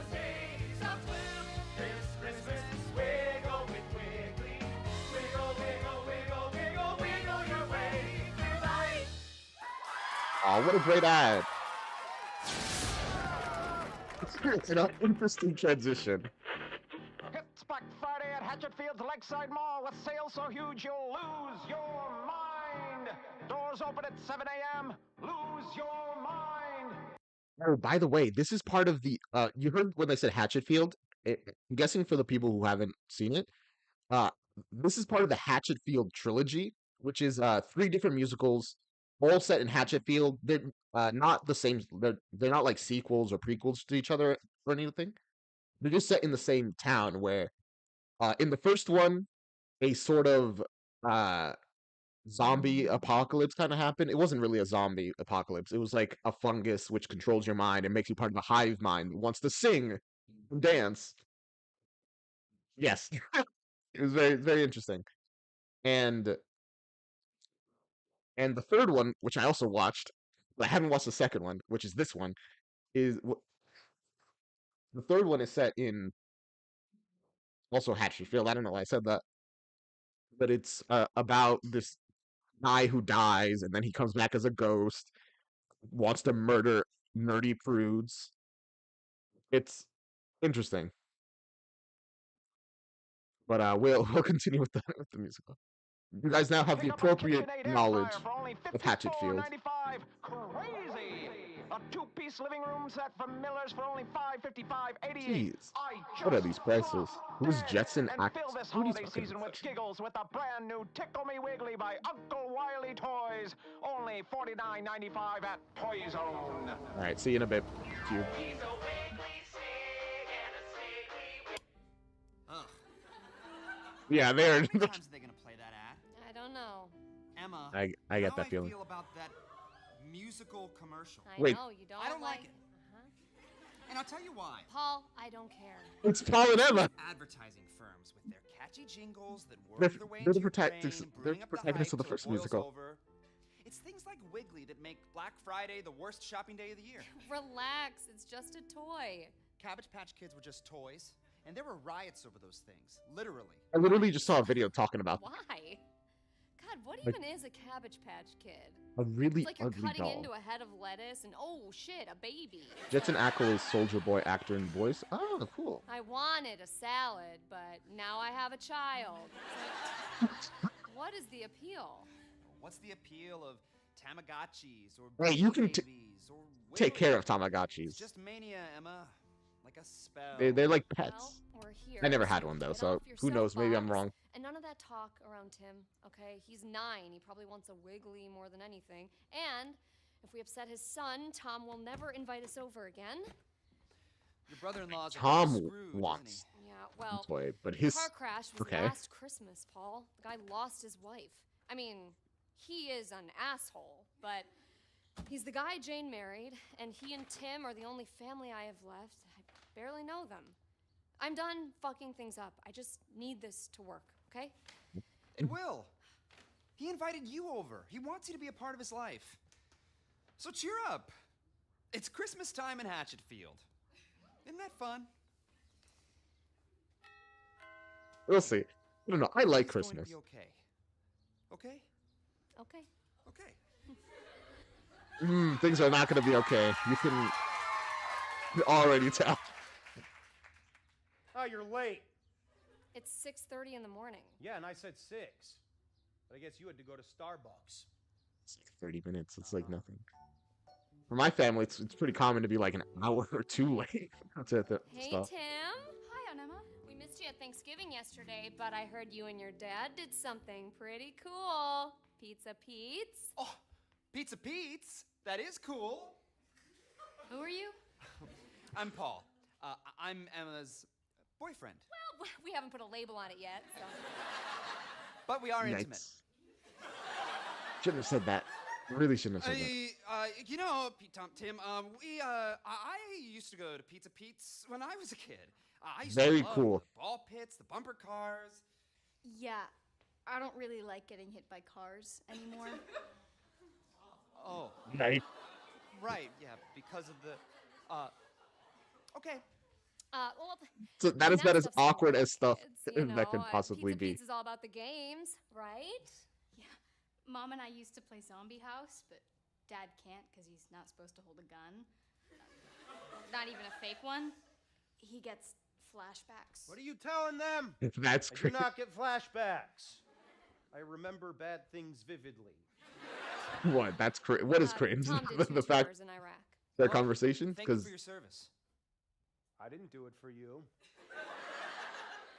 Oh, what a great ad. It's an interesting transition. It's Black Friday at Hatchetfield's Lakeside Mall with sales so huge you'll lose your mind. Doors open at 7 a.m. Lose your mind. Oh, by the way, this is part of the, you heard when they said Hatchetfield? I'm guessing for the people who haven't seen it, this is part of the Hatchetfield trilogy, which is 3 different musicals, all set in Hatchetfield. They're not the same, they're not like sequels or prequels to each other or anything. They're just set in the same town where, in the first one, a sort of zombie apocalypse kind of happened. It wasn't really a zombie apocalypse. It was like a fungus which controls your mind and makes you part of a hive mind that wants to sing and dance. Yes. It was very, very interesting. And the third one, which I also watched, but I haven't watched the second one, which is this one, is the third one is set in also Hatchetfield. I don't know why I said that, but it's about this guy who dies and then he comes back as a ghost, wants to murder nerdy prudes. It's interesting, but we'll continue with the musical. You guys now have the appropriate knowledge of Hatchetfield. Crazy! A two-piece living room set from Miller's for only $555.88. Jeez. I What are just these prices? Who's dead. Jetson And fill this holiday fucking season with giggles with a brand new Tickle Me Wiggly by Uncle Wiley Toys. Only $49.95 at Toy Zone. All right, see you in a bit. Q. Ugh. Yeah, there. How many times are they gonna play that ad? I don't know. Emma, I get that feeling. How I feel about that musical commercial. I Wait. know you don't. I don't like it. And I'll tell you why. Paul, I don't care. It's Paul and Emma. Advertising firms with their catchy jingles that work their way They're into the your brain, they're brewing up protagonists of the hype till it first boils musical. over. It's things like Wiggly that make Black Friday the worst shopping day of the year. Relax, it's just a toy. Cabbage Patch Kids were just toys, and there were riots over those things, literally. I literally just saw a video talking about Why? God, what Like- even is a Cabbage Patch Kid? a really It's like you're ugly cutting doll. into a head of lettuce and oh shit, a baby. Jetson Ackle is Soldier Boy actor and voice. Oh, cool. I wanted a salad, but now I have a child. What is the appeal? What's the appeal of Tamagotchis or Hey, you can babies or take care of It's Tamagotchis. just mania, Emma. Like a spell. They're like pets. Well, we're here. I never so had one though, get so off your who knows? Maybe I'm soapbox. wrong. And none of that talk around Tim, okay? He's 9. He probably wants a Wiggly more than anything. And if we upset his son, Tom will never invite us over again. Your brother-in-law's Tom screwed, wants Yeah, well, toy, but the his car crash was okay. last Christmas, Paul. The guy lost his wife. I mean, he is an asshole, but he's the guy Jane married, and he and Tim are the only family I have left. I barely know them. I'm done fucking things up. I just need this to work, okay? It will. He invited you over. He wants you to be a part of his life. So cheer up. It's Christmas time in Hatchetfield. Isn't that fun? We'll see. I don't know. I like It's going to Christmas. be okay. Okay? Okay. Okay. Things are not going to be okay. You can already tell. Oh, you're late. It's 6:30 in the morning. Yeah, and I said 6. But I guess you had to go to Starbucks. It's like 30 minutes. It's like nothing. For my family, it's pretty common to be like an hour or two late. That's it. Hey, Stuff. Tim. Hi, Anema. We missed you at Thanksgiving yesterday, but I heard you and your dad did something pretty cool. Pizza Pete's. Oh, Pizza Pete's? That is cool. Who are you? I'm Paul. I'm Emma's boyfriend. Well, we haven't put a label on it yet, so. But we are intimate. Yikes. Shouldn't have said that. Really shouldn't have said that. You know, Tim, I used to go to Pizza Pete's when I was a kid. I used Very to love cool. The ball pits, the bumper cars. Yeah, I don't really like getting hit by cars anymore. Oh. Nice. Right, yeah, because of the, okay. Well, So that is about as stuff's all awkward right as stuff kids, you that could know, possibly Pizza be. Pete's is all about the games, right? Yeah, Mom and I used to play Zombie House, but Dad can't because he's not supposed to hold a gun. Not even a fake one. He gets flashbacks. What are you telling them? That's I do great. not get flashbacks. I remember bad things vividly. What? That's what is cringe? Tom did The some fact tours in Iraq. their conversations Thank you because for your service. I didn't do it for you.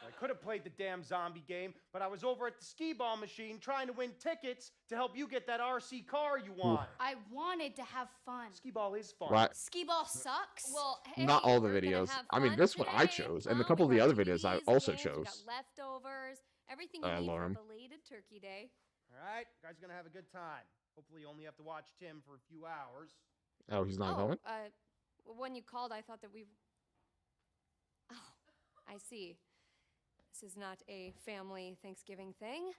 I could have played the damn zombie game, but I was over at the skee-ball machine trying to win tickets to help you get that RC car you want. I wanted to have fun. Skee-ball is fun. Right. Skee-ball sucks. Well, hey, not all the we're gonna videos. have I mean, fun this one I today, chose, and a huh? couple of We the other got videos I TVs, also games, we chose. got leftovers, everything you need Lauren. for belated Turkey Day. All right, you guys are gonna have a good time. Hopefully, you only have to watch Tim for a few hours. Oh, he's not going. When you called, I thought that we. Oh, I see. This is not a family Thanksgiving thing.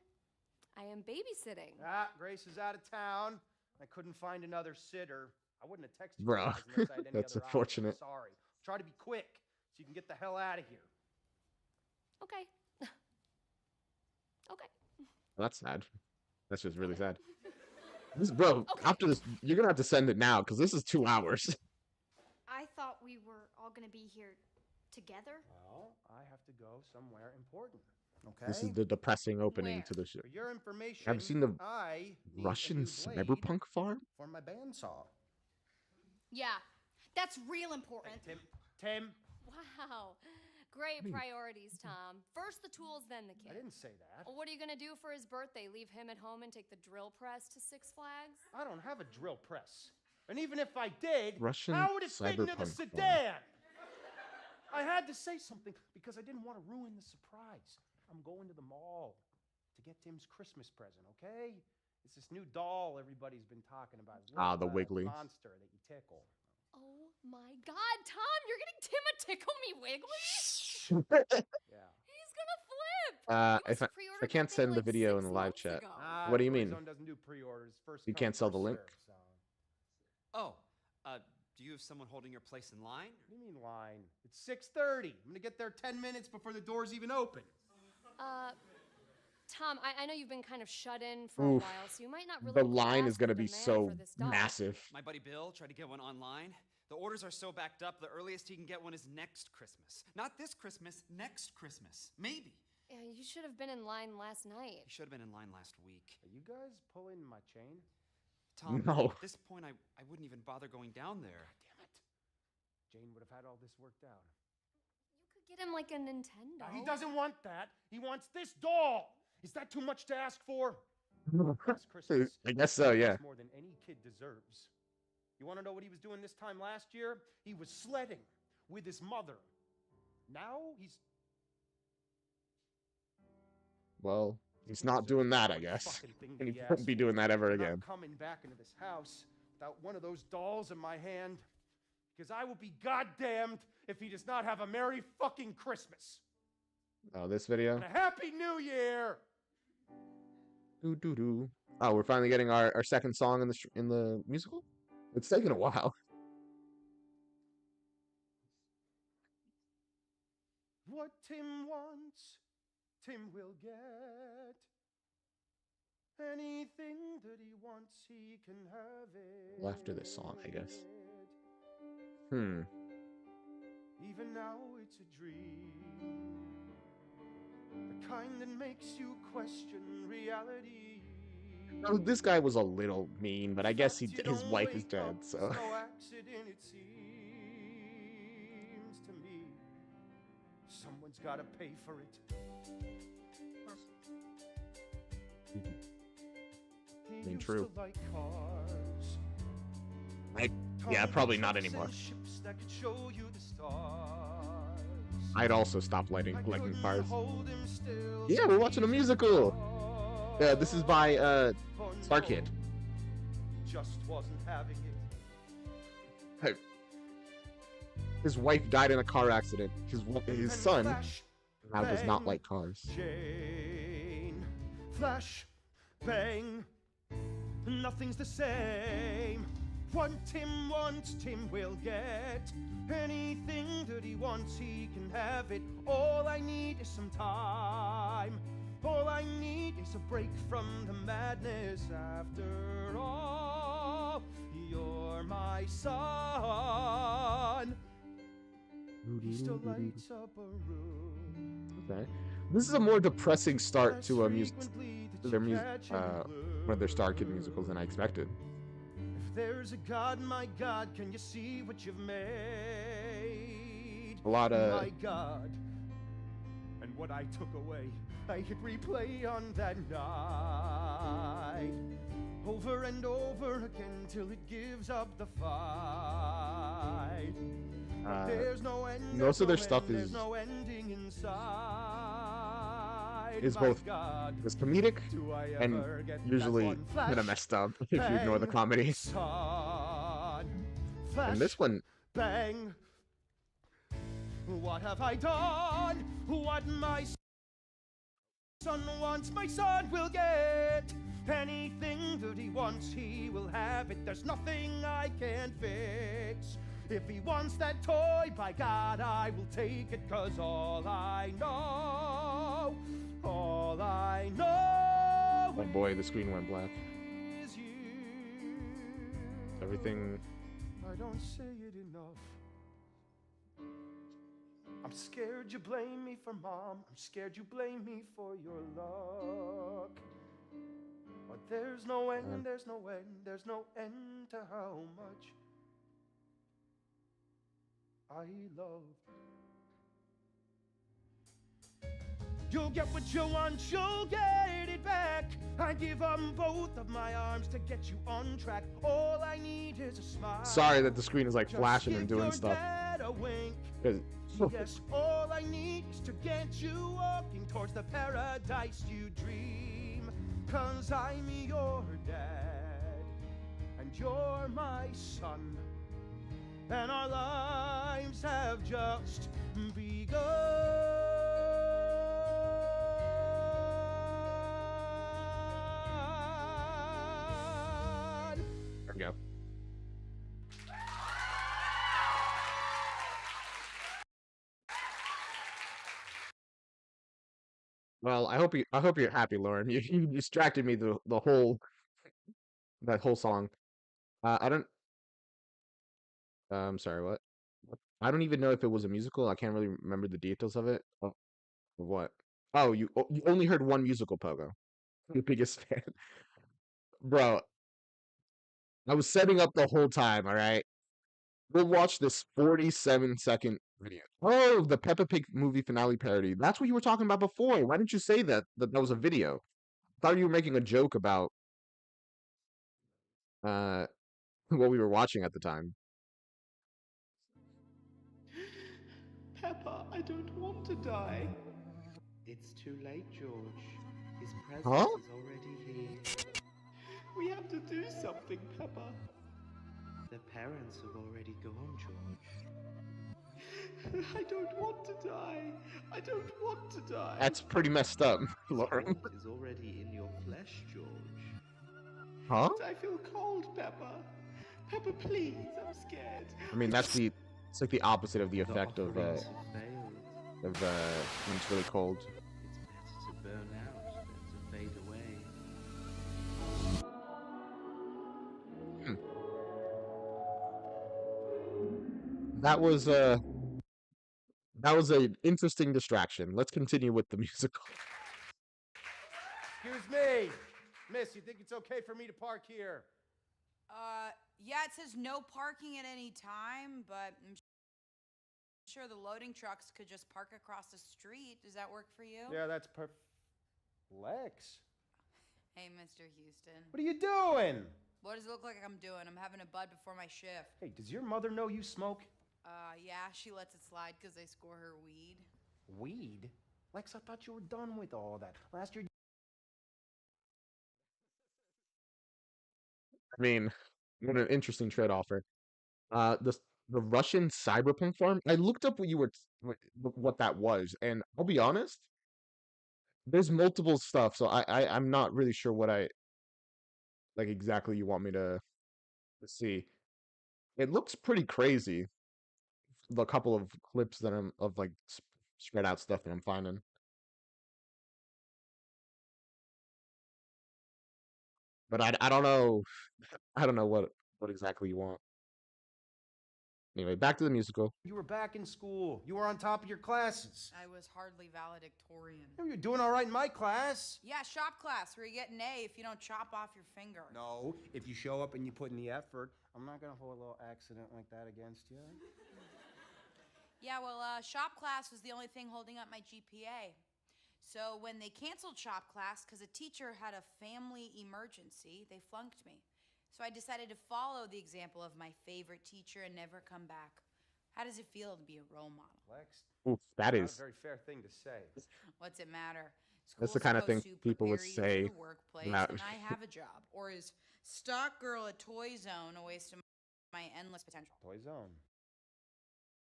I am babysitting. Ah, Grace is out of town. I couldn't find another sitter. I wouldn't have texted you Bro, guys unless I had any that's other unfortunate. option. Sorry. Try to be quick so you can get the hell out of here. Okay. Okay. That's sad. That's just really sad. Bro, after this, you're gonna have to send it now because this is 2 hours. I thought we were all gonna be here together. Well, I have to go somewhere important. Okay. This is the depressing opening Where? to the show. For your information, Have you seen the I need a Russian new blade cyberpunk farm? for my bandsaw. Yeah, that's real important. Hey, Tim. Wow. Great priorities, Tom. First the tools, then the kids. I didn't say that. Well, what are you going to do for his birthday? Leave him at home and take the drill press to Six Flags? I don't have a drill press. And even if I did, Russian how would it fit into the cyberpunk sedan? I had to say something because I didn't want to ruin the surprise. I'm going to the mall to get Tim's Christmas present, okay? It's this new doll everybody's been talking about. The Wiggly Monster that you tickle. Oh my God, Tom, you're getting Tim a Tickle Me Wiggly? Yeah. He's gonna flip. If I can't send the video in the live chat, what do you mean? Doesn't do pre-orders. First You come, can't sell the first link? serve, so. Oh, do you have someone holding your place in line? What do you mean line? It's 6:30. I'm gonna get there 10 minutes before the doors even open. Tom, I know you've been kind of shut in for a Oof. while, so you might not really. The line is going to be so massive. My buddy Bill tried to get one online. The orders are so backed up, the earliest he can get one is next Christmas. Not this Christmas, next Christmas. Maybe. Yeah, you should have been in line last night. He should have been in line last week. Are you guys pulling my chain? Tom, No. at this point, I wouldn't even bother going down there. Damn it. Jane would have had all this worked out. You could get him like a Nintendo. He doesn't want that. He wants this doll. Is that too much to ask for? Last Christmas, I guess so, yeah. that's more than any kid deserves. You want to know what he was doing this time last year? He was sledding with his mother. Now he's... Well, he's not doing that, I guess. And he won't be doing that ever I'm not again. coming back into this house without one of those dolls in my hand, because I will be goddamned if he does not have a Merry fucking Christmas. Oh, this video? And a Happy New Year! Doo-doo-doo. Oh, we're finally getting our second song in the musical? It's taken a while. What Tim wants, Tim will get. Anything that he wants, he can have it. Well, after this song, I guess. Even now it's a dream. The kind that makes you question reality. Oh, this guy was a little mean, but I guess his wife is dead, so. No accident, it seems to me. Someone's gotta pay for it. I mean, true. Like cars. Yeah, probably not anymore. Ships that could show you the stars. I'd also stop liking cars. Yeah, we're watching a musical. Yeah, this is by StarKid. Just wasn't having it. His wife died in a car accident. His son now does not like cars. Jane, flash, bang, nothing's the same. What Tim wants, Tim will get. Anything that he wants, he can have it. All I need is some time. All I need is a break from the madness. After all, you're my son. He still lights up a room. Okay. This is a more depressing start to a music, one of their StarKid musicals than I expected. If there's a God, my God, can you see what you've made? A lot of... My God. And what I took away, I hit replay on that night. Over and over again till it gives up the fight. There's no end, most of their stuff is no ending inside. both is comedic and usually kind of messed up if you ignore the comedy. And this one, bang. What have I done? What my son wants, my son will get. Anything that he wants, he will have it. There's nothing I can't fix. If he wants that toy, by God, I will take it. 'Cause all I know, oh boy, the screen went black. is you. Everything. I don't say it enough. I'm scared you blame me for mom. I'm scared you blame me for your luck. But there's no end, there's no end, there's no end to how much I love. You'll get what you want, you'll get it back. I give both of my arms to get you on track. All I need is a smile. Sorry that the screen is like flashing and doing stuff. Yes, all I need is to get you walking towards the paradise you dream. 'Cause I'm your dad, and you're my son. And our lives have just begun. There we go. Well, I hope you're happy, Lauren. You distracted me the whole that whole song. I don't. I'm sorry. What? I don't even know if it was a musical. I can't really remember the details of it. Of what? Oh, you only heard one musical, Pogo. Your biggest fan, bro. I was setting up the whole time. All right. We'll watch this 47-second video. Oh, the Peppa Pig movie finale parody. That's what you were talking about before. Why didn't you say that was a video? I thought you were making a joke about what we were watching at the time. Peppa, I don't want to die. It's too late, George. His presence Huh? is already here. We have to do something, Peppa. The parents have already gone, George. I don't want to die. I don't want to die. That's pretty messed up, Lauren. Warmth is already in your flesh, George. Huh? But I feel cold, Peppa. Peppa, please, I'm scared. I mean, it's like the opposite of the effect of when it's really cold. It's better to burn out than to fade away. That was an interesting distraction. Let's continue with the musical. Excuse me, miss, you think it's okay for me to park here? Yeah, it says no parking at any time, but I'm sure the loading trucks could just park across the street. Does that work for you? Yeah, that's perfect. Lex? Hey, Mr. Houston. What are you doing? What does it look like I'm doing? I'm having a bud before my shift. Hey, does your mother know you smoke? Yeah, she lets it slide because I score her weed. Weed? Lex, I thought you were done with all that. Last year... I mean, what an interesting trade offer. The Russian cyberpunk farm. I looked up what that was, and I'll be honest. There's multiple stuff, so I'm not really sure what I like exactly you want me to see. It looks pretty crazy. The couple of clips that I'm of like spread out stuff that I'm finding. But I don't know. I don't know what exactly you want. Anyway, back to the musical. You were back in school. You were on top of your classes. I was hardly valedictorian. You were doing all right in my class. Yeah, shop class, where you get an A if you don't chop off your finger. No, if you show up and you put in the effort, I'm not going to hold a little accident like that against you. Yeah, well, shop class was the only thing holding up my GPA. So when they canceled shop class because a teacher had a family emergency, they flunked me. So I decided to follow the example of my favorite teacher and never come back. How does it feel to be a role model? Lex, oof, that is is not a very fair thing to say. What's it matter? That's the kind of thing people would say. The workplace, and I have a job. Or is stock girl at Toy Zone a waste of my endless potential? Toy Zone.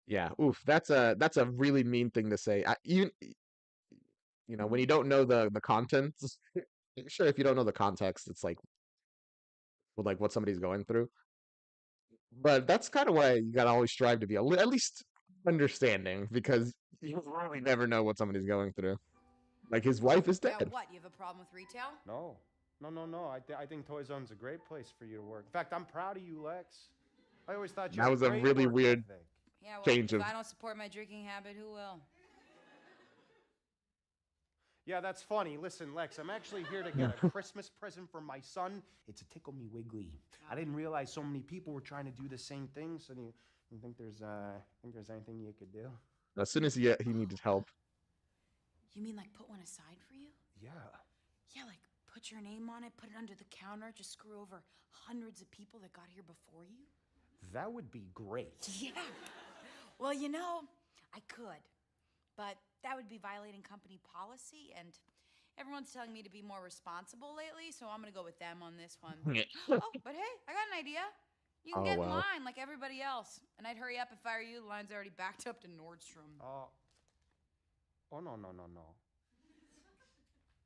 Yeah, oof, that's a really mean thing to say. Even when you don't know the contents, sure, if you don't know the context, it's like what somebody's going through. But that's kind of why you gotta always strive to be at least understanding, because you really never know what somebody's going through. Like his wife is dead. Yeah, what? You have a problem with retail? No. I think Toy Zone's a great place for you to work. In fact, I'm proud of you, Lex. I always thought you that was a really weird change if I don't support my drinking habit, who will? Yeah, that's funny. Listen, Lex, I'm actually here to get a Christmas present for my son. It's a Tickle Me Wiggly. I didn't realize so many people were trying to do the same thing, so You think there's anything you could do? As soon as he needed help. You mean like put one aside for you? Yeah. Yeah, like put your name on it, put it under the counter, just screw over hundreds of people that got here before you? That would be great. Yeah. Well, you know, I could, but that would be violating company policy, and everyone's telling me to be more responsible lately, so I'm gonna go with them on this one. Oh, but hey, I got an idea. You can Oh, get in wow. line like everybody else, and I'd hurry up if I were you. The line's already backed up to Nordstrom. Oh, no.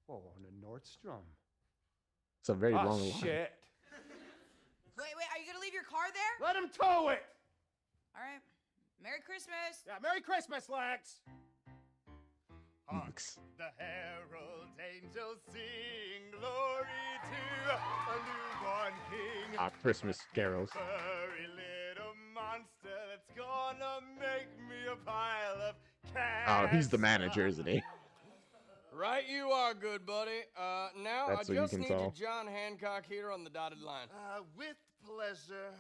Oh, the Nordstrom. It's a very Oh, long line. shit. Wait, are you gonna leave your car there? Let him tow it! All right. Merry Christmas. Yeah, Merry Christmas, Lex! Thanks. The herald angels sing glory to a newborn king. Ah, Christmas carols. Furry little monster that's gonna make me a pile of cash. Oh, he's the manager, isn't he? Right you are, good buddy. Now That's I what you just can need tell. your John Hancock here on the dotted line. With pleasure.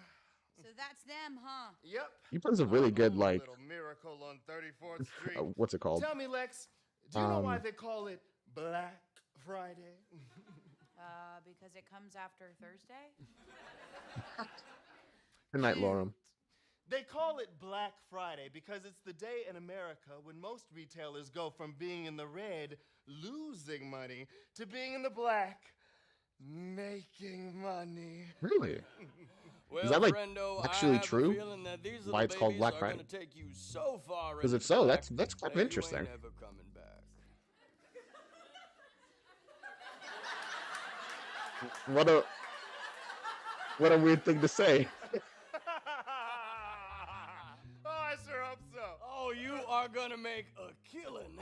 So that's them, huh? Yep. He plays a really good, like, Little miracle on 34th Street. what's it called? Tell me, Lex, do you know why they call it Black Friday? Because it comes after Thursday? Good night, Lauren. They call it Black Friday because it's the day in America when most retailers go from being in the red, losing money, to being in the black, making money. Really? Well, Is that, like, friendo, I actually have a true? feeling that these Why it's called little Black babies are Friday? gonna take you so far Because in if the so, black that's kind of that you interesting. ain't ever coming back. What a weird thing to say. Oh, I sure hope so. Oh, you are gonna make a killing.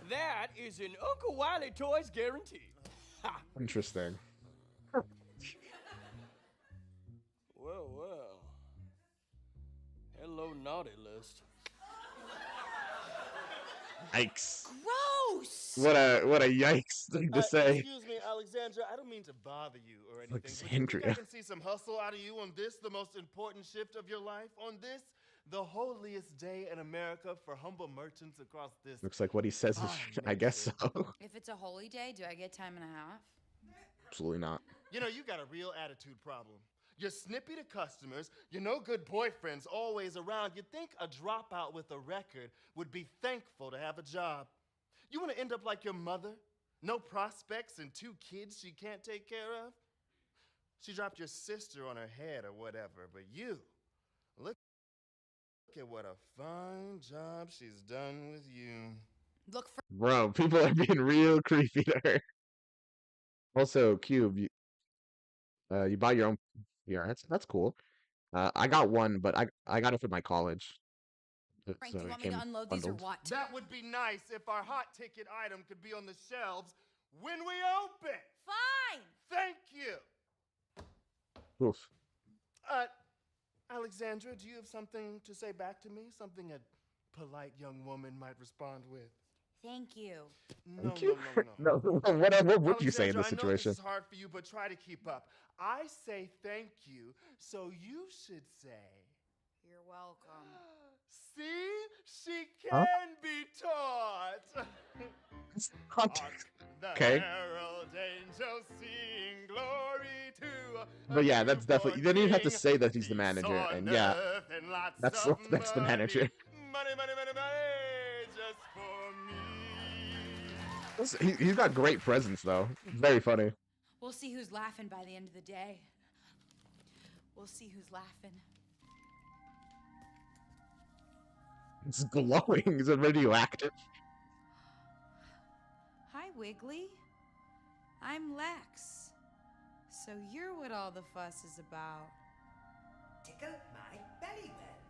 That is an Uncle Wiley Toys guarantee. Interesting. Well. Hello, naughty list. Yikes. Gross! What a yikes thing to say. Excuse me, Alexandra, I don't mean to bother you or anything. But you think Alexandria. I can see some hustle out of you on this, the most important shift of your life? On this, the holiest day in America for humble merchants across this. Looks like what he says is, I guess so. If it's a holy day, do I get time and a half? Absolutely not. You know, you got a real attitude problem. You're snippy to customers. You're no good boyfriends always around. You'd think a dropout with a record would be thankful to have a job. You want to end up like your mother? No prospects and 2 kids she can't take care of? She dropped your sister on her head or whatever, but you, look at what a fine job she's done with you. Look for Bro, people are being real creepy to her. Also, Cube, you buy your own VR. That's cool. I got one, but I got it for my college. Frank, So do you it want me to came unload these or bundled. what? That would be nice if our hot ticket item could be on the shelves when we open. Fine! Thank you. Oof. Alexandra, do you have something to say back to me? Something a polite young woman might respond with? Thank you. No. No, what would you say in Alexandra, this I know situation? this is hard for you, but try to keep up. I say thank you, so you should say, You're welcome. see, she Huh? can be taught. Context. The Okay. herald angels sing glory to a But yeah, that's definitely. You didn't even have to king. say that he's the manager, on and yeah, earth and lots that's of the money. manager. Money, just for me. He's got great presence though. Very funny. We'll see who's laughing by the end of the day. We'll see who's laughing. It's glowing. Is it radioactive? Hi, Wiggly. I'm Lex. So you're what all the fuss is about. Tickle my belly button.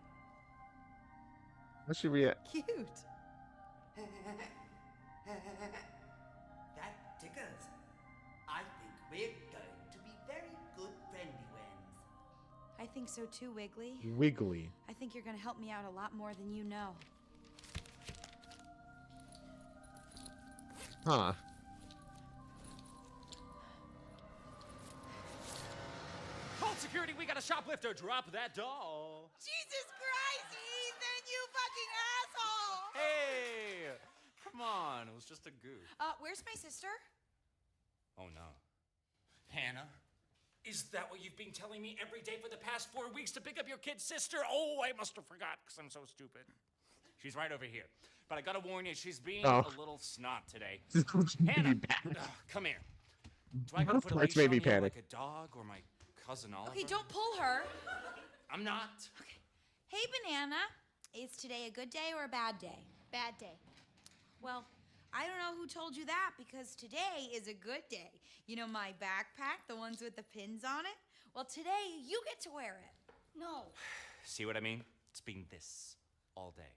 What's she react? Cute. That tickles. I think we're going to be very good friendly ones. I think so too, Wiggly. Wiggly. I think you're gonna help me out a lot more than you know. Huh. Hold security, we got a shoplifter. Drop that doll. Jesus Christ! just a goof. Where's my sister? Oh no. Hannah, is that what you've been telling me every day for the past 4 weeks to pick up your kid's sister? Oh, I must have forgot because I'm so stupid. She's right over here. But I gotta warn you, she's being a little snot today. Hannah, come here. Do I gotta put a leash on you like a dog or my cousin Oliver? Okay, don't pull her. I'm not. Okay. Hey, Banana. Is today a good day or a bad day? Bad day. Well, I don't know who told you that because today is a good day. You know my backpack, the ones with the pins on it? Well, today you get to wear it. No. See what I mean? It's been this all day.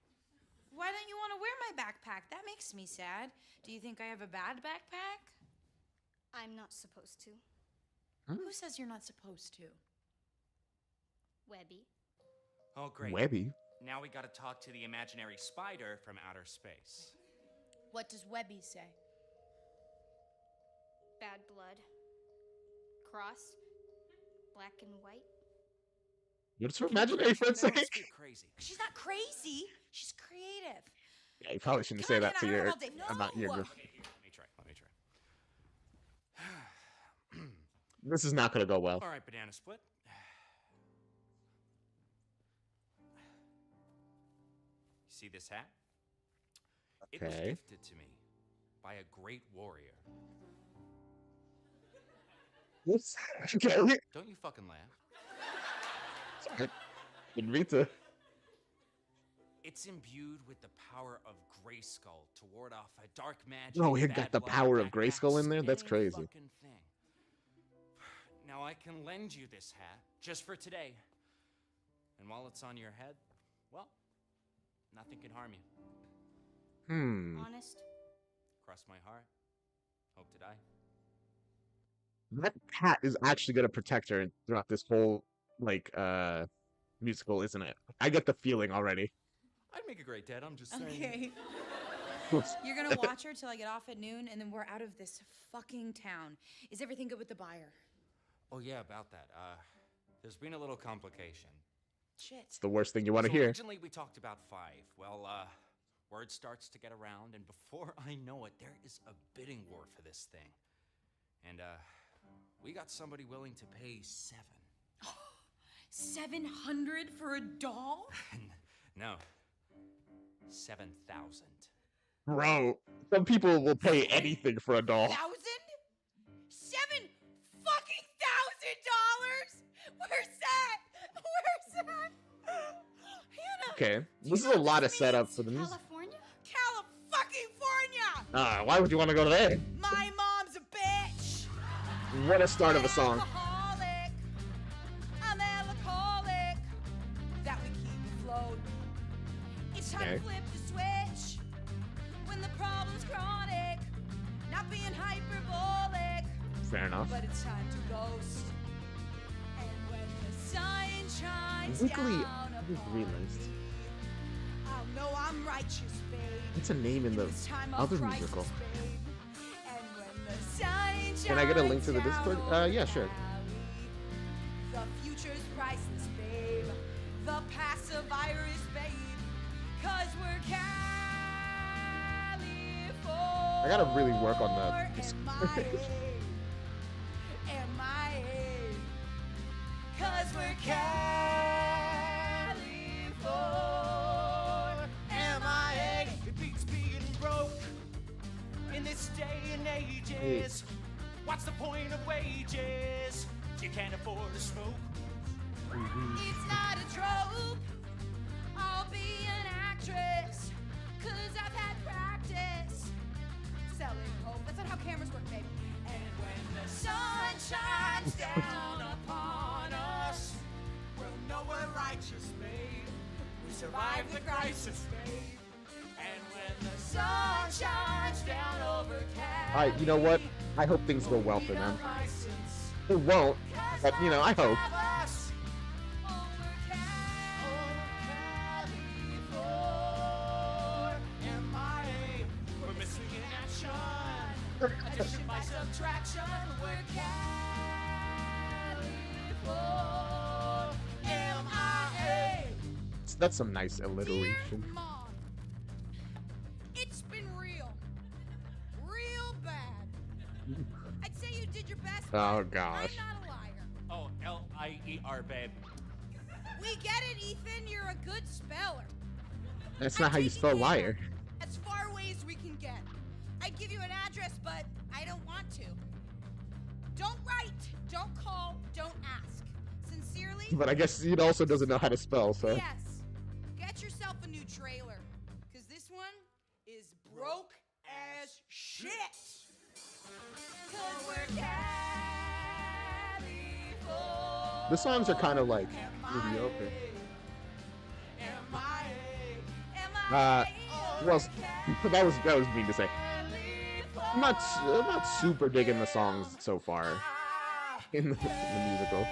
Why don't you want to wear my backpack? That makes me sad. Do you think I have a bad backpack? I'm not supposed to. Who says you're not supposed to? Webby. Oh, great. Webby? Now we gotta talk to the imaginary spider from outer space. What does Webby say? Bad blood. Cross. Black and white. What's her imaginary friend saying? Crazy. She's not crazy. She's creative. Yeah, you probably shouldn't say that to your about your group. Okay, here, let me try. This is not gonna go well. All right, Banana Split. See this hat? It was Okay. gifted to me by a great warrior. Oops. Okay. Don't you fucking laugh. Sorry. Didn't mean to. It's imbued with the power of Grayskull to ward off a dark magic. Oh, he bad got the blood, power of black Grayskull in bats, there? That's any crazy. fucking thing. Now I can lend you this hat just for today. And while it's on your head, well, nothing can harm you. Honest? Cross my heart. Hope to die. That hat is actually gonna protect her throughout this whole musical, isn't it? I get the feeling already. I'd make a great dad, I'm just saying. Okay. You're gonna watch her till I get off at noon, and then we're out of this fucking town. Is everything good with the buyer? Oh yeah, about that. There's been a little complication. Shit. It's the worst thing you want to So hear. Originally we talked about 5. Well, word starts to get around, and before I know it, there is a bidding war for this thing. And we got somebody willing to pay 7. 700 for a doll? No. 7,000. Bro, some people will pay anything for a doll. 7 fucking $1,000? Where's that? Where's that? Hannah. Okay, this is a lot of setup for the music. California? California! Why would you want to go to there? My mom's a bitch. What a start of a song. Alcoholic. I'm alcoholic. That we keep afloat. It's time to flip the switch when the problem's chronic. Not being hyperbolic. Fair enough. But it's time to ghost. And when the sun shines Musically, down I just realized. I'll know I'm righteous, babe. What's a name in the Time of other crisis, musical? babe. And when the sun Can I get a link to the shines Discord? down Yeah, sure. the future's priceless, babe. The past's a virus, babe. Cause we're California. I gotta really work on that. MIA. Cause we're California. MIA, it beats being broke in this day and ages. What's the point of wages? You can't afford to smoke. It's not a trope. I'll be an actress. Cause I've had practice. Selling hope. That's not how cameras work, babe. And when the sun shines down upon us, We'll know we're righteous, babe. We survived the crisis, babe. and when the sun shines down over Alright, you know what? I hope things go well for them. license. It won't, but I hope. Us over California. MIA, we're missing in action. Addition by subtraction, we're California. MIA. That's some nice alliteration. Mom, it's been real. Oh gosh. I'm not a liar. Oh, L-I-E-R, babe. We get it, Ethan. You're a good speller. That's not how you spell liar. As far away as we can get. I'd give you an address, but I don't want to. Don't write, don't call, don't ask. Sincerely. But I guess he also doesn't know how to spell, so. Yes. Get yourself a new trailer, because this one is broke as shit. 'Cause we're The songs are kind of like mediocre. Well, that was mean to say. I'm not super digging the songs so far in the musical.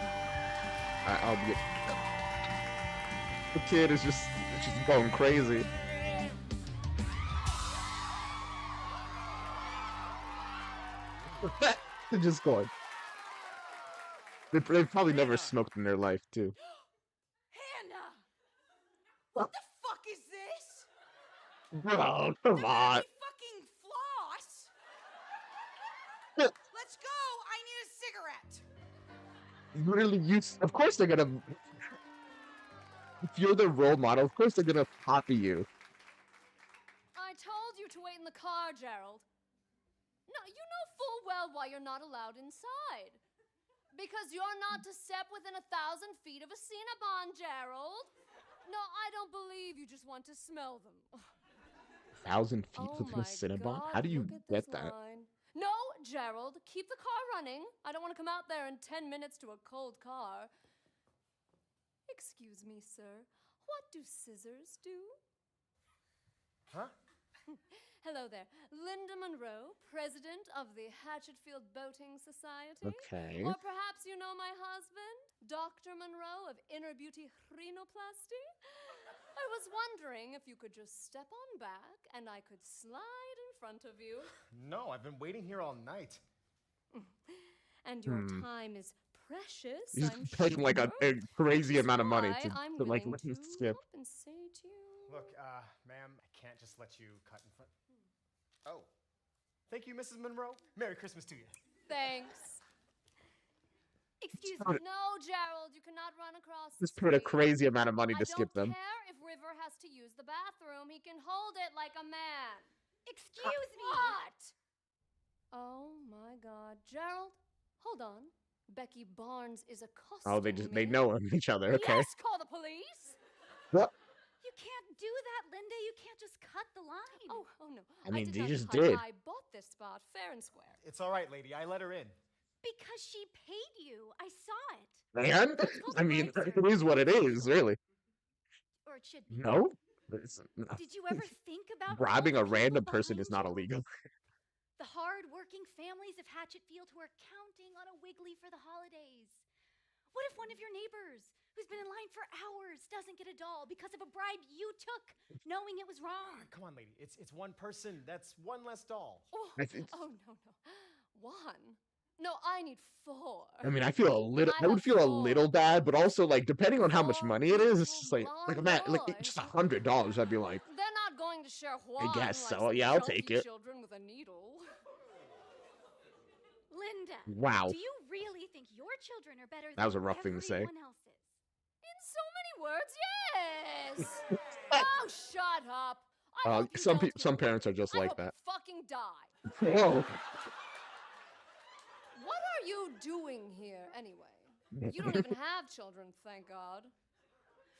I'll be. The kid is just going crazy. They're just going. They've probably never smoked in their life too. Hannah! What the fuck is this? Bro, come on. Fucking floss! Let's go! I need a cigarette! Literally, of course they're gonna. If you're the role model, of course they're gonna copy you. I told you to wait in the car, Gerald. No, you know full well why you're not allowed inside. Because you're not to step within 1,000 feet of a Cinnabon, Gerald. No, I don't believe you just want to smell them. 1,000 feet Oh within a my Cinnabon? God, How do you look at get this that? line. No, Gerald, keep the car running. I don't want to come out there in 10 minutes to a cold car. Excuse me, sir. What do scissors do? Huh? Hello there. Linda Monroe, president of the Hatchetfield Boating Society. Okay. Or perhaps you know my husband, Dr. Monroe of Inner Beauty Rhinoplasty. I was wondering if you could just step on back and I could slide in front of you. No, I've been waiting here all night. And your time is precious. He's I'm paying like a crazy amount of money to like let him skip. compensate you. Look, ma'am, I can't just let you cut in front. Oh. Thank you, Mrs. Monroe. Merry Christmas to you. Thanks. Excuse me. No, Gerald, you cannot run across the Just paid a street. crazy amount of money to skip I don't them. care if River has to use the bathroom. He can hold it like a man. Excuse me. What? Oh my God, Gerald, hold on. Becky Barnes is accosting Oh, they know each other. Okay. Yes, call the police. What? You can't do that, Linda. You can't just cut the line. Oh no. I mean, did they not just cut. did. I bought this spot fair and square. It's all right, lady. I let her in. Because she paid you. I saw it. Man, I mean, it is what it is, really. Or it should be. No. Did you ever think about Robbing all a the random people person is behind not you? illegal. The hard-working families of Hatchetfield who are counting on a Wiggly for the holidays. What if one of your neighbors, who's been in line for hours, doesn't get a doll because of a bribe you took, knowing it was wrong? Come on, lady. It's one person. That's one less doll. Oh, no. One. No, I need 4. I mean, I would feel a little bad, but also like depending on how much money it is, it's just like just $100. I'd be like, They're not going to share one. guess like so. some Yeah, I'll chunky take it. Children with a needle. Linda. Wow. Do you really think your children are better That was than a rough thing to say. everyone else's? In so many words, yes. Oh, shut up. I hope you some parents are just I like hope that. you fucking die. Whoa. What are you doing here anyway? You don't even have children, thank God.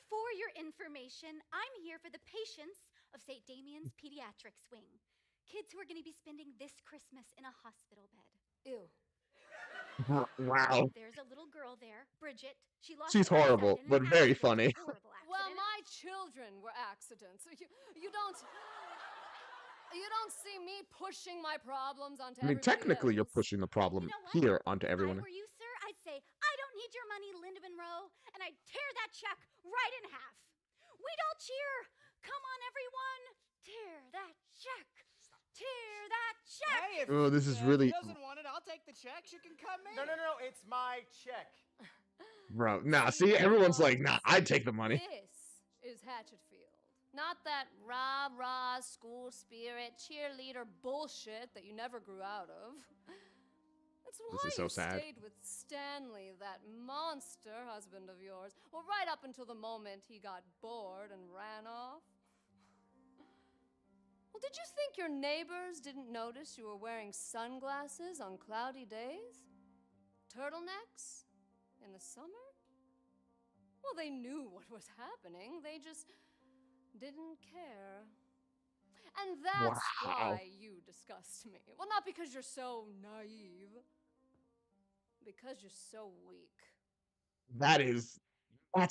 For your information, I'm here for the patients of St. Damian's Pediatrics Wing. Kids who are going to be spending this Christmas in a hospital bed. Ew. Wow. There's a little girl there, Bridget. She's horrible, but very funny. Well, my children were accidents. You don't see me pushing my problems onto I mean, everybody technically, you're else. pushing the problem here onto everyone. Were you, sir? I'd say, I don't need your money, Linda Monroe, and I'd tear that check right in half. We'd all cheer. Come on, everyone. Tear that check. Tear that check. Hey, if Oh, this is really, she doesn't want it, I'll take the check. She can come in. No. It's my check. bro. Nah, see, everyone's like, nah, I'd take the money. This is Hatchetfield. Not that rah-rah school spirit cheerleader bullshit that you never grew out of. That's This why is so you sad. stayed with Stanley, that monster husband of yours. Well, right up until the moment he got bored and ran off. Well, did you think your neighbors didn't notice you were wearing sunglasses on cloudy days? Turtlenecks? In the summer? Well, they knew what was happening. They just didn't care. And that's Wow. why you disgust me. Well, not because you're so naive. Because you're so weak. That's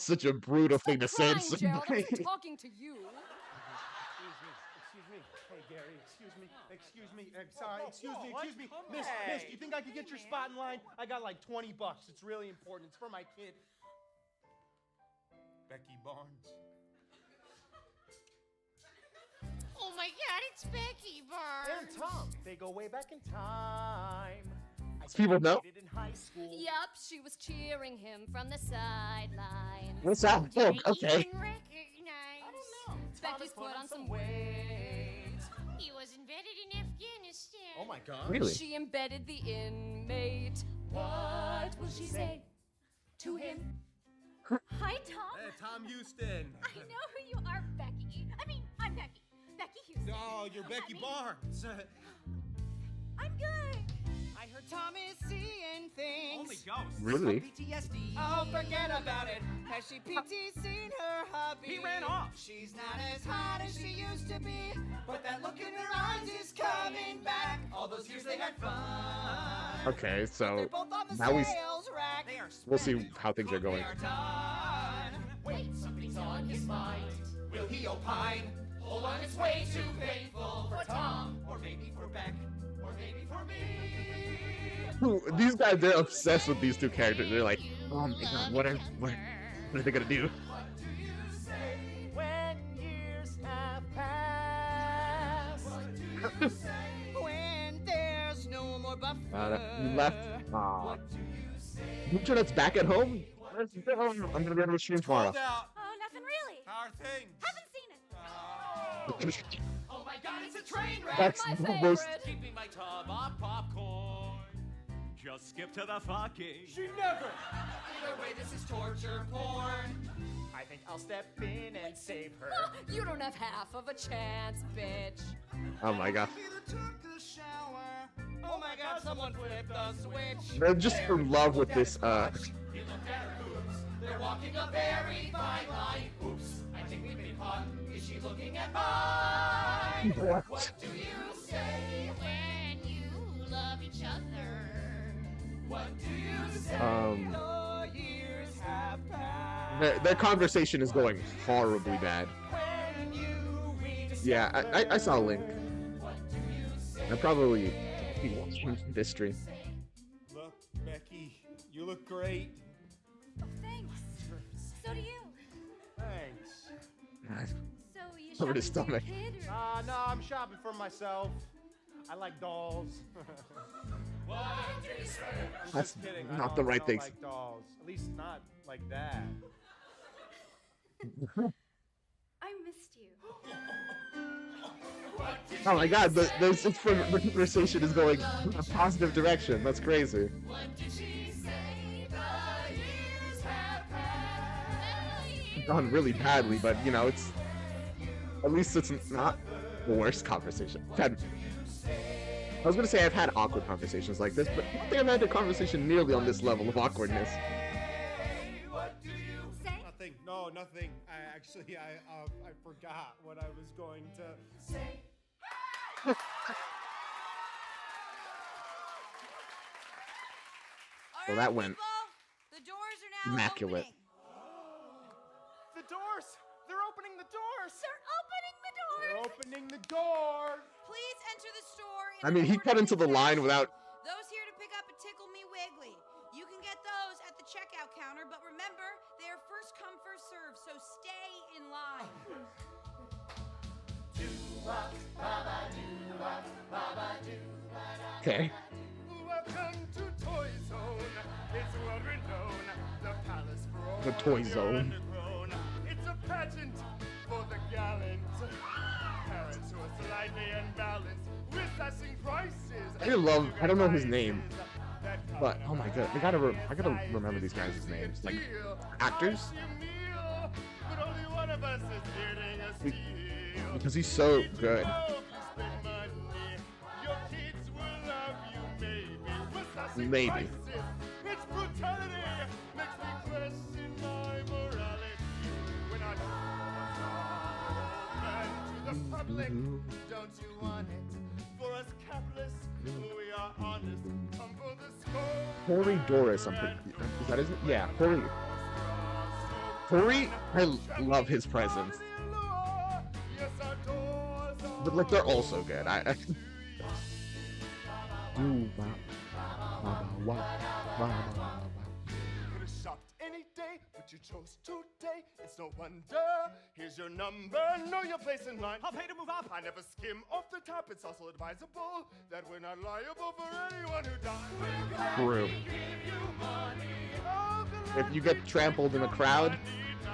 such a brutal thing to say to Crying, Gerald. I somebody. wasn't talking to you. Excuse me. Hey, Gary, excuse me. Sorry, excuse me. Miss, do you think I could get your spot in line? I got like $20. It's really important. It's for my kid. Becky Barnes. Oh my God, it's Becky Barnes. And Tom. They go way back in time. People know. In high school. Yup, she was cheering him from the sidelines. What's that? Oh, okay. I don't know. Becky's put on some weight. He was embedded in Afghanistan. Oh my God. Really? She embedded the inmate. What will she say to him? Hi, Tom. Hey, Tom Houston. I know who you are, Becky. I'm Becky. Becky Houston. Oh, you're Becky Barnes. I'm good. I heard Tom is seeing things. Only ghosts. Really? PTSD. Oh, forget about it. Has she PT seen her hubby? He ran off. She's not as hot as she used to be, but that look in her eyes is coming back. All those years they had fun. Okay, so They're both on the now sales rack. we'll see how things are going. They are done. Wait, something's on his mind. Will he opine? Hold on, it's way too painful for Tom, or maybe for Beck, or maybe for me. These guys, they're obsessed with these two characters. They're like, oh my God, what are they gonna do? What do you say when years have passed? What do you say when there's no more buffer? You left. Aw. Internet's back at home? I'm gonna be on the stream tomorrow. Oh, nothing really. How are things? Haven't seen it. Oh my God, it's a train wreck. That's my the most. favorite. Keeping my tub of popcorn. Just skip to the fucking. She never. Either way, this is torture porn. I think I'll step in and save her. You don't have half of a chance, bitch. Oh my God. Either took a shower. Oh my God, someone flipped the switch. They're just in love with this. He looked at her boobs. They're walking a very fine line. Oops, I think we've been caught. Is she looking at mine? What do you say when you love each other? What do you say? The years have passed. Their conversation is going horribly bad. When you Yeah, I saw a link. I probably be watching this stream. Look, Becky, you look great. Oh, thanks. So do you. Thanks. So you Covered his shopping for your stomach. kid, or- No, I'm shopping for myself. I like dolls. I'm That's just kidding. not the right I don't things. like dolls. At least not like that. I missed you. Oh my God, the conversation is going in a positive direction. That's crazy. Gone really badly, but you know, it's at least it's not the worst conversation. I was gonna say I've had awkward conversations like this, but I don't think I've had a conversation nearly on this level of awkwardness. Nothing. No, nothing. I forgot what I was going to say. Well, that went The doors are now immaculate. The doors! They're opening the doors! They're opening the doors! They're opening the door! Please enter the store. I mean, he cut into the line without. Those here to pick up a Tickle Me Wiggly. You can get those at the checkout counter, but remember, they are first come, first serve, so stay in line. Okay. Welcome to Toy Zone. It's world renowned. The palace for all The Toy your Zone. undergrown. It's a pageant for the gallant. Parents who are slightly unbalanced with slashing prices. I don't know his name. That But oh my god, I gotta remember these guys' names, like actors, because he's so good. Maybe. It's brutality makes me question my morality. When I open to the public, don't you want it? For us capitalists, we are honest. Come for the score. Corey Doris, is that his name? Yeah, Corey. Corey, I love his presence. But like, they're all so good. Could have shopped any day, but you chose today. It's no wonder. Here's your number. Know your place in line. I'll pay to move up. I never skim off the top. It's also advisable that we're not liable for anyone who dies. True. If you get trampled in a crowd,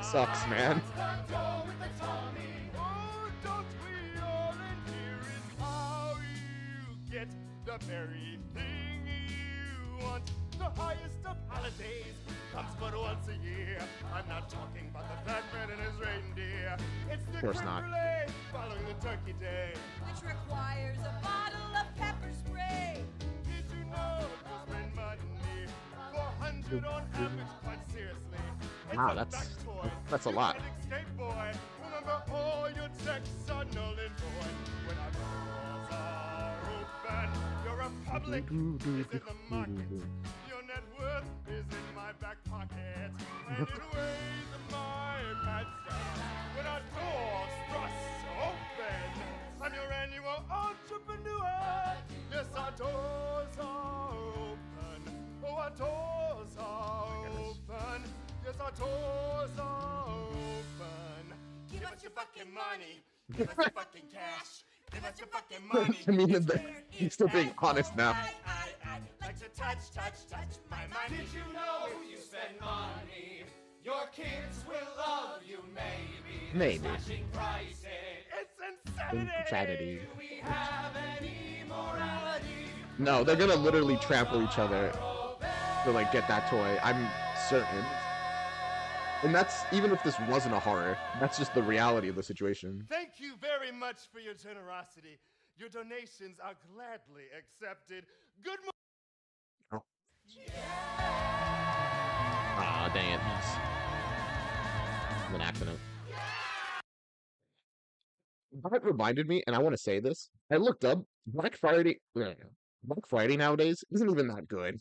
sucks, man. Get the very thing you want. The highest of holidays comes but once a year. I'm not talking about the fat man and his reindeer. It's the Of course not. creme brulee following the turkey day, Which requires a bottle of pepper spray. Did you know you spend money 400 on average? Quite seriously, it's Wow, a that's back toy. a lot. United State boy, remember all your checks are null and void. When our doors are open, your republic is in the market. Your net worth is in my back pocket, and it weighs in my pants down. When our doors thrust open, I'm your annual entrepreneur. Yes, our doors are open. Oh, our doors are open. Yes, our doors are open. Give us your fucking money. Give us your fucking cash. Give us your fucking money. I mean, he's still being honest now. I'd like to touch my money. Did you know if you spend money, your kids will love you, maybe? Maybe. Slashing prices. It's insanity. Insanity. Do we have any morality? No, they're gonna literally trample each other to like get that toy. I'm certain. And that's even if this wasn't a horror. That's just the reality of the situation. Thank you very much for your generosity. Your donations are gladly accepted. Good morning. Ah, dang it. It's an accident. That reminded me, and I want to say this. I looked up Black Friday nowadays isn't even that good.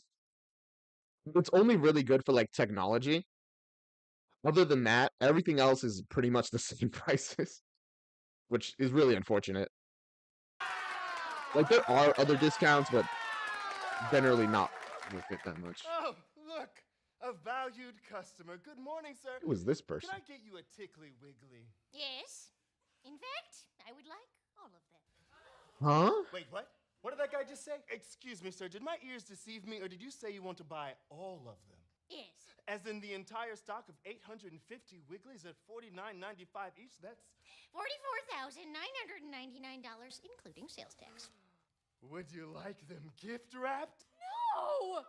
It's only really good for like technology. Other than that, everything else is pretty much the same prices, which is really unfortunate. Like, there are other discounts, but generally not worth it that much. Oh, look, a valued customer. Good morning, sir. Who is this person? Can I get you a Tickly Wiggly? Yes. In fact, I would like all of them. Huh? Wait, what? What did that guy just say? Excuse me, sir. Did my ears deceive me, or did you say you want to buy all of them? Yes. As in the entire stock of 850 Wigglies at $49.95 each? That's $44,999, including sales tax. Would you like them gift wrapped? No!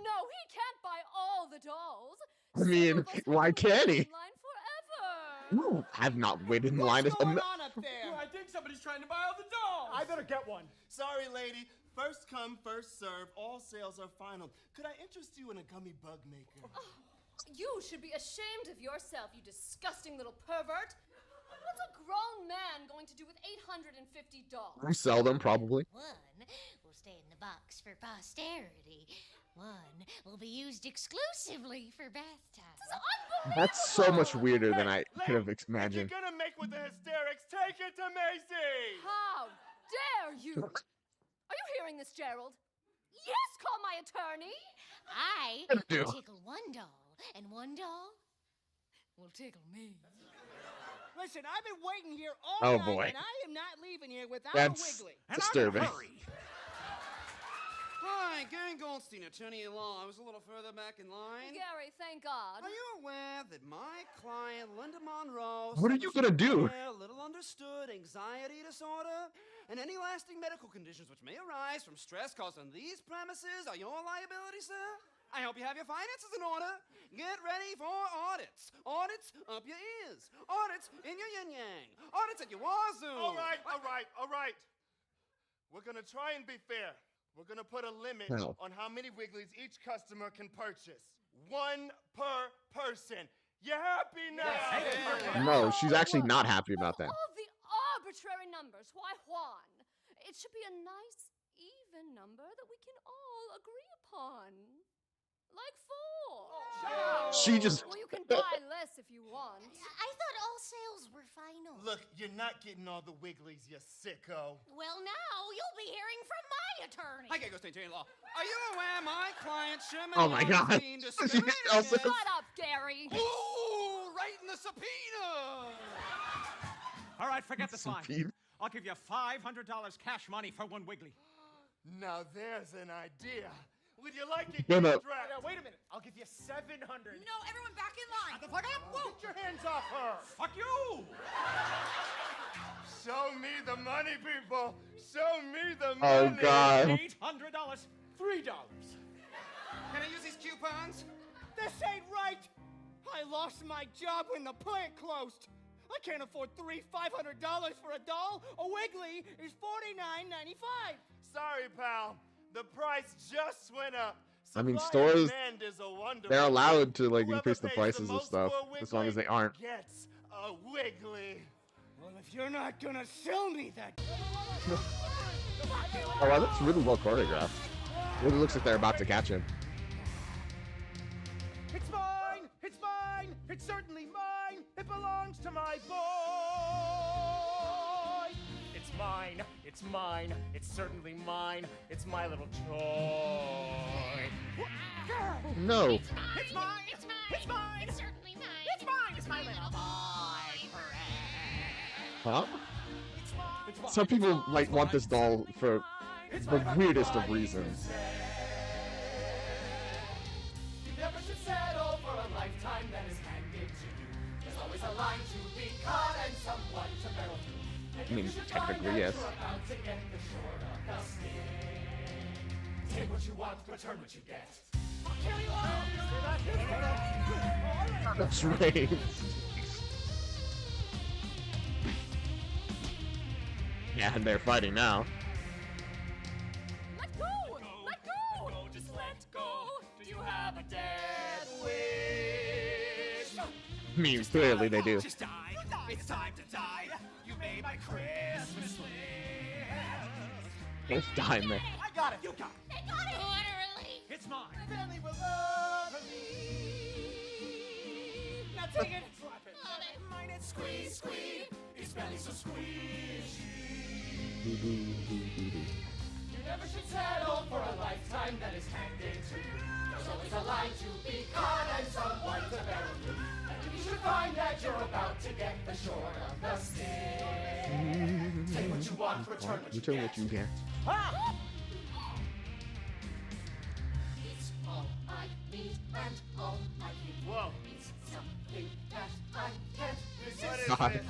No! He can't buy all the dolls. I mean, why can't he? In line forever. No, I've not waited in line. What's going on up there? I think somebody's trying to buy all the dolls. I better get one. Sorry, lady. First come, first serve. All sales are final. Could I interest you in a gummy bug maker? Oh, you should be ashamed of yourself, you disgusting little pervert. What's a grown man going to do with $850? Resell them, probably. One will stay in the box for posterity. One will be used exclusively for bath time. That's so much weirder than I could have imagined. If you're gonna make with the hysterics, take it to Macy! How dare you? Are you hearing this, Gerald? Yes, call my attorney. I do. will tickle one doll, and one doll will tickle me. Listen, I've been waiting here all Oh, night, boy. and I am not leaving here without That's a Wiggly. disturbing. Hi, Gary Goldstein, attorney at law. I was a little further back in line. Gary, thank God. Are you aware that my client, Linda Monroe... What are you gonna do? A little understood childhood anxiety disorder, and any lasting medical conditions which may arise from stress caused on these premises are your liability, sir. I hope you have your finances in order. Get ready for audits. Audits up your ears. Audits in your yin-yang. Audits at your wazoo. All right. We're gonna try and be fair. We're gonna put a limit No. on how many Wigglies each customer can purchase. 1 per person. You happy now? No, she's actually not happy about that. All the arbitrary numbers. Why, Juan? It should be a nice, even number that we can all agree upon. Like 4. She just. Well, you can buy less if you want. I thought all sales were final. Look, you're not getting all the Wigglies, you sicko. Well, now you'll be hearing from my attorney. Hi, Gecko Stain-Law. Are you aware my client Sherman Oh my God. is being discriminated Also- against? Shut up, Gary. Ooh, right in the subpoena. All right, forget the fine. Subpoena. I'll give you $500 cash money for 1 Wiggly. Now there's an idea. Would you like it? No, no. Strapped? Wait a minute. I'll give you 700. No, everyone back in line. Shut the fuck up. Whoa. Get your hands off her. Fuck you! Show me the money, people. Show me the Oh, money. God. $800. $3. Can I use these coupons? This ain't right. I lost my job when the plant closed. I can't afford $500 for a doll. A Wiggly is $49.95. Sorry, pal. The price just went up. I mean, Supply and stores, demand is a wonderful they're allowed to like Whoever increase the pays prices of most stuff for a as long as they Wiggly aren't. Gets a Wiggly. Well, if you're not gonna sell me that. Oh wow, that's really well choreographed. Really looks like they're about to catch him. It's mine! It's mine! It's certainly mine! It belongs to my boy! It's mine! It's mine! It's certainly mine! It's my little toy! No. It's mine! It's mine! It's mine! It's certainly mine. It's mine! It's my little boy! Huh? It's mine! Some people like want this doll for the weirdest of reasons. You never should settle for a lifetime that is handed to you. There's always a line to be cut and someone to barrel through. And I mean, you should find technically, that yes. you're about to get the short of the stick. Take what you want, return what you get. I'll kill you all! That's right. Yeah, and they're fighting now. Let go! Let go! Just let go. Do you have a death wish? I mean, clearly they do. Just die. It's time to die. You made my Christmas list. Let's die in there. I got it! You got it. They got it. Literally. It's mine. My family will love me! Now take it! Slap it! Mine it's squeeze, squeeze. His belly's so squishy. You never should settle for a lifetime that is handed to you. There's always a line to be cut and someone to barrel through. And you should find that you're about to get the short of the stick. Take what you want, return what you Return get. what you get. It's all I need and all I need. Whoa. It's something that I can't resist. What is God. this?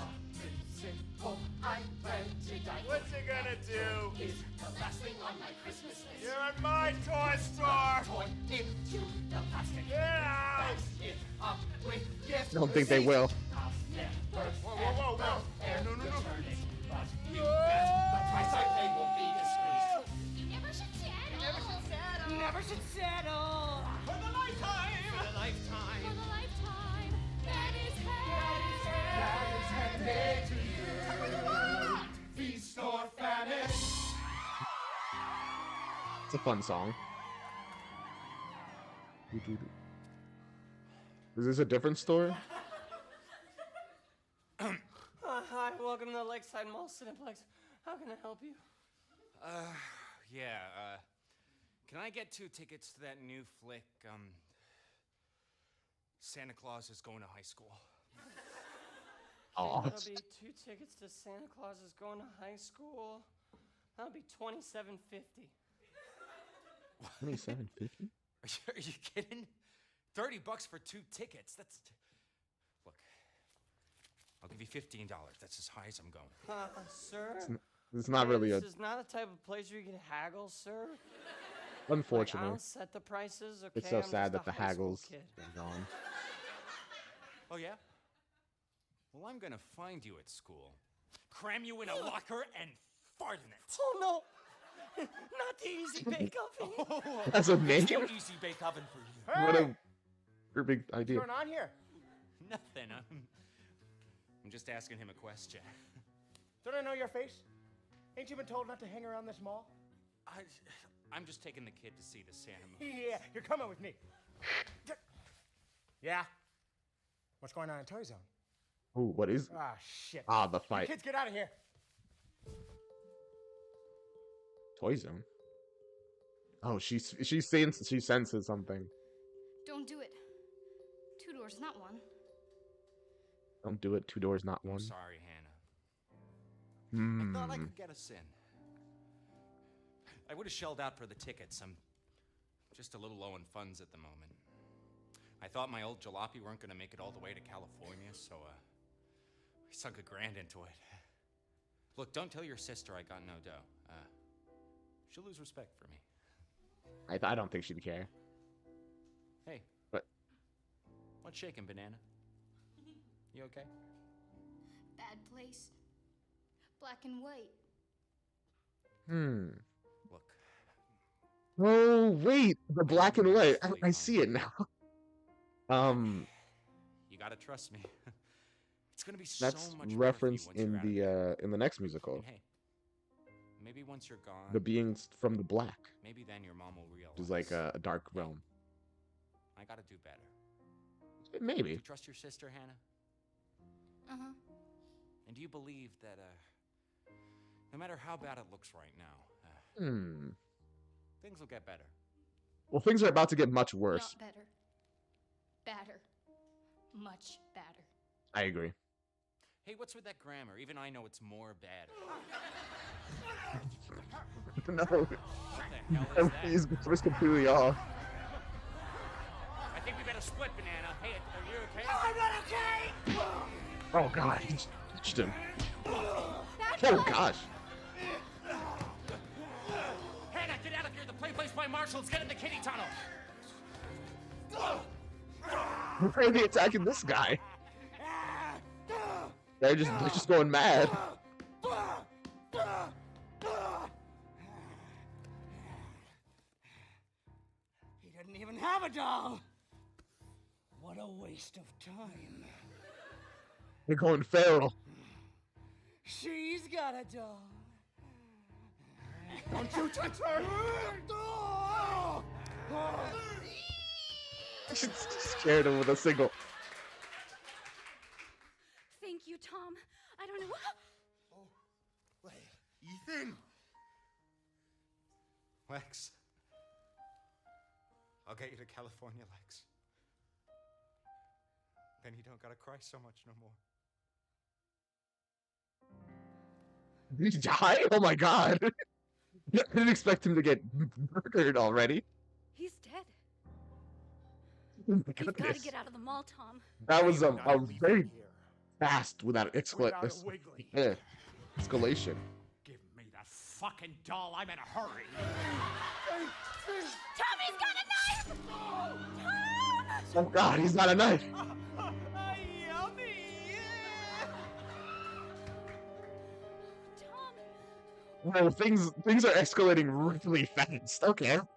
Simple, I'm ready to die. What's it gonna do? Is the last thing on my Christmas list. You're at my toy store. Torn into the plastic. Get out. Bags it up with gift Don't think they will. I'll never Whoa. ever No. return it. But you bet the price I pay will be disgraced. You never should settle. Never should settle! For the lifetime. For the lifetime. For the lifetime that is That is handed to you. Feast or famine. It's a fun song. Is this a different store? Hi, welcome to the Lakeside Mall Cineplex. How can I help you? Can I get 2 tickets to that new flick, Santa Claus is going to high school? Aw. That'll be 2 tickets to Santa Claus is going to high school. That'll be $27.50. $27.50? Are you kidding? $30 for 2 tickets. Look, I'll give you $15. That's as high as I'm going. Sir? It's not really This is not a type of place where you can haggle, sir. Unfortunately. Like, I don't set the prices, okay? It's so I'm sad that just the a high school haggles kid. are gone. Oh, yeah? Well, I'm gonna find you at school, cram you in a locker, and fart in it. Oh, no. Not the Easy Bake Oven. That's a name? It's no Easy Bake Oven for you. What a big idea. What's going on here? Nothing. I'm just asking him a question. Don't I know your face? Ain't you been told not to hang around this mall? I'm just taking the kid to see the Santa movie. Yeah, you're coming with me. Yeah? What's going on in Toy Zone? Ooh, what is? Ah, shit. Ah, the fight. You kids, get out of here. Toy Zone. Oh, she senses something. Don't do it. 2 doors, not one. Don't do it. 2 doors, not one. I'm sorry, Hannah. I thought I Hmm. could get us in. I would have shelled out for the tickets. I'm just a little low in funds at the moment. I thought my old jalopy weren't going to make it all the way to California, so I sunk $1,000 into it. Look, don't tell your sister I got no dough. She'll lose respect for me. I don't think she'd care. Hey. What? What's shaking, Banana? You okay? Bad place. Black and white. Look. Oh wait, the black and white. I see it now. You gotta trust me. It's gonna be so That's much referenced better for you once in you're out of the next musical. And hey, maybe once you're gone, The beings from the black. maybe then your mom will realize. Which is like a dark realm. I gotta do better. Do Maybe. you trust your sister, Hannah? Uh-huh. And do you believe that, no matter how bad it looks right now, things will get better? Well, things are about to get much worse. Not better. Badder. Much badder. I agree. Hey, what's with that grammar? Even I know it's more bad. No. What the hell is that? He's was completely off. I think we better split, Banana. Hey, are you okay? No, I'm not okay! Oh god, he just touched him. Oh gosh. Hannah, get out of here! The place by marshals. Get in the kitty tunnel. Why are they attacking this guy? They're just going mad. He didn't even have a doll. What a waste of time. They're going feral. She's got a doll. Don't you touch her! Scared him with a single. Thank you, Tom. I don't know. Wait, Ethan! Lex. I'll get you to California, Lex. Then you don't gotta cry so much no more. Did he die? Oh my god. I didn't expect him to get murdered already. He's dead. Oh my We've got to goodness. get out of the mall, Tom. That was a not leaving very here fast without without a Wiggly. escalation. Give me that fucking doll. I'm in a hurry. Tommy's got a knife! Tom! Oh god, he's got a knife. Yummy! Well, things are escalating really fast. Okay. Oh,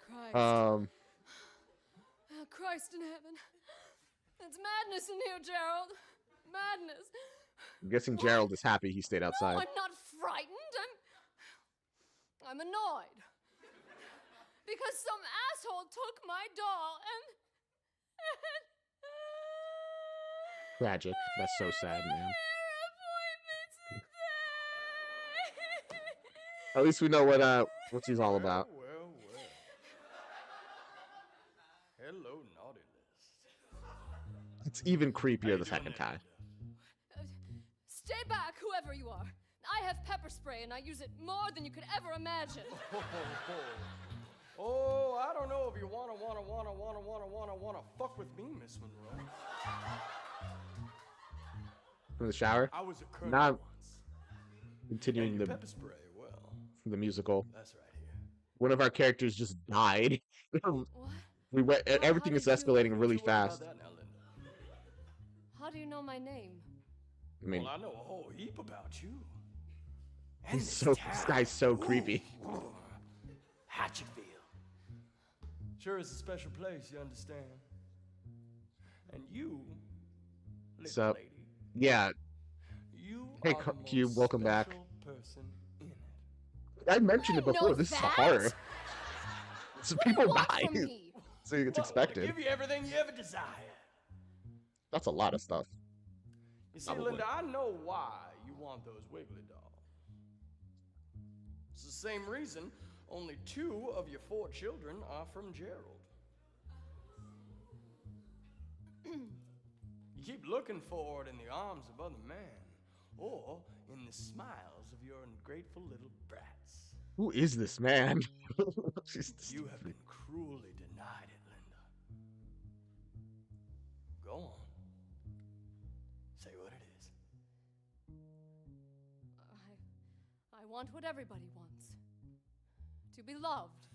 Christ. Um. Oh, Christ in heaven. It's madness in here, Gerald. Madness. I'm guessing Gerald is happy he stayed outside. No, I'm not frightened. I'm annoyed. Because some asshole took my doll and Tragic. That's so sad, man. At least we know what she's all about. Well. Hello, naughty list. It's even creepier the second time. Stay back, whoever you are. I have pepper spray and I use it more than you could ever imagine. Oh, I don't know if you wanna fuck with me, Miss Monroe. from the shower. I was a colonel Now once. continuing And the your pepper spray, well, musical. that's right here. One of our characters just died. We went. Everything is did you- escalating really Don't you worry about fast. that now, Linda. How do you know my name? I mean, Well, I know a whole heap about you. he's so. This guy's so creepy. Hatchetfield. Sure is a special place, you understand. And you, little So, lady, yeah. you Hey, are the Cube, most welcome back. special person in it. I mentioned it before. This is a horror. So people want die. from me? So it's To expected. give you everything you ever desire. That's a lot of stuff. You see, Probably. Linda, I know why you want those Wiggly dolls. It's the same reason only 2 of your 4 children are from Gerald. You keep looking for it in the arms of other men, or in the smiles of your ungrateful little brats. Who is this man? You have been cruelly denied it, Linda. Go on. Say what it is. I want what everybody wants. To be loved.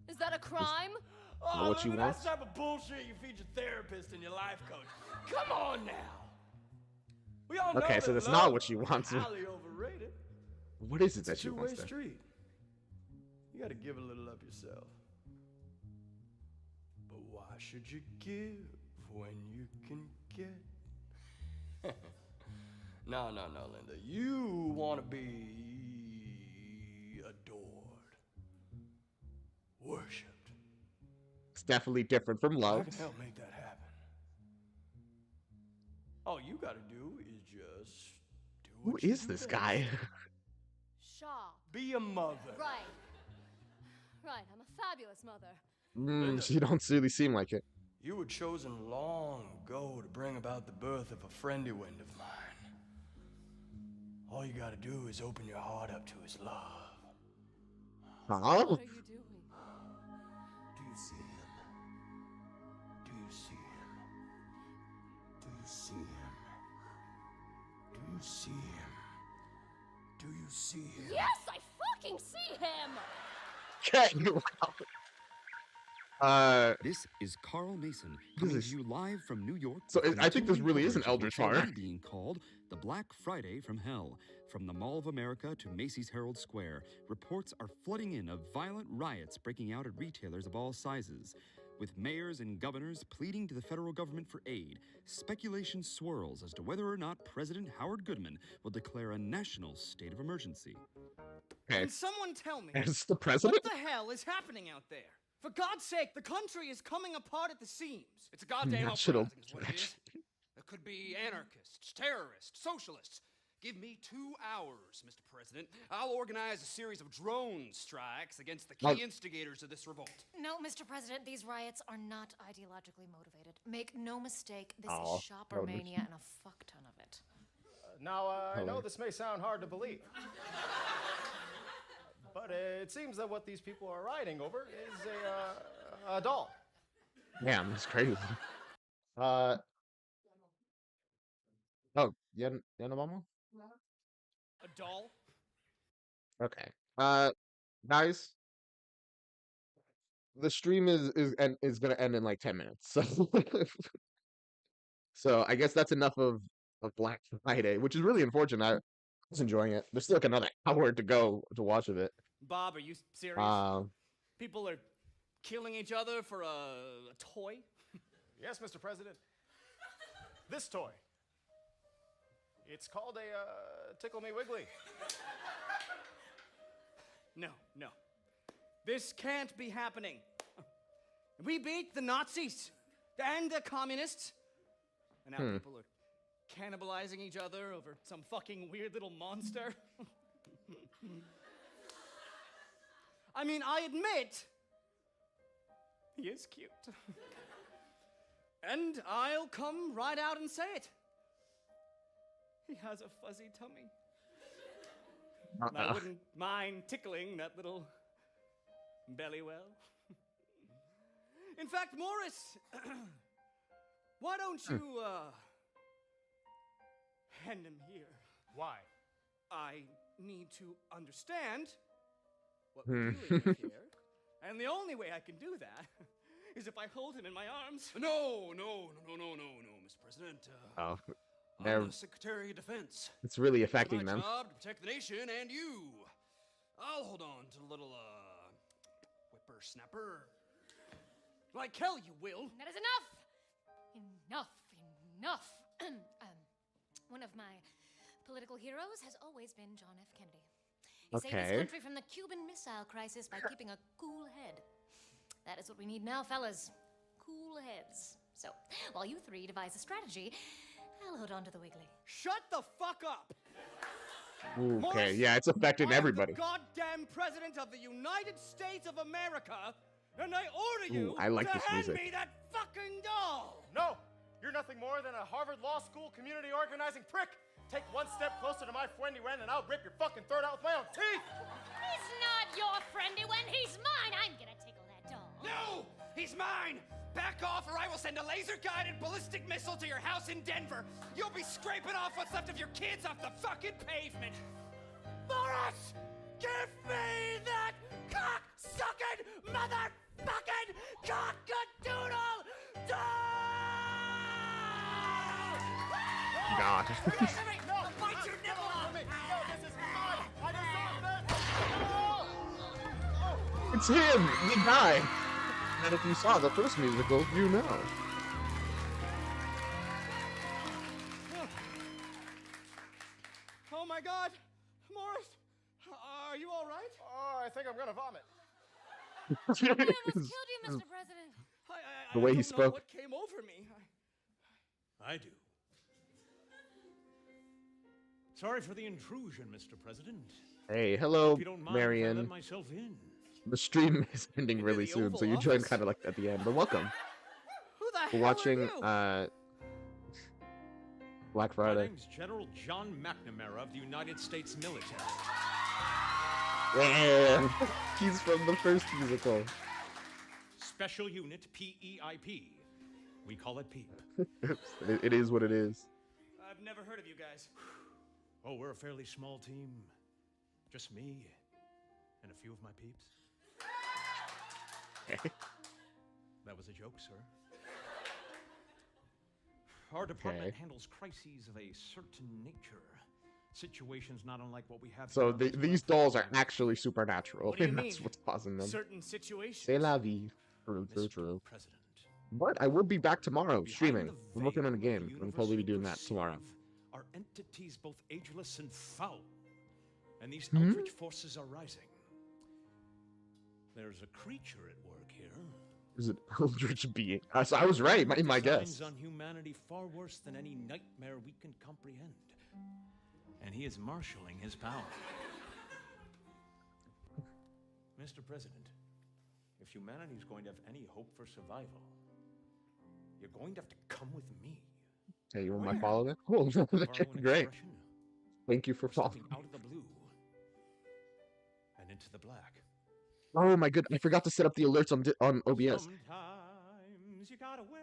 Is that a crime? Oh, what you Linda, want? that's the type of bullshit you feed your therapist and your life coach. Come on now. We all know Okay, so that that's love not what you is want. highly overrated. What is it It's a that she two-way wants? There? street. You gotta give a little up yourself. But why should you give when you can get? No, Linda. You want to be adored, worshipped. It's definitely different from I love. can help make that happen. All you gotta do is just do Who what you is do this best. guy? Shop. Be a mother. Right. Right, I'm a fabulous mother. She don't really seem like it. You were chosen long ago to bring about the birth of a friendly wind of mine. All you gotta do is open your heart up to his love. Huh? What are you doing? Do you see him? Do you see him? Do you see him? Do you see him? Do you see him? Yes, I fucking see him! Okay. This is Carl Mason This coming is- to you live from New York. So with I think this continuing really is an coverage of Eldritch what's horror. already being called the Black Friday from Hell. From the Mall of America to Macy's Herald Square, reports are flooding in of violent riots breaking out at retailers of all sizes. With mayors and governors pleading to the federal government for aid, speculation swirls as to whether or not President Howard Goodman will declare a national state of emergency. Okay. Can someone tell me As the president? what the hell is happening out there? For God's sake, the country is coming apart at the seams. It's a goddamn That should've- uprising is what it is. It could be anarchists, terrorists, socialists. Give me 2 hours, Mr. President. I'll organize a series of drone strikes against the key instigators of this revolt. No, Mr. President, these riots are not ideologically motivated. Make no mistake, this Oh, is shopper mania and a fuck ton of it. Now, I know this may sound hard to believe. But it seems that what these people are rioting over is a doll. Damn, that's crazy. Oh, Yanabama? A doll? Okay. Guys, the stream is gonna end in like 10 minutes. So, so I guess that's enough of Black Friday, which is really unfortunate. I was enjoying it. There's still like another hour to go to watch of it. Bob, are you serious? People are killing each other for a toy? Yes, Mr. President. This toy. It's called a Tickle Me Wiggly. No. This can't be happening. We beat the Nazis and the communists. And now people are cannibalizing each other over some fucking weird little monster. I mean, I admit, he is cute. And I'll come right out and say it. He has a fuzzy tummy. And I wouldn't mind tickling that little belly well. In fact, Morris, why don't you and am here. Why? I need to understand what Hmm. we're doing here. And the only way I can do that is if I hold him in my arms. No, Mr. President. Oh, I'm the Secretary of Defense. it's really It's affecting my them. job to protect the nation and you. I'll hold on to the little, whippersnapper. Like hell you will. That is enough! Enough! One of my political heroes has always been John F. Kennedy. He saved Okay. this country from the Cuban Missile Crisis by keeping a cool head. That is what we need now, fellas. Cool heads. So, while you three devise a strategy, I'll hold on to the Wiggly. Shut the fuck up! Okay, yeah, it's affecting everybody. I'm the goddamn president of the United States of America, and I order you I like to this hand music. me that fucking doll! No! You're nothing more than a Harvard Law School community organizing prick! Take one step closer to my friendy Wen and I'll rip your fucking throat out with my own teeth! He's not your friendy when he's mine! I'm gonna tickle that doll. No! He's mine! Back off or I will send a laser-guided ballistic missile to your house in Denver. You'll be scraping off what's left of your kids off the fucking pavement. Morris! Give me that cock-sucking motherfucking cock-a-doodle doll! God. No! Bite your nipple off! No, this is mine! I deserve this! It's him, the guy. And if you saw the first musical, you know. Oh my God! Morris! Are you all right? Oh, I think I'm gonna vomit. Killed you, Mr. President. The way I he don't know spoke. what came over me. I do. Sorry for the intrusion, Mr. President. Hey, hello, Hope you don't mind if I let Marion. myself in. The stream is ending really soon, so you joined kind of like at the end, but welcome. Who the We're hell watching are you? Black My Friday. name's General John McNamara of the United States military. Yeah, he's from the first musical. Special Unit PEIP. We call it PEEP. It is what it is. I've never heard of you guys. Oh, we're a fairly small team. Just me and a few of my peeps. That was a joke, sir. Our department Okay. handles crises of a certain nature. Situations not unlike what we have. So here on this these dolls are actually supernatural, What do you and that's mean? what's causing them. Certain situations. C'est la vie. True, true, true. President. But I will be back tomorrow Behind streaming. the I'm working on a veil game. of the I'll probably be universe doing we that tomorrow. perceive are entities both ageless and foul. And these Hmm? eldritch forces are rising. There's a creature at work here. Is it Eldritch being? So I was right, my guess. Designs on humanity far worse than any nightmare we can comprehend. And he is marshaling his power. Mr. President, if humanity is going to have any hope for survival, you're going to have to come with me. Hey, you want my Where? follow then? Oh, Borrow an great. expression. Thank you for following. Stepping out of the blue and into the black. Oh my goodness, I forgot to set up the alerts on OBS. Sometimes you gotta wait.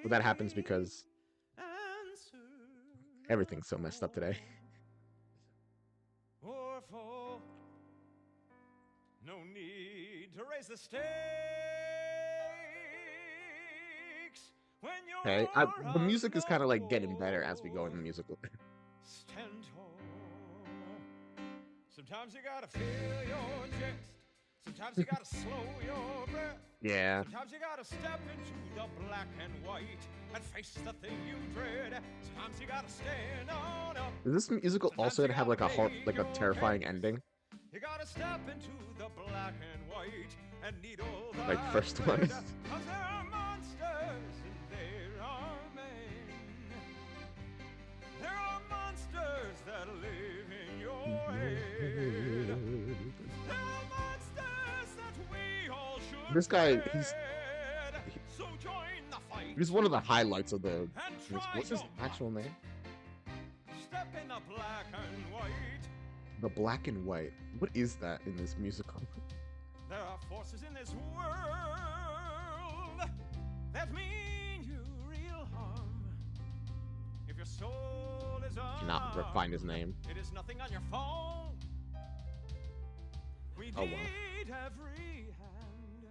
But that happens because everything's so messed up today. Or for no need to raise the stakes when you're Okay, the music is kind of like getting better as we go in the musical. stand tall. Sometimes you gotta feel your chest. Sometimes you gotta slow your breath. Yeah. Sometimes you gotta step into the black and white and face the thing you dread. Sometimes you gotta stand on up. Is this musical also gonna have like a terrifying ending? You gotta step into the black and white and needle the Like first one. thread. 'Cause there are monsters and there are men. There are monsters that live in your head. There are monsters that we all should This guy, dread. So join the fight. he's one of the highlights of the. And What's his try actual name? Step in the black and white. The Black and White. What is that in this musical? There are forces in this world that mean you real harm. find his name. It is nothing on your phone. We Oh, wow. need every hand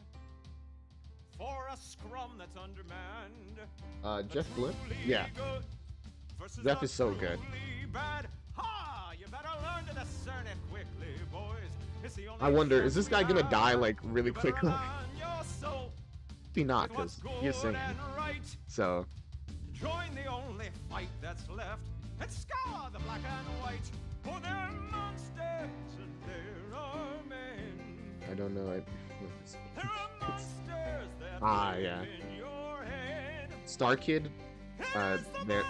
for a scrum that's undermanned. Jeff Blip? Yeah. Jeff is so good. Bad. Ha! You better learn to discern it quickly, boys. It's the only I wonder, is chance this we guy gonna have. die like really You better quickly? align your soul Maybe not, with what's because he is good singing. and right. So, Join the only fight that's left and scour the black and white. For there are monsters and there are men. I don't know. There are monsters that live Yeah. in your head. StarKid, they're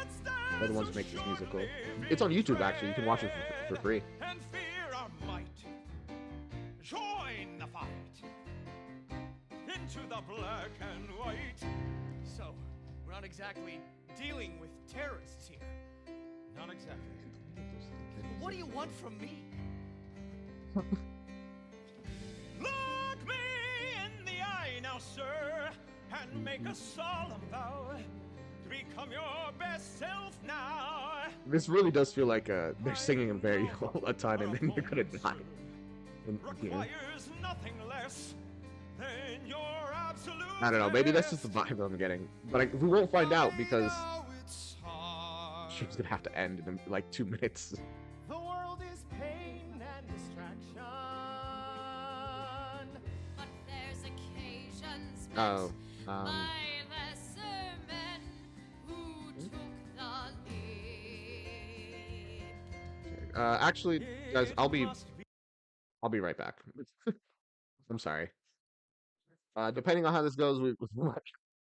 the ones who make this musical. It's on YouTube, actually. You can watch it for free. And fear our might. Join the fight into the black and white. So, we're not exactly dealing with terrorists here. Not exactly. What do you want from me? Look me in the eye now, sir, and make a solemn vow to become your best self now. This really does feel like they're singing a ton, and then they're gonna die. Requires nothing less than your absolute. I don't know. Maybe that's just the vibe I'm getting, but we won't find out because she's gonna have to end in like 2 minutes. The world is pain and distraction. But there's occasions Oh, by lesser men who took the lead. actually, guys, I'll be right back. I'm sorry. Depending on how this goes,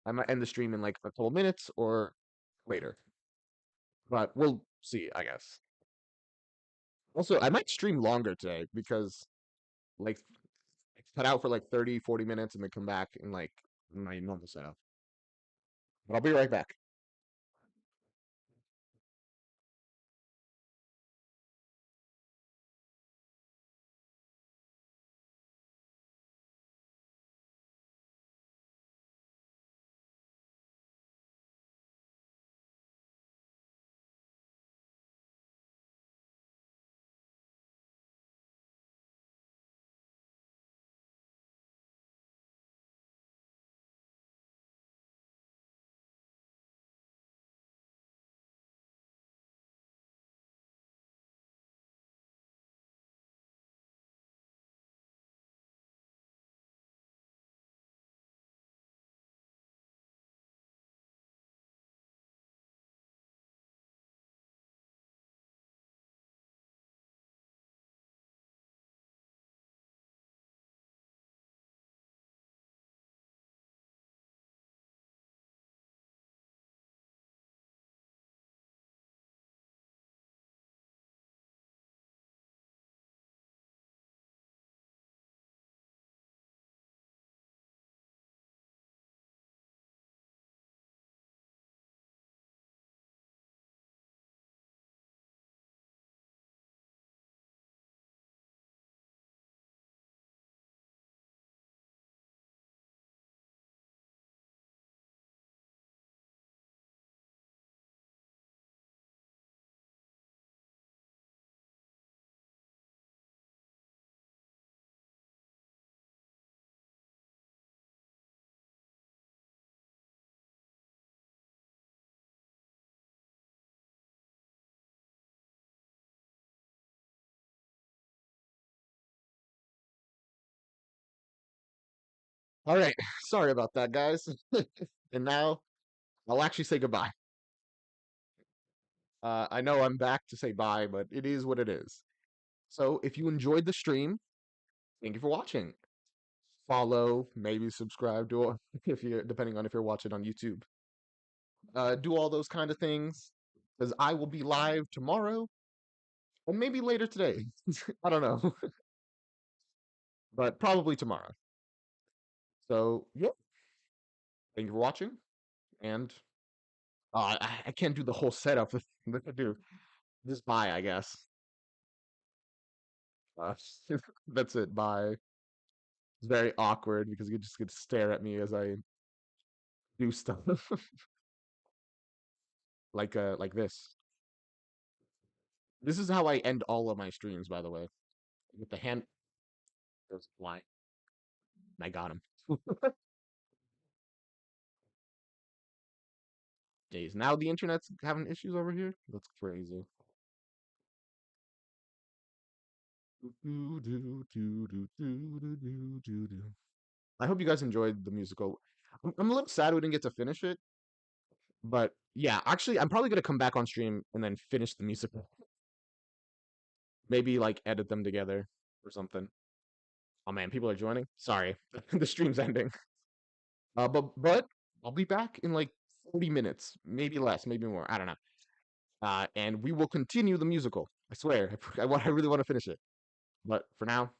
I might end the stream in like a couple minutes or later. But we'll see, I guess. Also, I might stream longer today because, like, cut out for like 30, 40 minutes and then come back in like my normal setup. But I'll be right back. All right. Sorry about that, guys. And now I'll actually say goodbye. I know I'm back to say bye, but it is what it is. So if you enjoyed the stream, thank you for watching. Follow, maybe subscribe to if you're depending on if you're watching on YouTube. Do all those kind of things because I will be live tomorrow and maybe later today. I don't know, but probably tomorrow. So yeah, thank you for watching, and I can't do the whole setup. Do just bye, I guess. Uh, that's it. Bye. It's very awkward because you just get to stare at me as I do stuff like this. This is how I end all of my streams, by the way. With the hand. There's why. I got him. Days. Now the internet's having issues over here? That's crazy. I hope you guys enjoyed the musical. I'm a little sad we didn't get to finish it, but yeah, actually, I'm probably gonna come back on stream and then finish the musical. Maybe like edit them together or something. Oh man, people are joining. Sorry, the stream's ending. But I'll be back in like 40 minutes, maybe less, maybe more. I don't know. And we will continue the musical. I swear. I really want to finish it. But for now,